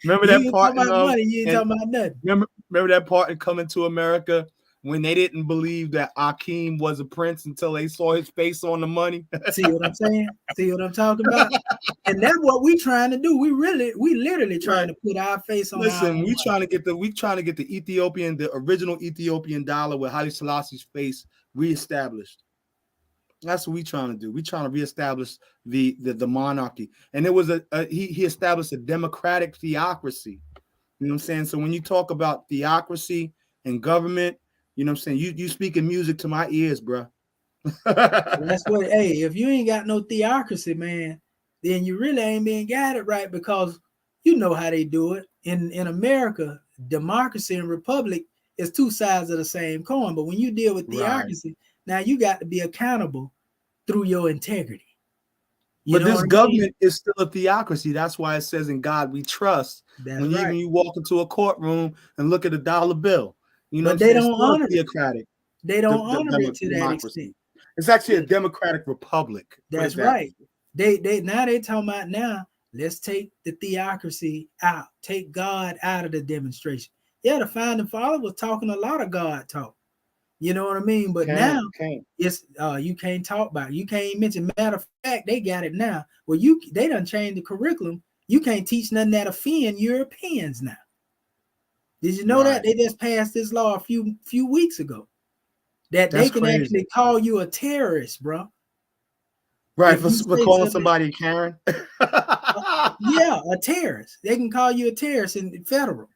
Remember that part? You ain't talking about money. You ain't talking about nothing. Remember that part in Coming to America when they didn't believe that Akeem was a prince until they saw his face on the money? See what I'm saying? See what I'm talking about? And that's what we trying to do. We literally trying to put our face on. Listen, we trying to get the original Ethiopian dollar with Haile Selassie's face reestablished. That's what we trying to do. We trying to reestablish the monarchy. And it was he established a democratic theocracy. You know what I'm saying? So when you talk about theocracy and government, you know what I'm saying? You speaking music to my ears, bro. That's what, if you ain't got no theocracy, man, then you really ain't been got it right, because you know how they do it. In America, democracy and republic is two sides of the same coin. But when you deal with theocracy, now you got to be accountable through your integrity. But this government is still a theocracy. That's why it says in God we trust. That's when right. Even you walk into a courtroom and look at a dollar bill, but they don't honor theocratic. They don't honor it to that extent. It's actually a democratic republic. That's right. They talking about now Let's take the theocracy out. Take God out of the demonstration. Yeah, the founding father was talking a lot of God talk. You know what I mean? But now it's you can't talk about it. You can't mention. Matter of fact, they got it now. Well, they done changed the curriculum. You can't teach nothing that offend Europeans now. Did you know that they just passed this law a few weeks ago that they can actually call you a terrorist, bro? Right, for calling somebody Karen. Yeah, a terrorist. They can call you a terrorist in federal.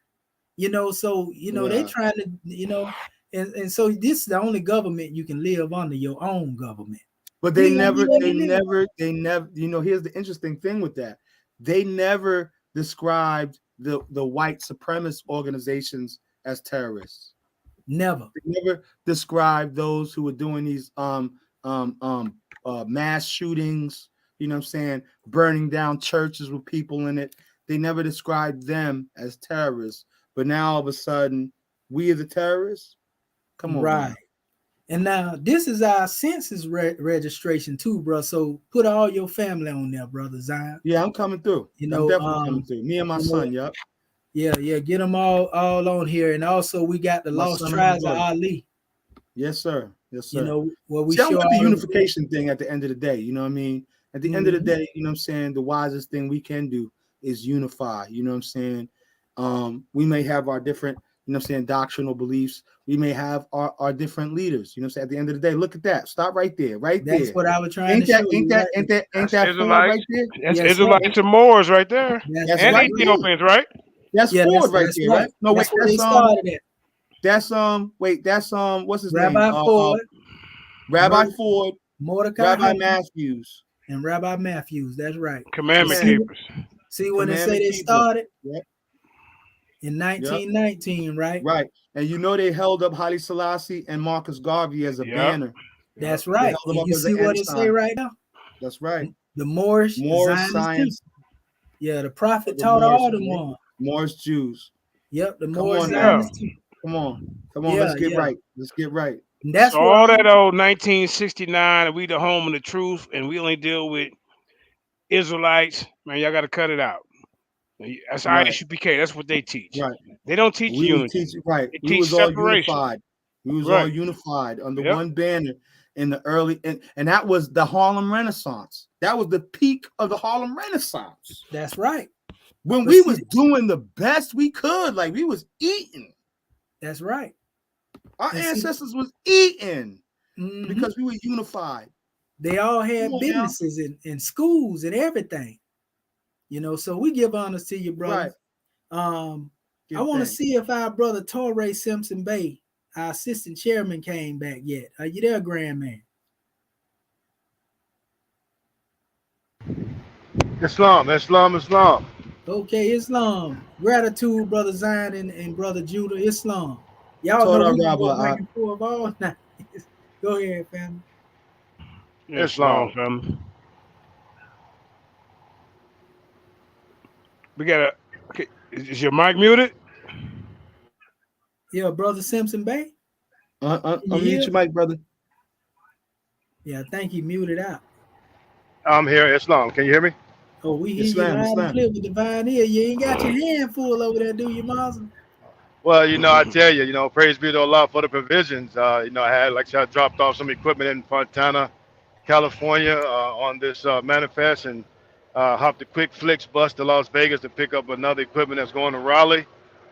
You know, so they trying to, and so this is the only government you can live under, your own government. But they never, here's the interesting thing with that. They never described the white supremacist organizations as terrorists. Never. They never described those who were doing these mass shootings, you know what I'm saying, burning down churches with people in it. They never described them as terrorists. But now all of a sudden, we are the terrorists? Come on. Right. Man. And now this is our census registration too, bro. So put all your family on there, brother Zion. Yeah, I'm coming through. I'm definitely coming through. Me and my son, yep. Yeah, get them all on here. And also we got the Lost Tribes of Ali. Yes, sir. Yes, sir. You know, what we show I want the unification thing at the end of the day. You know what I mean? At the end of the day, you know what I'm saying? The wisest thing we can do is unify. You know what I'm saying? We may have our different, you know what I'm saying, doctrinal beliefs. We may have our different leaders. You know what I'm saying? At the end of the day, look at that. Stop right there. That's what I was trying to show you. Ain't that Ford right there? That's Israelites and Moors right there. That's and right Ethiopians, right? That's Ford right there, right? No, wait, that's what's his name? Rabbi Ford. Rabbi Ford, Mordecai, Rabbi Matthews, and Rabbi Matthews. That's right. Commandment keepers. See when they say they started in 1919, right? Right, and they held up Haile Selassie and Marcus Garvey as a banner. That's right. And you see what it say right now? That's right. The Moorish science. Yeah, the prophet taught all the ones. Moorish Jews. Yep, the Moorish Zionists. Come on. Let's get right. Let's get right. That's all that old 1969. We the home of the truth, and we only deal with Israelites. Man, y'all got to cut it out. That's ISUPK. That's what they teach. Right. They don't teach unity. Right. They teach separation. All unified. We was all unified under one banner in the early, and that was the Harlem Renaissance. That was the peak of the Harlem Renaissance. That's right. When we was doing the best we could, like we was eating. That's right. Our ancestors was eating because we were unified. They all had businesses and schools and everything. So we give honors to you, brother. Right. I want to see if our brother Torrey Simpson Bay, our assistant chairman, came back yet. Are you there, grand man? Islam. Okay, Islam. Gratitude, brother Zion and brother Judah. Islam. Y'all know we go back and forth all night. Go ahead, family. Islam, family. We got okay. Is your mic muted? Yeah, brother Simpson Bay. Unmute your mic, brother. Yeah, I think he muted out. I'm here, Islam. Can you hear me? Oh, we hear you loud and clear with divine ear. You ain't got your hand full over there, do you, Muslim? Well, I tell you, praise be to Allah for the provisions. I dropped off some equipment in Fontana, California on this manifest and hopped a quick flicks bus to Las Vegas to pick up another equipment that's going to Raleigh.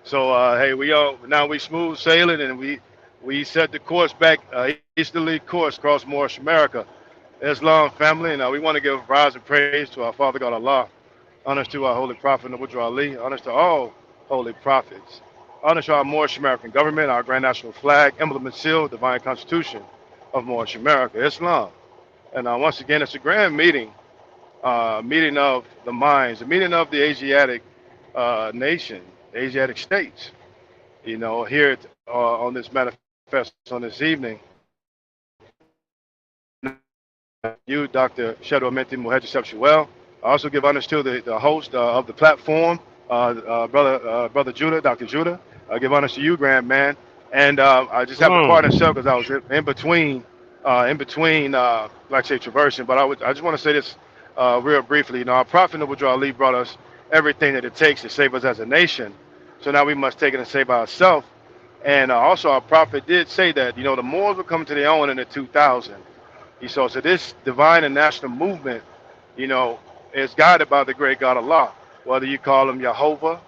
So, hey, we smooth sailing and we set the course back, easterly course across Moorish America. Islam family, and we want to give rise and praise to our Father God Allah. Honors to our Holy Prophet Nabi Ali. Honors to all holy prophets. Honors to our Moorish American government, our grand national flag, emblem and seal, divine constitution of Moorish America, Islam. And once again, it's a grand meeting of the minds, a meeting of the Asiatic nation, Asiatic states. Here on this manifest on this evening. You, Dr. Shedo Amenti Muhaji Sepshuel. I also give honors to the host of the platform, Brother Judah, Dr. Judah. I give honors to you, Grand Man. And I just have to pardon myself because I was in between, like I say, traversing. But I just want to say this. real briefly, our prophet Noble Ali brought us everything that it takes to save us as a nation. So now we must take it and save ourselves. And also, our prophet did say that the Moors will come to their own in the 2000. So this divine and national movement, is guided by the great God Allah. Whether you call him Jehovah,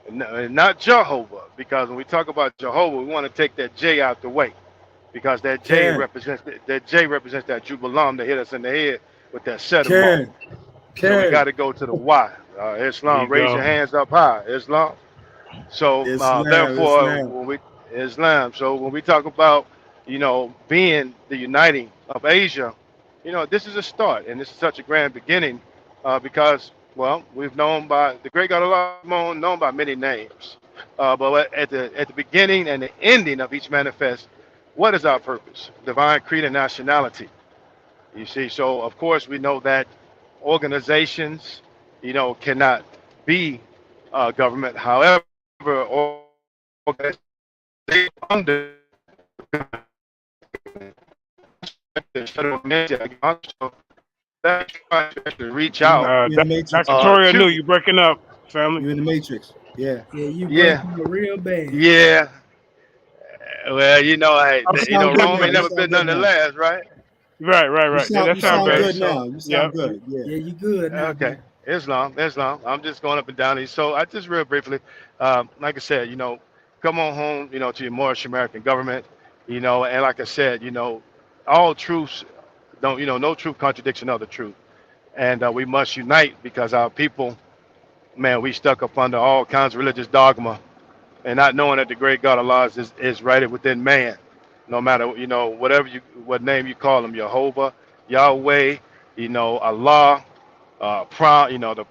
and not Jehovah, because when we talk about Jehovah, we want to take that J out the way, because that J represents that Jubilam that hit us in the head with that set of mark. So we got to go to the Y. Islam, raise your hands up high. Islam. So therefore, when we Islam. So when we talk about being the uniting of Asia, this is a start, and this is such a grand beginning, because we've known by the great God Allah, known by many names, but at the beginning and the ending of each manifest, what is our purpose? Divine creed and nationality. You see, so of course we know that organizations, cannot be government. However, organizations under to reach out. Dr. Tori, I knew you breaking up, family. You're in the Matrix. Yeah. Yeah, you breaking up real bad. Yeah. Well, Rome ain't never been none to last, right? Right. You sound good now. You sound good. Yeah, you good now. Okay. Islam. I'm just going up and down these. So I just real briefly, like I said, come on home, to your Moorish American government, and like I said, all truths don't, no truth contradiction of the truth. And we must unite, because our people, man, we stuck up under all kinds of religious dogma, and not knowing that the great God Allah is right within man. No matter, what name you call him, Jehovah, Yahweh, Allah, the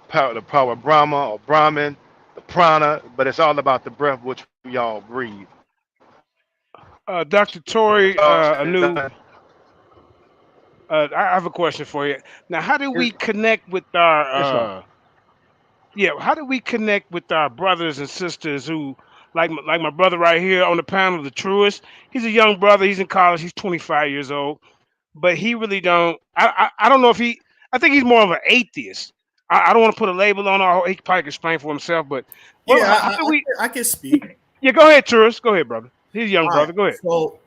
power of Brahma or Brahman, the prana, but it's all about the breath which we all breathe. Dr. Tori, I have a question for you. Now, how do we connect with our how do we connect with our brothers and sisters who, like my brother right here on the panel, the truest? He's a young brother. He's in college. He's 25 years old, but he really don't. I don't know if he. I think he's more of an atheist. I don't want to put a label on. He probably can explain for himself. But I can speak. Yeah, go ahead, Tourist. Go ahead, brother. He's a young brother. Go ahead.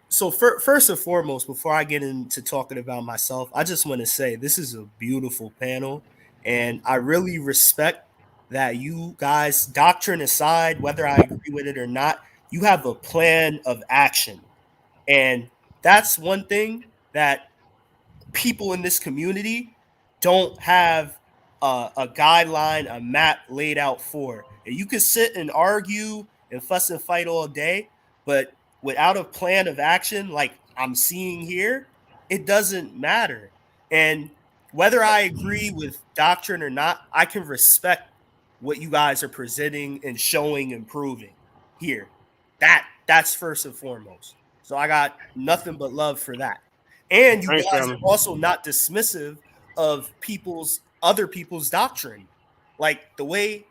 So first and foremost, before I get into talking about myself, I just want to say this is a beautiful panel, and I really respect that you guys, doctrine aside, whether I agree with it or not, you have a plan of action. And that's one thing that people in this community don't have a guideline, a map laid out for. And you can sit and argue and fuss and fight all day, but without a plan of action like I'm seeing here, it doesn't matter. And whether I agree with doctrine or not, I can respect what you guys are presenting and showing and proving here. That's first and foremost. So I got nothing but love for that. And you guys are also not dismissive of other people's doctrine. Like the way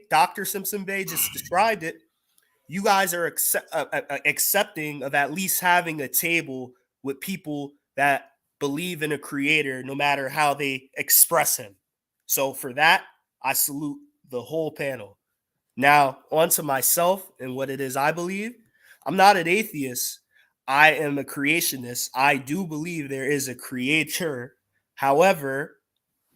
Dr. Simpson Bay just described it, you guys are accepting of at least having a table with people that believe in a creator, no matter how they express him. So for that, I salute the whole panel. Now, on to myself and what it is I believe. I'm not an atheist. I am a creationist. I do believe there is a creator. However,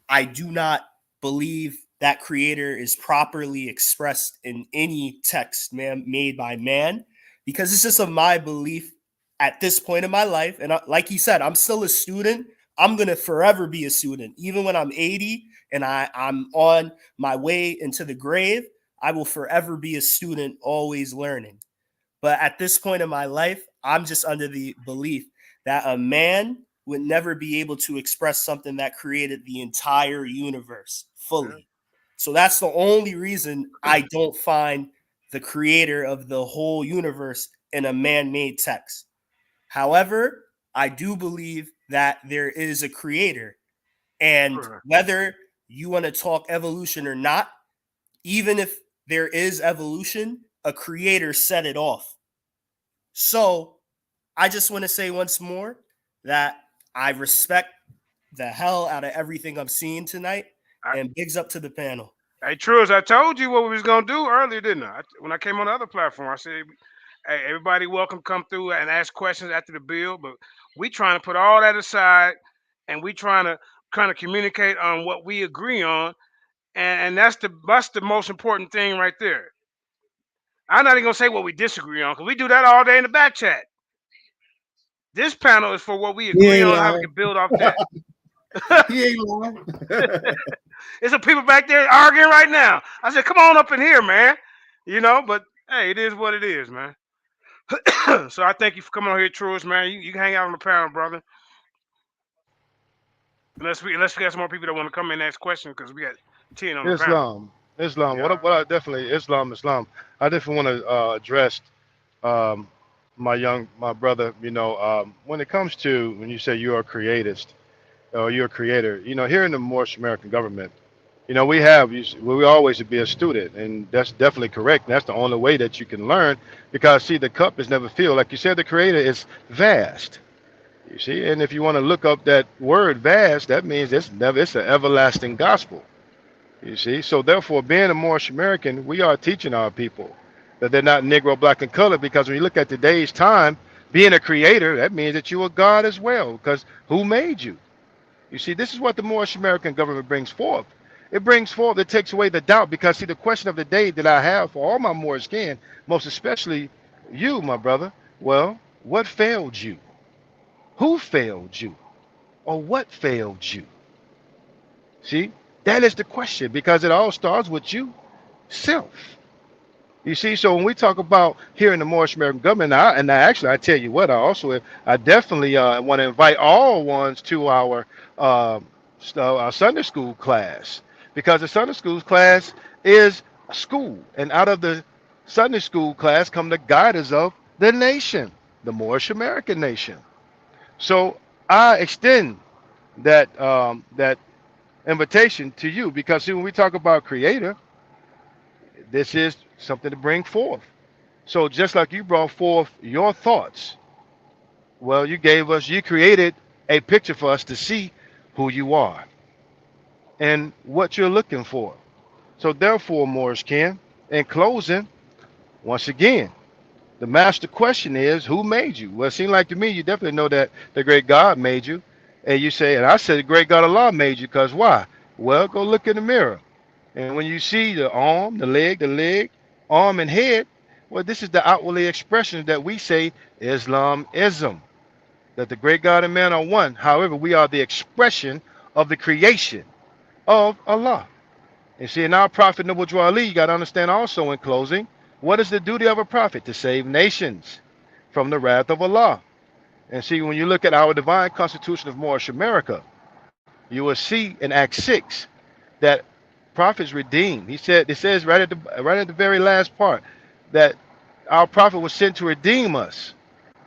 I do not believe that creator is properly expressed in any text made by man, because it's just my belief at this point in my life. And like he said, I'm still a student. I'm going to forever be a student. Even when I'm 80 and I'm on my way into the grave, I will forever be a student, always learning. But at this point in my life, I'm just under the belief that a man would never be able to express something that created the entire universe fully. So that's the only reason I don't find the creator of the whole universe in a man-made text. However, I do believe that there is a creator. And whether you want to talk evolution or not, even if there is evolution, a creator set it off. So I just want to say once more that I respect the hell out of everything I'm seeing tonight. And bigs up to the panel. Hey, Trues, I told you what we was gonna do earlier, didn't I? When I came on the other platform, I said, "Hey, everybody, welcome, come through and ask questions after the bill." But we trying to put all that aside, and we trying to kind of communicate on what we agree on, and that's the most important thing right there. I'm not even gonna say what we disagree on because we do that all day in the back chat. This panel is for what we agree on, how we can build off that. He ain't lying. There's some people back there arguing right now. I said, come on up in here, man. But hey, it is what it is, man. So I thank you for coming on here, Truist, man. You can hang out on the panel, brother. Unless we got some more people that want to come in and ask questions because we got 10 on the panel. Islam. Yeah. What I definitely Islam. I definitely want to address my brother. When it comes to when you say you're a creatist or you're a creator, here in the Moorish American government, we always be a student, and that's definitely correct. That's the only way that you can learn, because see, the cup is never filled. Like you said, the creator is vast. You see, and if you want to look up that word vast, that means it's an everlasting gospel. You see, so therefore, being a Moorish American, we are teaching our people that they're not Negro, black, and colored, because when you look at today's time, being a creator, that means that you are God as well, because who made you? You see, this is what the Moorish American government brings forth. It takes away the doubt, because see, the question of the day that I have for all my Moorish kin, most especially you, my brother, well, what failed you? Who failed you? Or what failed you? See, that is the question, because it all starts with you, self. You see, so when we talk about here in the Moorish American government, I tell you what, I definitely want to invite all ones to our Sunday school class, because the Sunday school class is a school, and out of the Sunday school class come the guiders of the nation, the Moorish American nation. So I extend that invitation to you, because see, when we talk about creator, this is something to bring forth. So just like you brought forth your thoughts, well, you created a picture for us to see who you are and what you're looking for. So therefore, Morris Ken, in closing, once again, the master question is, who made you? Well, it seems like to me, you definitely know that the great God made you. And you say, and I said, the great God Allah made you, because why? Well, go look in the mirror. And when you see the arm, the leg, arm, and head, well, this is the outwardly expression that we say Islamism, that the great God and man are one. However, we are the expression of the creation of Allah. And see, in our prophet Noble Drew Ali, you got to understand also in closing, what is the duty of a prophet? To save nations from the wrath of Allah. And see, when you look at our divine constitution of Moorish America, you will see in Act 6 that prophets redeemed. It says right at the very last part that our prophet was sent to redeem us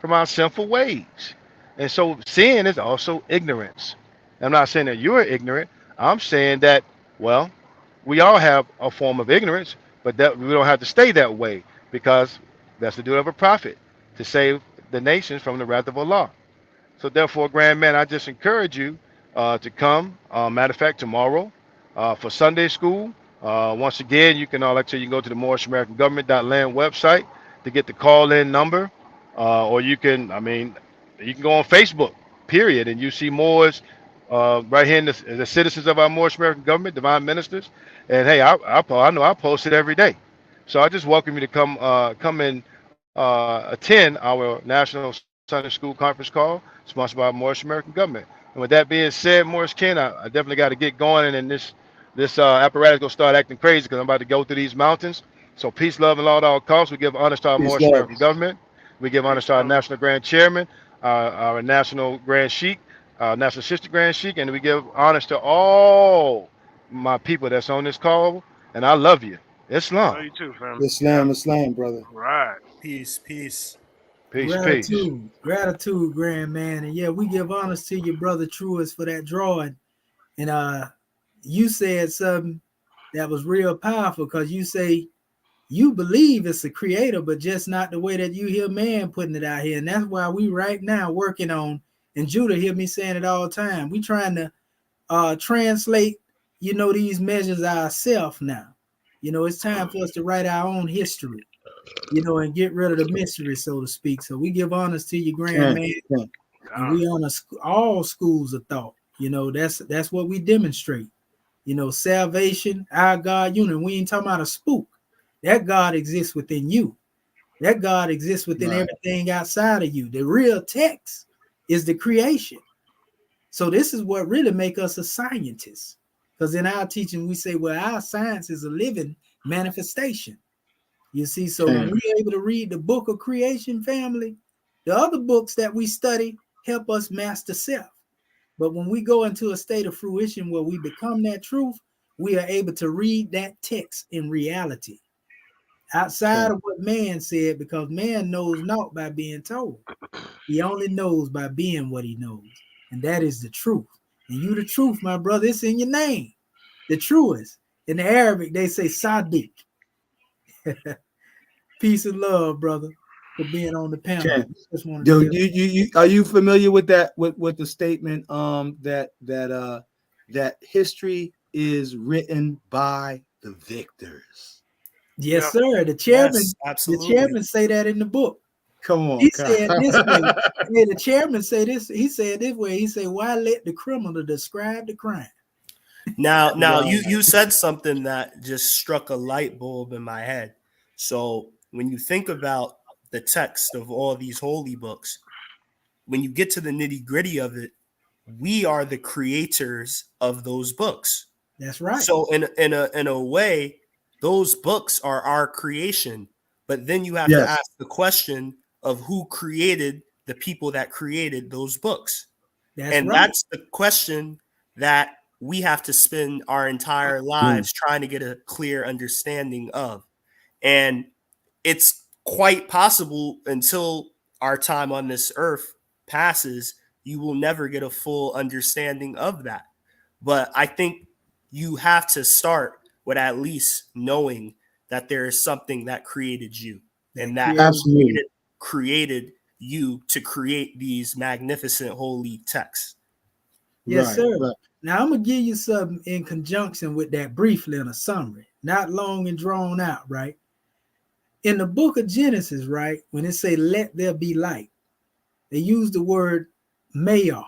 from our sinful ways. And so sin is also ignorance. I'm not saying that you're ignorant. I'm saying that, well, we all have a form of ignorance, but that we don't have to stay that way, because that's the duty of a prophet, to save the nations from the wrath of Allah. So therefore, grand man, I just encourage you to come. Matter of fact, tomorrow for Sunday school. Once again, you can like I said, you can go to the Moorish American Government.land website to get the call-in number, or you can go on Facebook, period, and you see Moors right here in the citizens of our Moorish American government, divine ministers. And hey, I know I post it every day. So I just welcome you to come and attend our National Sunday School Conference call, sponsored by Moorish American government. And with that being said, Morris Ken, I definitely got to get going, and this apparatus gonna start acting crazy, because I'm about to go through these mountains. So peace, love, and law at all costs. We give honor to our Moorish American government. We give honor to our National Grand Chairman, our National Grand Sheikh, National Sister Grand Sheikh, and we give honors to all my people that's on this call. And I love you. Islam. Love you too, family. Islam, brother. Right. Peace. Gratitude, grand man. And yeah, we give honors to your brother Truist for that drawing. And you said something that was real powerful, because you say you believe it's a creator, but just not the way that you hear man putting it out here. And that's why we right now working on And Judah hear me saying it all the time. We trying to translate, these measures ourselves now. It's time for us to write our own history, and get rid of the mystery, so to speak. So we give honors to your grand man, and we honor all schools of thought. That's what we demonstrate. Salvation, our God unit. We ain't talking about a spook. That God exists within you. That God exists within everything outside of you. The real text is the creation. So this is what really make us a scientist. Because in our teaching, we say, well, our science is a living manifestation. You see, so when we're able to read the book of creation, family, the other books that we study help us master self. But when we go into a state of fruition where we become that truth, we are able to read that text in reality, outside of what man said, because man knows not by being told. He only knows by being what he knows. And that is the truth. And you the truth, my brother. It's in your name. The truest. In the Arabic, they say Sadiq. Peace and love, brother, for being on the panel. Just you are you familiar with that with the statement that history is written by the victors? Yes, sir. The chairman, absolutely. The chairman say that in the book. Come on. He said this way. Hey, the chairman say this. He said this way. He said, "Why let the criminal describe the crime?" Now you said something that just struck a light bulb in my head. So when you think about the text of all these holy books, when you get to the nitty-gritty of it, we are the creators of those books. That's right. So in a way, those books are our creation. But then you have to ask the question of who created the people that created those books. That's the question that we have to spend our entire lives trying to get a clear understanding of. And it's quite possible until our time on this earth passes, you will never get a full understanding of that. But I think you have to start with at least knowing that there is something that created you, and that created you to create these magnificent holy texts. Yes, sir. Right. Now I'm gonna give you something in conjunction with that briefly in a summary, not long and drawn out, right? In the book of Genesis, right, when it say "Let there be light," they use the word "mayar,"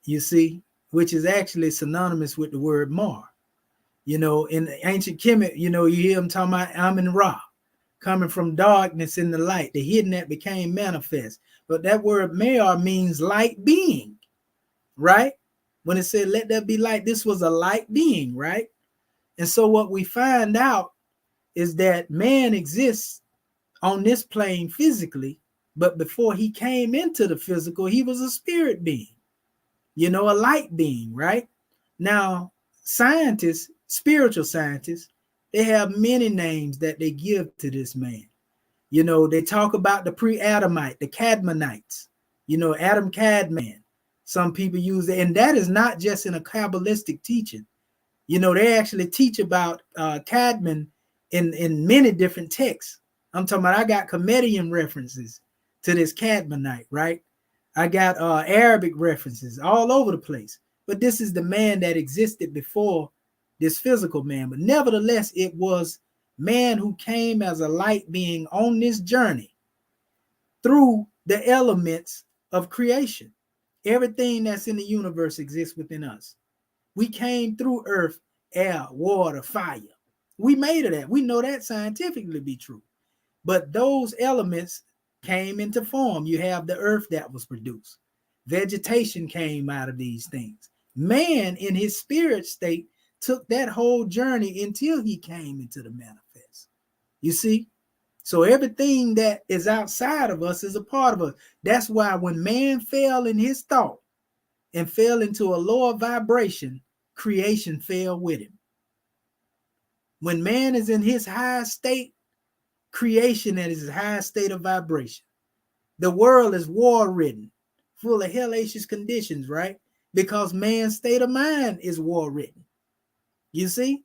you see, which is actually synonymous with the word "mar." In the ancient Kemet, you hear them talking about Amun Ra, coming from darkness in the light, the hidden that became manifest. But that word "mayar" means light being, right? When it said, "Let there be light," this was a light being, right? And so what we find out is that man exists on this plane physically, but before he came into the physical, he was a spirit being, a light being, right? Now, scientists, spiritual scientists, they have many names that they give to this man. They talk about the pre-Adamite, the Cadmonites, Adam Cadman. Some people use it, and that is not just in a Kabbalistic teaching. They actually teach about Cadman in many different texts. I'm talking about I got Kemetian references to this Cadmonite, right? I got Arabic references all over the place. But this is the man that existed before this physical man. But nevertheless, it was man who came as a light being on this journey through the elements of creation. Everything that's in the universe exists within us. We came through earth, air, water, fire. We made of that. We know that scientifically to be true. But those elements came into form. You have the earth that was produced. Vegetation came out of these things. Man, in his spirit state, took that whole journey until he came into the manifest. You see? So everything that is outside of us is a part of us. That's why when man fell in his thought and fell into a lower vibration, creation fell with him. When man is in his high state, creation is his high state of vibration. The world is war-ridden, full of hellacious conditions, right? Because man's state of mind is war-ridden. You see?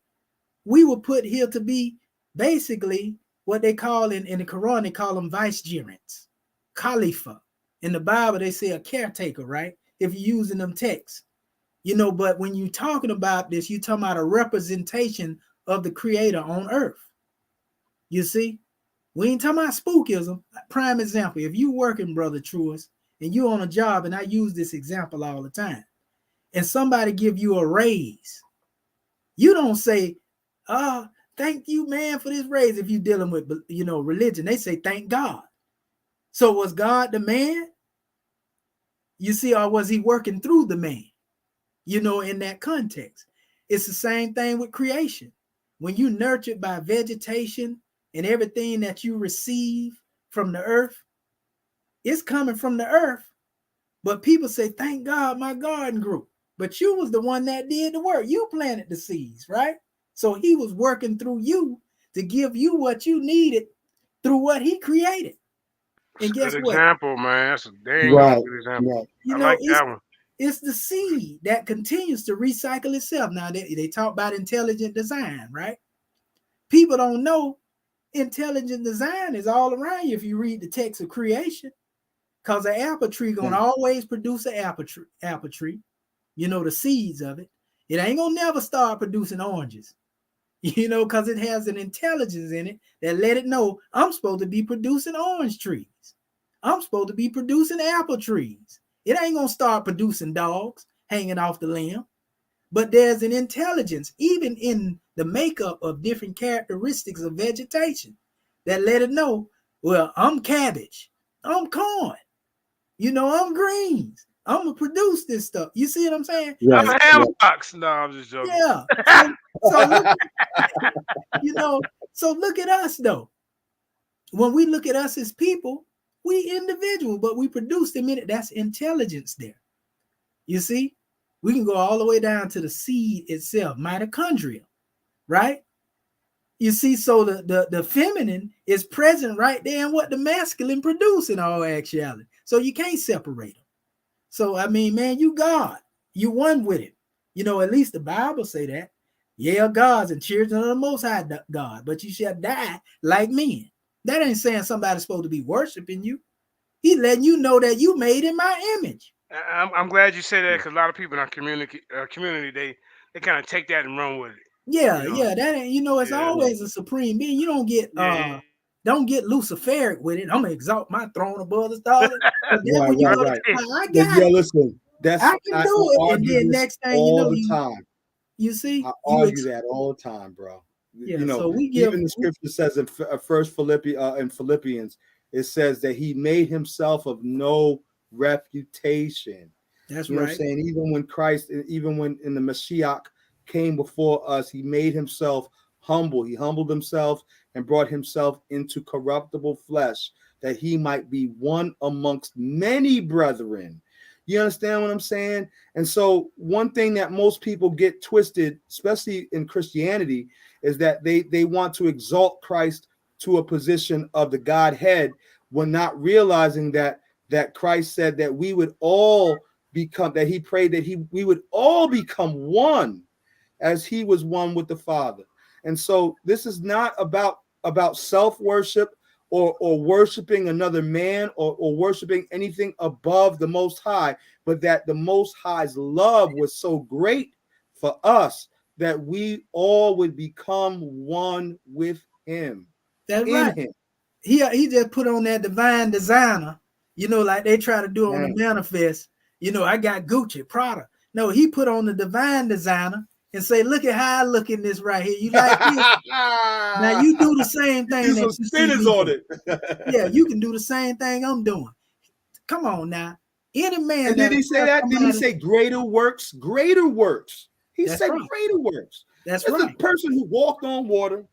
We were put here to be basically what they call in the Quran, they call them vicegerents, Khalifa. In the Bible, they say a caretaker, right? If you're using them texts, you know, but when you're talking about this, you're talking about a representation of the creator on earth. You see, we ain't talking about spookism. Prime example, if you working, Brother Truist, and you on a job, and I use this example all the time, and somebody give you a raise, you don't say, oh, thank you, man, for this raise. If you're dealing with, you know, religion, they say, thank God. So was God the man? You see, or was he working through the man? You know, in that context. It's the same thing with creation. When you nurtured by vegetation and everything that you receive from the earth, it's coming from the earth. But people say, thank God my garden grew. But you was the one that did the work. You planted the seeds, right? So he was working through you to give you what you needed through what he created. And guess what? Example, man. That's a dang good example. Right. You I know, like that one. It's the seed that continues to recycle itself. Now, they talk about intelligent design, right? People don't know intelligent design is all around you if you read the text of creation. Because an apple tree going to always produce an apple tree. You know, the seeds of it. It ain't going to never start producing oranges. You know, because it has an intelligence in it that let it know I'm supposed to be producing orange trees. I'm supposed to be producing apple trees. It ain't going to start producing dogs hanging off the limb. But there's an intelligence, even in the makeup of different characteristics of vegetation, that let it know, well, I'm cabbage. I'm corn. You know, I'm greens. I'm going to produce this stuff. You see what I'm saying? Right, I'm a hambox. No, I'm just joking. Yeah. So look, you know, so look at us, though. When we look at us as people, we individual, but we produce the minute. That's intelligence there. You see, we can go all the way down to the seed itself, mitochondria, right? You see, so the feminine is present right there in what the masculine produce in all actuality. So you can't separate them. So, I mean, man, you God, you one with it. You know, at least the Bible say that. Yeah, gods and children of the Most High God, but you shall die like men. That ain't saying somebody's supposed to be worshiping you. He letting you know that you made in my image. I'm glad you said that, because a lot of people in our community they kind of take that and run with it. Yeah, you know? Yeah, that ain't, you know, it's always a supreme being. You don't get Luciferic with it. I'm gonna exalt my throne above the stars. Right. I got it. Listen, I can do it, and then next thing you know, time. You see, I argue that all the time, bro. Yeah, you know, so even the scripture says in Philippians, it says that he made himself of no reputation. That's you know right. What I'm saying? Even when Christ, even when in the Mashiach came before us, he made himself humble. He humbled himself and brought himself into corruptible flesh, that he might be one amongst many brethren. You understand what I'm saying? And so one thing that most people get twisted, especially in Christianity, is that they want to exalt Christ to a position of the Godhead, when not realizing that Christ said that we would all become, that he prayed that we would all become one as he was one with the Father. And so this is not about self-worship or worshiping another man or worshiping anything above the Most High, but that the Most High's love was so great for us that we all would become one with him. That's right. Him. He just put on that divine designer, you know, like they try to do on the manifest. You know, I got Gucci, Prada. No, he put on the divine designer and say, look at how I look in this right here. You like this? Now you do the same thing that you see me on it. Yeah, you can do the same thing I'm doing. Come on now. Any man. And did he say that? Did he say greater works? Greater works. He said greater works. That's right. The person who walked on water,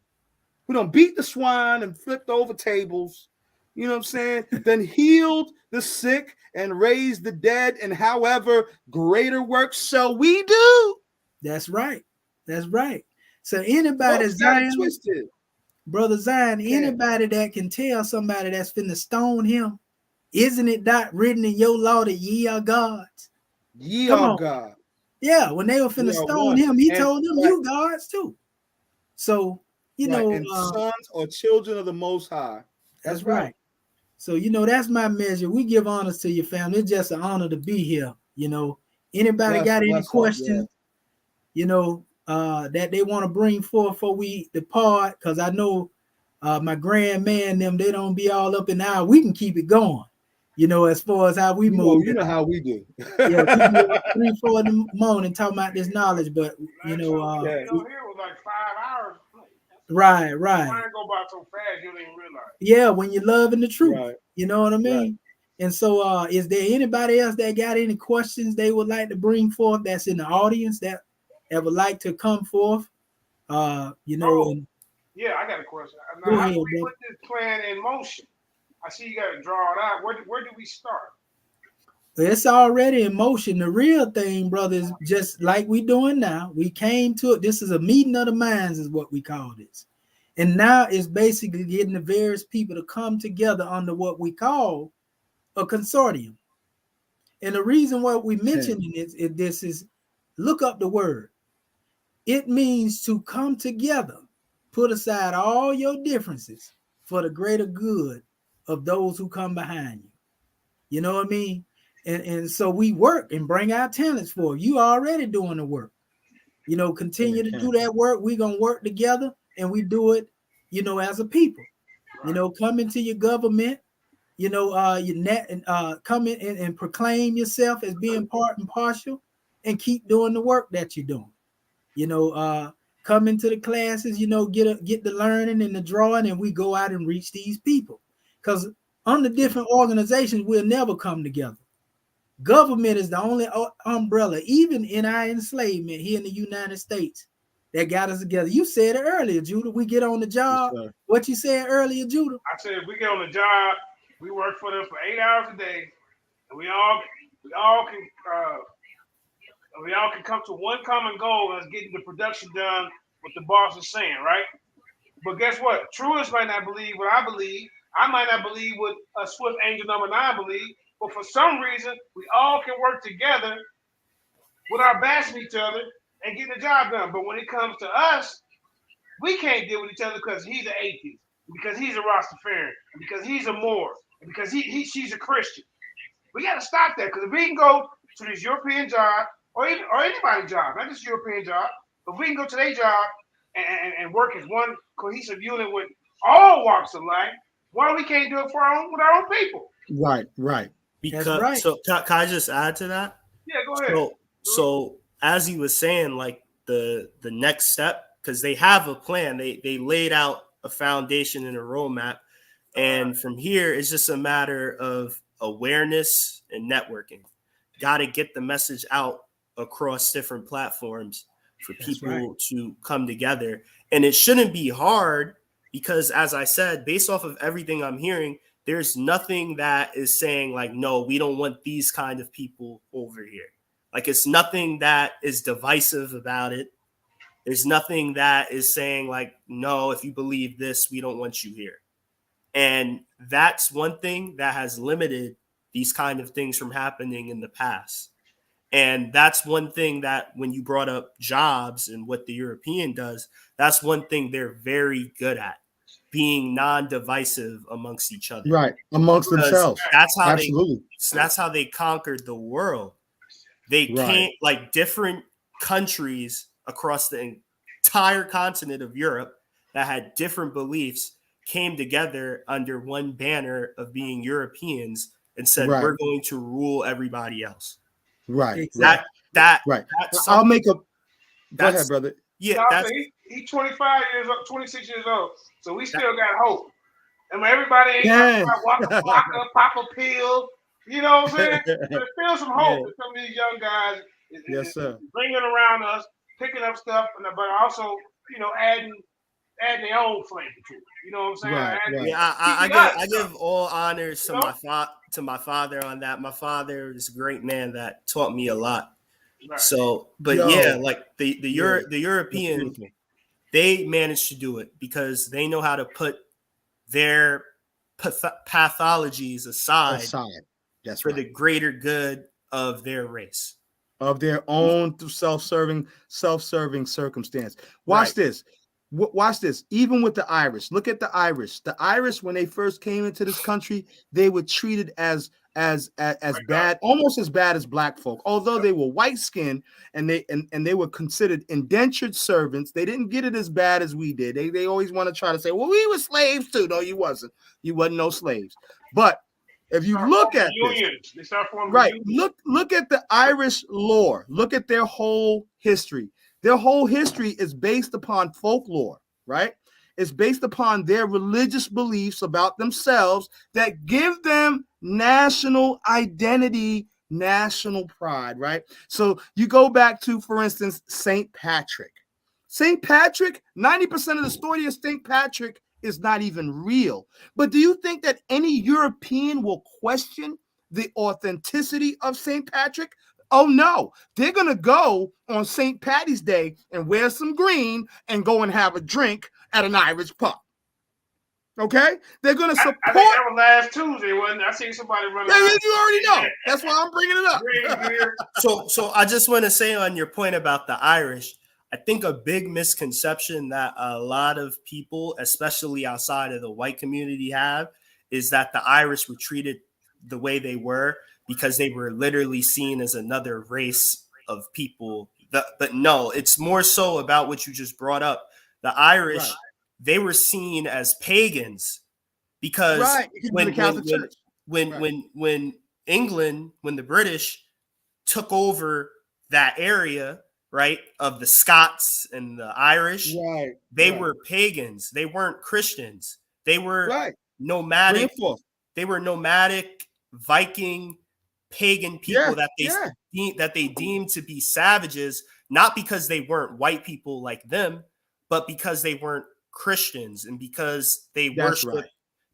who done beat the swine and flipped over tables, you know what I'm saying? Then healed the sick and raised the dead, and however greater works shall we do. That's right. That's right. So anybody, Zion, twisted. Brother Zion, anybody that can tell somebody that's finna stone him, isn't it not written in your law that ye are gods? Ye are God. Yeah, when they were finna stone him, he told them you gods too. So, you know, and sons or children of the Most High. That's right. So, that's my measure. We give honors to your family. It's just an honor to be here. Anybody got any questions, that they want to bring forth before we depart? Because I know my grand man, they don't be all up in the hour. We can keep it going, as far as how we move. You know how we do. Yeah, we be up 3, 4 in the morning talking about this knowledge, but here was like 5 hours. Right. Mine go by so fast you don't even realize. Yeah, when you're loving the truth, Right. you know what I mean? Right. And so is there anybody else that got any questions they would like to bring forth that's in the audience that would like to come forth? Yeah, I got a question. Now, how do we put this plan in motion? I see you got to draw it out. Where do we start? It's already in motion. The real thing, brother, is just like we doing now. We came to it. This is a meeting of the minds is what we call this. And now it's basically getting the various people to come together under what we call a consortium. And the reason why we mentioning this is look up the word. It means to come together, put aside all your differences for the greater good of those who come behind you. You know what I mean? And so we work and bring our talents for you. Already doing the work. Continue to do that work. We're going to work together and we do it, as a people. Right. Come into your government, come in and proclaim yourself as being part and partial and keep doing the work that you're doing. Come into the classes, get the learning and the drawing, and we go out and reach these people. Because under different organizations, we'll never come together. Government is the only umbrella, even in our enslavement here in the United States, that got us together. You said it earlier, Judah. We get on the job. Yes, what you said earlier, Judah? I said we get on the job. We work for them for 8 hours a day, and we all can come to one common goal as getting the production done. What the boss is saying, right? But guess what? Truist might not believe what I believe. I might not believe what a Swift Angel number 9 believe. But for some reason, we all can work together with our backs of each other and get the job done. But when it comes to us, we can't deal with each other because he's an atheist, because he's a Rastafarian, because he's a Moor, and because she's a Christian. We got to stop that, because if we can go to this European job or anybody's job, not just European job, but if we can go to their job and work as one cohesive unit with all walks of life, why we can't do it with our own people? Right. Because so can I just add to that? Yeah, go ahead. So as he was saying, like the next step, because they have a plan, they laid out a foundation and a roadmap, and from here it's just a matter of awareness and networking. Got to get the message out across different platforms for people to come together, and it shouldn't be hard because, as I said, based off of everything I'm hearing, there's nothing that is saying like, no, we don't want these kind of people over here. Like, it's nothing that is divisive about it. There's nothing that is saying like, no, if you believe this, we don't want you here. And that's one thing that has limited these kind of things from happening in the past. And that's one thing that when you brought up jobs and what the European does, that's one thing they're very good at. Being non-divisive amongst each other, right? Amongst themselves. That's how they conquered the world. They can't, like, different countries across the entire continent of Europe that had different beliefs came together under one banner of being Europeans and said, we're going to rule everybody else. Right. I'll make a. Go ahead, brother. Yeah, he's 25 years old, 26 years old, so we still got hope. I mean, everybody ain't walk a block up, pop a pill. You know what I'm saying? There's still some hope that some of these young guys is bringing around us, picking up stuff, but also, adding their own flavor to it. You know what I'm saying? Right. Yeah, I give all honors to my father on that. My father is a great man that taught me a lot. Right. So, but like the European, they managed to do it because they know how to put their pathologies aside. That's for the greater good of their race, of their own self-serving circumstance. Watch this. Watch this. Even with the Irish, look at the Irish. The Irish, when they first came into this country, they were treated as bad, almost as bad as black folk. Although they were white skinned and they were considered indentured servants, they didn't get it as bad as we did. They always want to try to say, well, we were slaves too. No, you wasn't. You wasn't no slaves. But if you look at this, right, look at the Irish lore. Look at their whole history. Their whole history is based upon folklore, right? It's based upon their religious beliefs about themselves that give them national identity, national pride, right? So you go back to, for instance, St. Patrick. St. Patrick, 90% of the story of St. Patrick is not even real. But do you think that any European will question the authenticity of St. Patrick? Oh no, they're going to go on St. Patty's Day and wear some green and go and have a drink at an Irish pub. Okay? They're going to support. I think that was last Tuesday, wasn't it? I seen somebody running. Yeah, you already know. That's why I'm bringing it up. So I just want to say on your point about the Irish, I think a big misconception that a lot of people, especially outside of the white community, have is that the Irish were treated the way they were because they were literally seen as another race of people. But no, it's more so about what you just brought up. The Irish, they were seen as pagans because when England, when the British took over that area, right, of the Scots and the Irish, they were pagans. They weren't Christians. They were nomadic. They were nomadic Viking pagan people that they deemed to be savages, not because they weren't white people like them, but because they weren't Christians and because they worship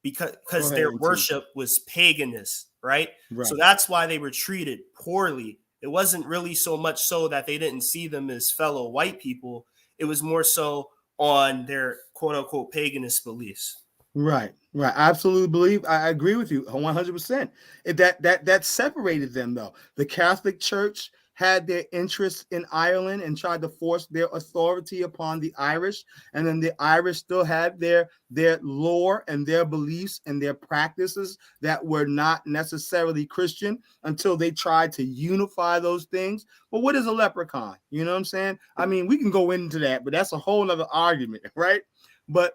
because their worship was paganist, right? So that's why they were treated poorly. It wasn't really so much so that they didn't see them as fellow white people. It was more so on their quote unquote paganist beliefs. Right. I absolutely believe. I agree with you 100%. That separated them, though. The Catholic Church had their interests in Ireland and tried to force their authority upon the Irish, and then the Irish still had their lore and their beliefs and their practices that were not necessarily Christian until they tried to unify those things. But what is a leprechaun? You know what I'm saying? I mean, we can go into that, but that's a whole other argument, right? But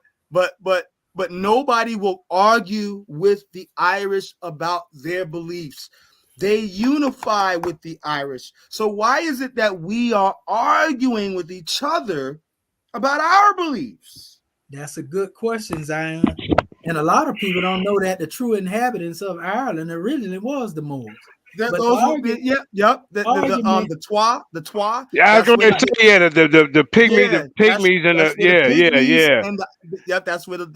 nobody will argue with the Irish about their beliefs. They unify with the Irish. So why is it that we are arguing with each other about our beliefs? That's a good question, Zion. And a lot of people don't know that the true inhabitants of Ireland originally was the Moors. The Twa. Yeah, I was going to say, the pygmies and that's where the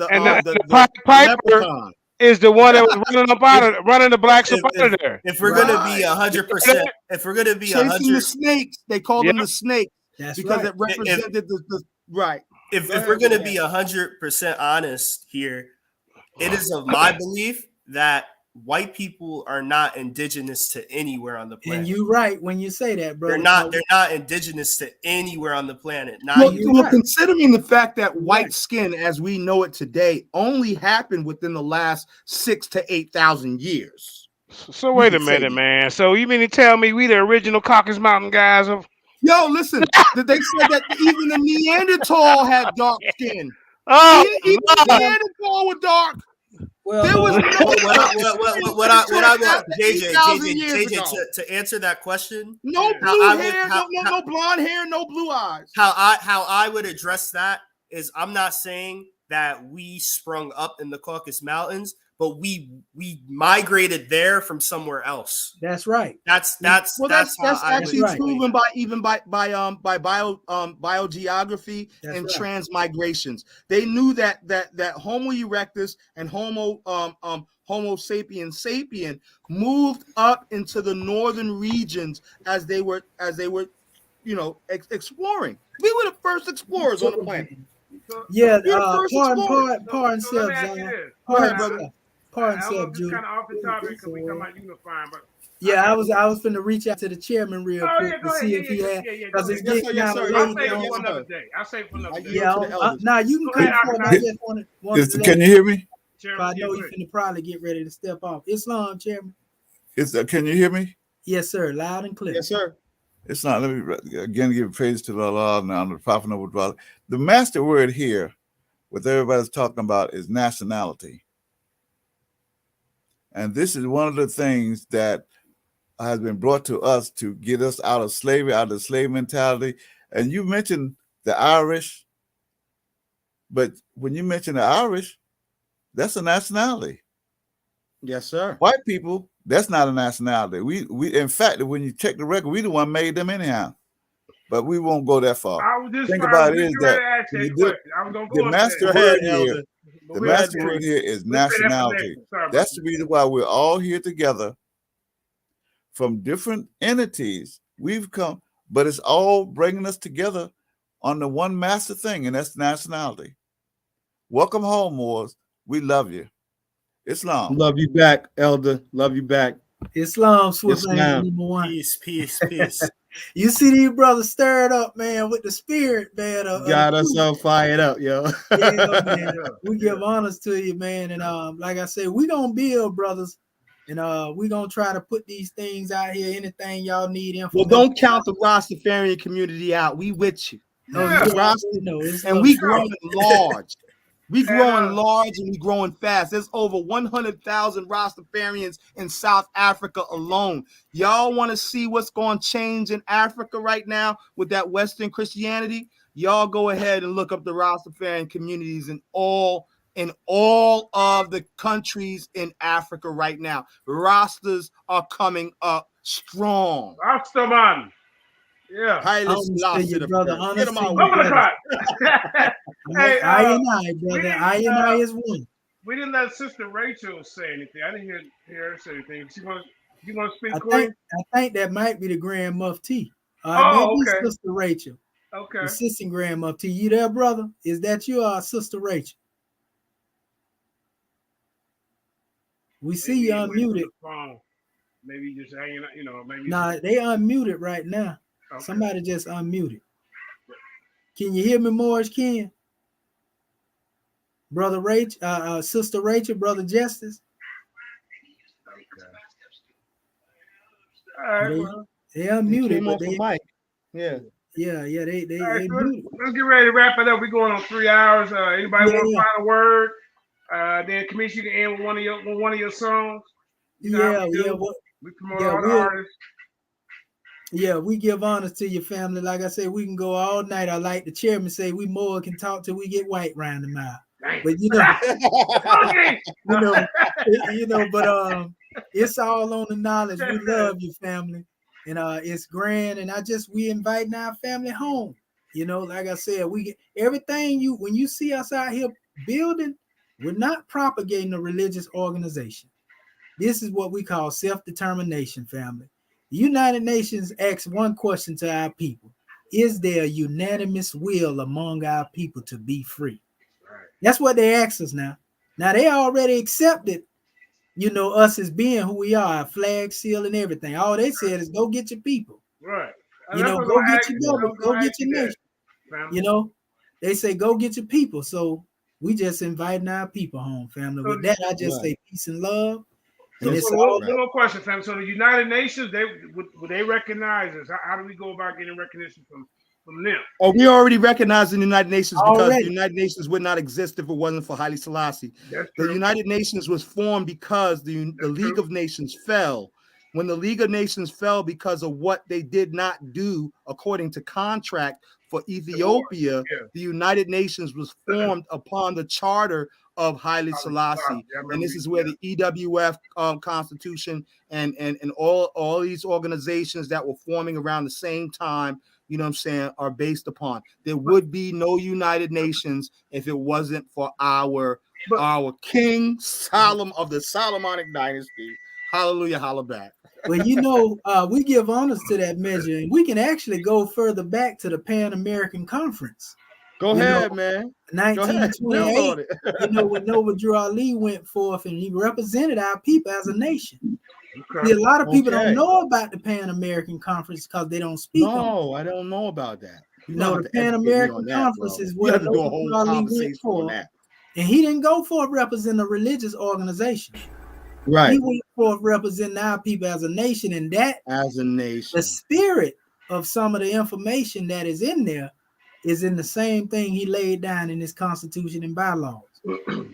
Piper is the one that was running the blacks up out of there. If we're gonna be 100%, if we're gonna be chasing the snakes, they call them the snakes because it represented the right. If we're gonna be 100% honest here, it is of my belief that white people are not indigenous to anywhere on the planet. And you're right when you say that, bro. They're not indigenous to anywhere on the planet. Considering the fact that white skin, as we know it today, only happened within the last 6,000 to 8,000 years. So wait a minute, man. So you mean to tell me we the original Caucasus Mountain guys of? Yo, listen. They said that even the Neanderthal had dark skin. Even Neanderthal was dark. Well, there was what I want, JJ, to answer that question. No blue hair, no blonde hair, no blue eyes. How I would address that is I'm not saying that we sprung up in the Caucasus Mountains, but we migrated there from somewhere else. That's right. That's actually proven by biogeography and transmigrations. They knew that Homo erectus and Homo sapiens sapien moved up into the northern regions as they were exploring. We were the first explorers on the planet. Yeah, pardon self, Zion. I love this kind of off the topic because we talking about unifying, but Yeah, I was finna reach out to the chairman real quick to see if he had, because it's getting kind of late. I'll save it for another day. I'll save it for another day. Yeah, now you can come forward. I just wanted to let can you hear me? I know you're finna probably get ready to step off. Islam, chairman. Can you hear me? Yes, sir. Loud and clear. Yes, sir. It's not. Let me again give praise to the Allah and the Prophet Noble Dwelling. The master word here, what everybody's talking about, is nationality. And this is one of the things that has been brought to us to get us out of slavery, out of the slave mentality. And you mentioned the Irish, but when you mention the Irish, that's a nationality. Yes, sir. White people, that's not a nationality. We in fact, when you check the record, we the one made them anyhow. But we won't go that far. Think about it is that the master word here, the master word here is nationality. That's the reason why we're all here together from different entities. We've come, but it's all bringing us together on the one master thing, and that's nationality. Welcome home, Moors. We love you. Islam. Love you back, Elder. Love you back. Islam, Switzerland, number one. Peace, peace, peace. You see these brothers stirred up, man, with the spirit, man. Got us all fired up, yo. Yeah, man. We give honors to you, man. And like I said, we gonna build, brothers. And we gonna try to put these things out here. Anything y'all need information. Well, don't count the Rastafarian community out. We with you. And we growing large. We growing large and we growing fast. There's over 100,000 Rastafarians in South Africa alone. Y'all want to see what's going to change in Africa right now with that Western Christianity? Y'all go ahead and look up the Rastafarian communities in all of the countries in Africa right now. Rastas are coming up strong. Rastaman. Yeah. Brother. Get him out. Hey, I is one. We didn't let Sister Rachel say anything. I didn't hear her say anything. You want to speak, Queen? I think that might be the Grand Mufti. Okay. Sister Rachel. Okay. Assistant Grand Mufti. You there, brother? Is that you, Sister Rachel? We see you unmuted. Maybe just hanging out, maybe. Nah, they unmuted right now. Okay. Somebody just unmuted. Can you hear me, Morris Ken? Brother Rachel, Sister Rachel, Brother Justice. Okay. All right, they unmuted. Off the mic. Yeah, they right, muted. Let's get ready to wrap it up. We're going on 3 hours. Anybody want to find a word? Then Kemetian, you can end with one of your songs. We promote all the artists. Yeah, we give honors to your family. Like I said, we can go all night. I like the chairman say we more can talk till we get white round the mouth. But but it's all on the knowledge. We love your family, and it's grand. And we inviting our family home. Like I said, we get everything when you see us out here building, we're not propagating a religious organization. This is what we call self-determination, family. The United Nations asks one question to our people: is there a unanimous will among our people to be free? Right. That's what they ask us now. Now they already accepted, us as being who we are, our flag, seal, and everything. All they said is go get your people. Right. Go get your government, go get your nation. They say go get your people. So we just inviting our people home, family. With that, I just say peace and love. One more question, family. So the United Nations, would they recognize us? How do we go about getting recognition from them? Oh, we already recognize the United Nations because the United Nations would not exist if it wasn't for Haile Selassie. The United Nations was formed because the League of Nations fell. When the League of Nations fell because of what they did not do according to contract for Ethiopia, the United Nations was formed upon the charter of Haile Selassie, and this is where the EWF Constitution and all these organizations that were forming around the same time, are based upon. There would be no United Nations if it wasn't for our King Solomon of the Solomonic dynasty. Hallelujah, holla back. Well, we give honors to that measure, and we can actually go further back to the Pan American Conference. Go ahead, man. 1928, when Nova Drew Ali went forth and he represented our people as a nation. Okay. See, a lot of people don't know about the Pan American Conference because they don't speak on it. No, I don't know about that. No, the Pan American Conference is we where have to do a whole conversation on that. And he didn't go for representing a religious organization. Right. He went for representing our people as a nation, and that as a nation, the spirit of some of the information that is in there is in the same thing he laid down in his Constitution and bylaws.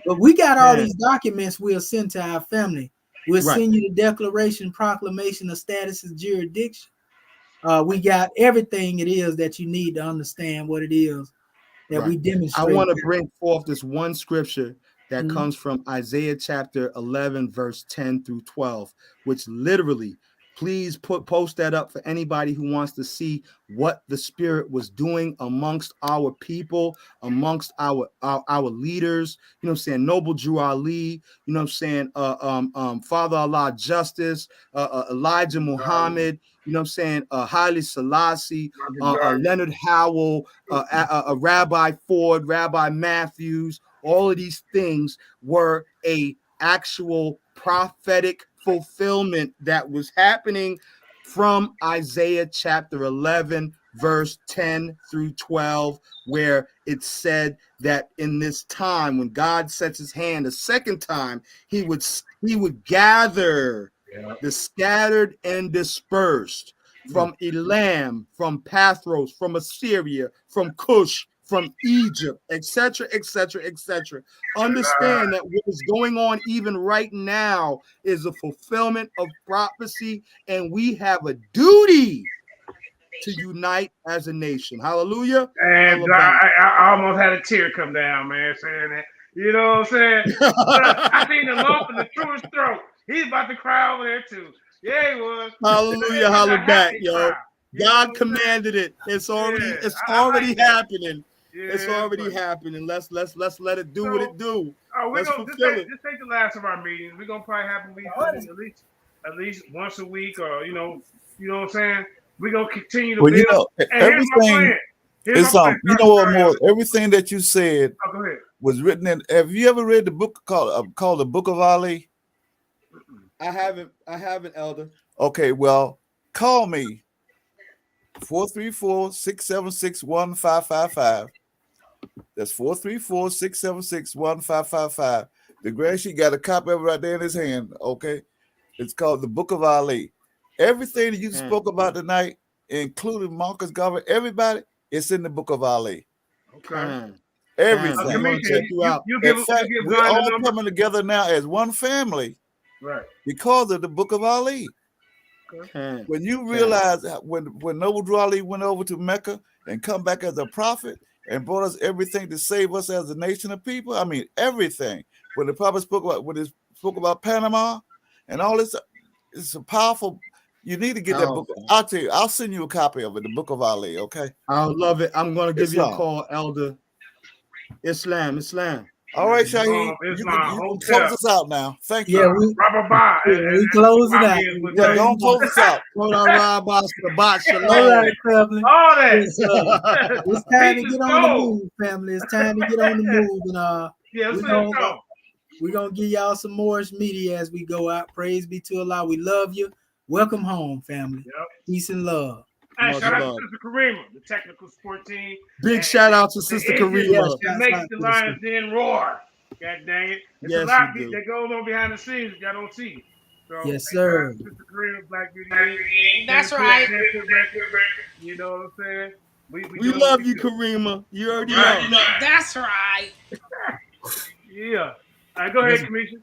But we got all these documents we'll send to our family. We'll send you the Declaration, Proclamation of Status and Jurisdiction. We got everything it is that you need to understand what it is that we demonstrate. I want to bring forth this one scripture that comes from Isaiah chapter 11, verse 10 through 12, which literally, please post that up for anybody who wants to see what the Spirit was doing amongst our people, amongst our leaders. You know what I'm saying? Noble Drew Ali. You know what I'm saying? Father Allah Justice, Elijah Muhammad. You know what I'm saying? Haile Selassie, Leonard Howell, Rabbi Ford, Rabbi Matthews. All of these things were a actual prophetic fulfillment that was happening from Isaiah chapter 11, verse 10 through 12, where it said that in this time, when God sets his hand a second time, he would gather the scattered and dispersed from Elam, from Pathros, from Assyria, from Cush, from Egypt, etc., etc., etc. Understand that what is going on even right now is a fulfillment of prophecy, and we have a duty to unite as a nation. Hallelujah. And I almost had a tear come down, man, saying that. You know what I'm saying? I seen the lump in the truest throat. He's about to cry over there too. Yeah, he was. Hallelujah, hallelujah, yo. God commanded it. It's already happening. Yeah, it's already happening. Let's let it do what it do. Let's fulfill it. This ain't the last of our meetings. We're gonna probably have at least once a week, or you know what I'm saying. We're gonna continue to build. You know, everything is you know what, more everything that you said was written in. Have you ever read the book called the Book of Ali? I haven't, Elder. Okay, well, call me 434-676-1555. That's 434-676-1555. The grand sheet got a copy of it right there in his hand. Okay, it's called the Book of Ali. Everything that you spoke about tonight, including Marcus Garvey, everybody, it's in the Book of Ali. Okay. Everything. We're all coming together now as one family, right? Because of the Book of Ali. Okay. When you realize when Noble Drew Ali went over to Mecca and come back as a prophet and brought us everything to save us as a nation of people, I mean everything. When the prophet spoke about Panama and all this, it's a powerful. You need to get that book. I'll tell you. I'll send you a copy of it, the Book of Ali. Okay. I love it. I'm going to give you a call, Elder. Islam. All right, Shaheed. You can close us out now. Thank you. Yeah, we close it out. Yeah, don't close us out. All right, family. All that. It's time to get on the move, family. It's time to get on the move, and we're gonna give y'all some more media as we go out. Praise be to Allah. We love you. Welcome home, family. Yep. Peace and love. Hey, shout out to Sister Karima, the technical support team. Big shout out to Sister Karima. It makes the Lions Den roar. God dang it. It's a lot that goes on behind the scenes that y'all don't see. So, yes, sir. Sister Karima, Black Beauty. That's right. You know what I'm saying? We love you, Karima. You already know. That's right. Yeah. All right, go ahead, Kemetian.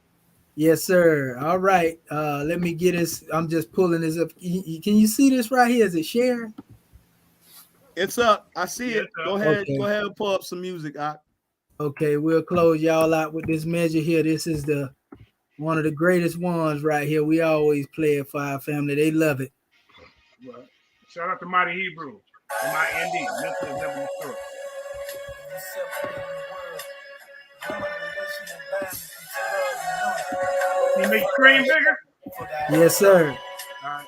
Yes, sir. All right. Let me get this. I'm just pulling this up. Can you see this right here? Is it shared? It's up. I see it. Go ahead. Okay. Go ahead and pull up some music. Okay, we'll close y'all out with this measure here. This is one of the greatest ones right here. We always play it for our family. They love it. Well, shout out to Mighty Hebrew and my ND. Mental Never Destroyed. Can you make the screen bigger? Yes, sir. All right.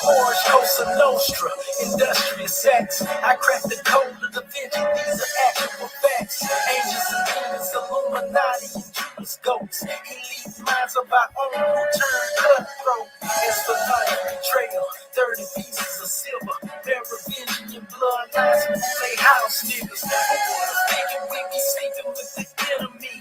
Orange Cosa Nostra, industrious acts. I cracked the code of the Vinci. These are actual facts. Angels and demons, Illuminati, people's goats. Elite minds of our own who turn cutthroat. As for life, betrayal, 30 pieces of silver, Merovingian bloodlines and Boulay House niggas. Who would have figured we'd be sleeping with the enemy?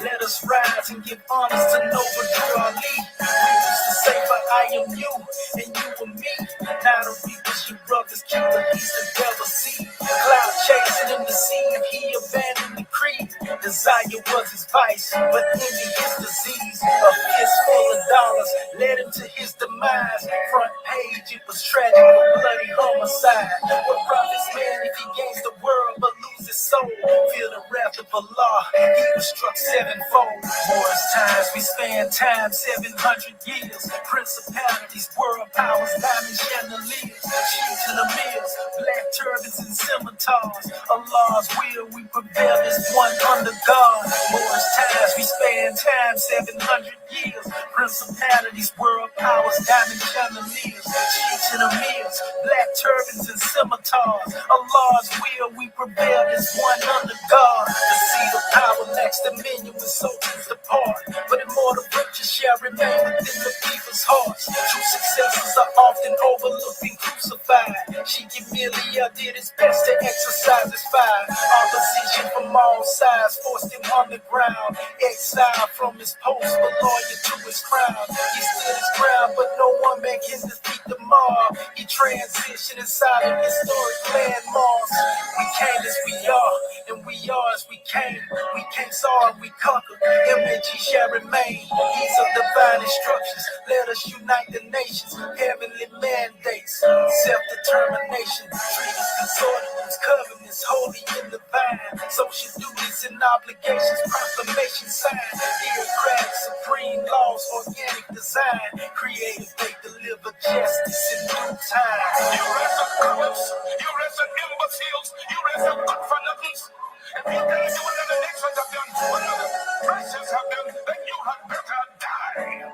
Let us rise and give honors to Nova Drew Ali. We used to say, but I am you, and you are me. Now the reapers, your brothers, keep the least and devil see. Cloud chasing in the sea, he abandoned the creed. Desire was his vice, but envy his disease. A fistful of dollars led him to his demise. Front page, it was tragic, a bloody homicide. What profits man if he gains the world but loses soul? Feel the wrath of Allah, he was struck sevenfold. Wars times, we span time 700 years. Principalities, world powers, diamond chandeliers, sheets in the mills, black turbans and scimitars. Allah's will, we prevail as one under God. Wars times, we span time 700 years. Principalities, world powers, diamond chandeliers, sheets in the mills, black turbans and scimitars. Allah's will, we prevail as one under God. The seat of power lacks dominion when sultans depart, but immortal virtues shall remain within the people's hearts. True successes are often overlooked and crucified. Sheikh Emilia did his best to exercise his fire. Opposition from all sides forced him underground, exiled from his post but loyal to his crown. He stood his ground, but no one man can defeat the mob. He transitioned inside of historic landmarks. We came as we are, and we are as we came. We came saw and we conquered. MAG shall remain. These are divine instructions. Let us unite the nations. Heavenly mandates, self-determination, treaties, consortiums, covenants, holy and divine. Social duties and obligations, proclamation signed. Theocratic, supreme laws, organic design. Creative, they deliver justice in due time. You raise up cowards, you raise up imbeciles, you raise up good for nothings. If you tell us what other nations have done, what other races have done, then you had better die.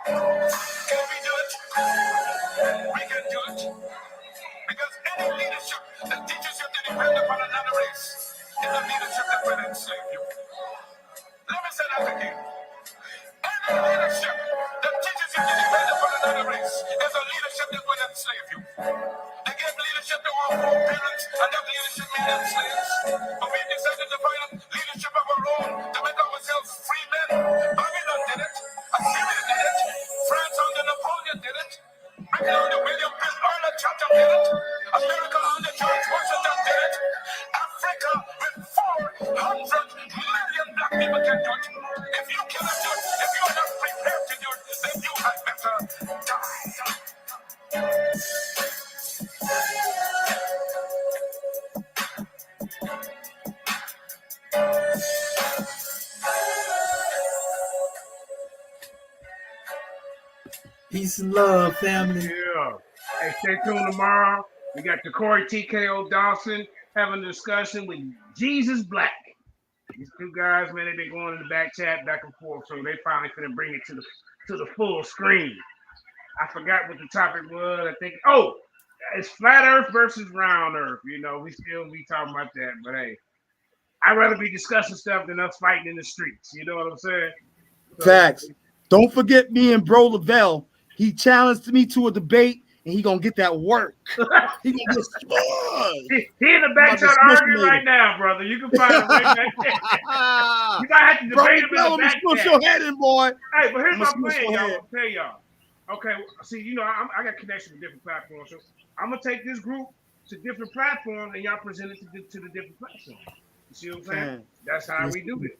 Can we do it? We can do it. Because any leadership that teaches you to depend upon another race is a leadership that will enslave you. Let me say that again. Any leadership that teaches you to depend upon another race is a leadership that will enslave you. They gave leadership to our foreparents, and that leadership made them slaves. But we decided to find leadership of our own to make ourselves free men. Babylon did it. Assyria did it. France under Napoleon did it. Britain under William Pitt, Arnold Chatham did it. America under George Washington did it. Africa with 400 million black people can do it. If you cannot do it, if you are not prepared to do it, then you had better die. Peace and love, family. Yeah. Hey, stay tuned tomorrow. We got the Corey TKO Dawson having a discussion with Jesus Black. These two guys, man, they've been going in the back chat back and forth, so they finally finna bring it to the full screen. I forgot what the topic was. I think it's flat Earth versus round Earth. You know, we still be talking about that, but hey, I'd rather be discussing stuff than us fighting in the streets. You know what I'm saying? So, facts. Don't forget me and Bro Lavelle. He challenged me to a debate, and he gonna get that work. He gonna get he in the back chat arguing right now, brother. You can find him right back there. You might have to debate him in the back chat. Your head in, boy. Hey, but here's my plan, y'all. I'll tell y'all. Okay, see, you know, I got connections with different platforms, so I'm gonna take this group to different platforms, and y'all present it to the different platforms. You see what I'm saying? That's how we do it.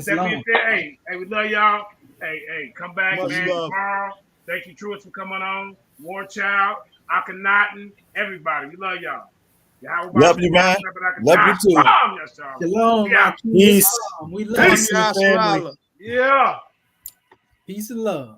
That being said, hey, we love y'all. Hey, come back, man, tomorrow. Thank you, Truist, for coming on. War Child, Akhenaten, everybody. We love y'all. Love you, man. Love you too. Shalom. Peace. We love you, family. Yeah. Peace and love.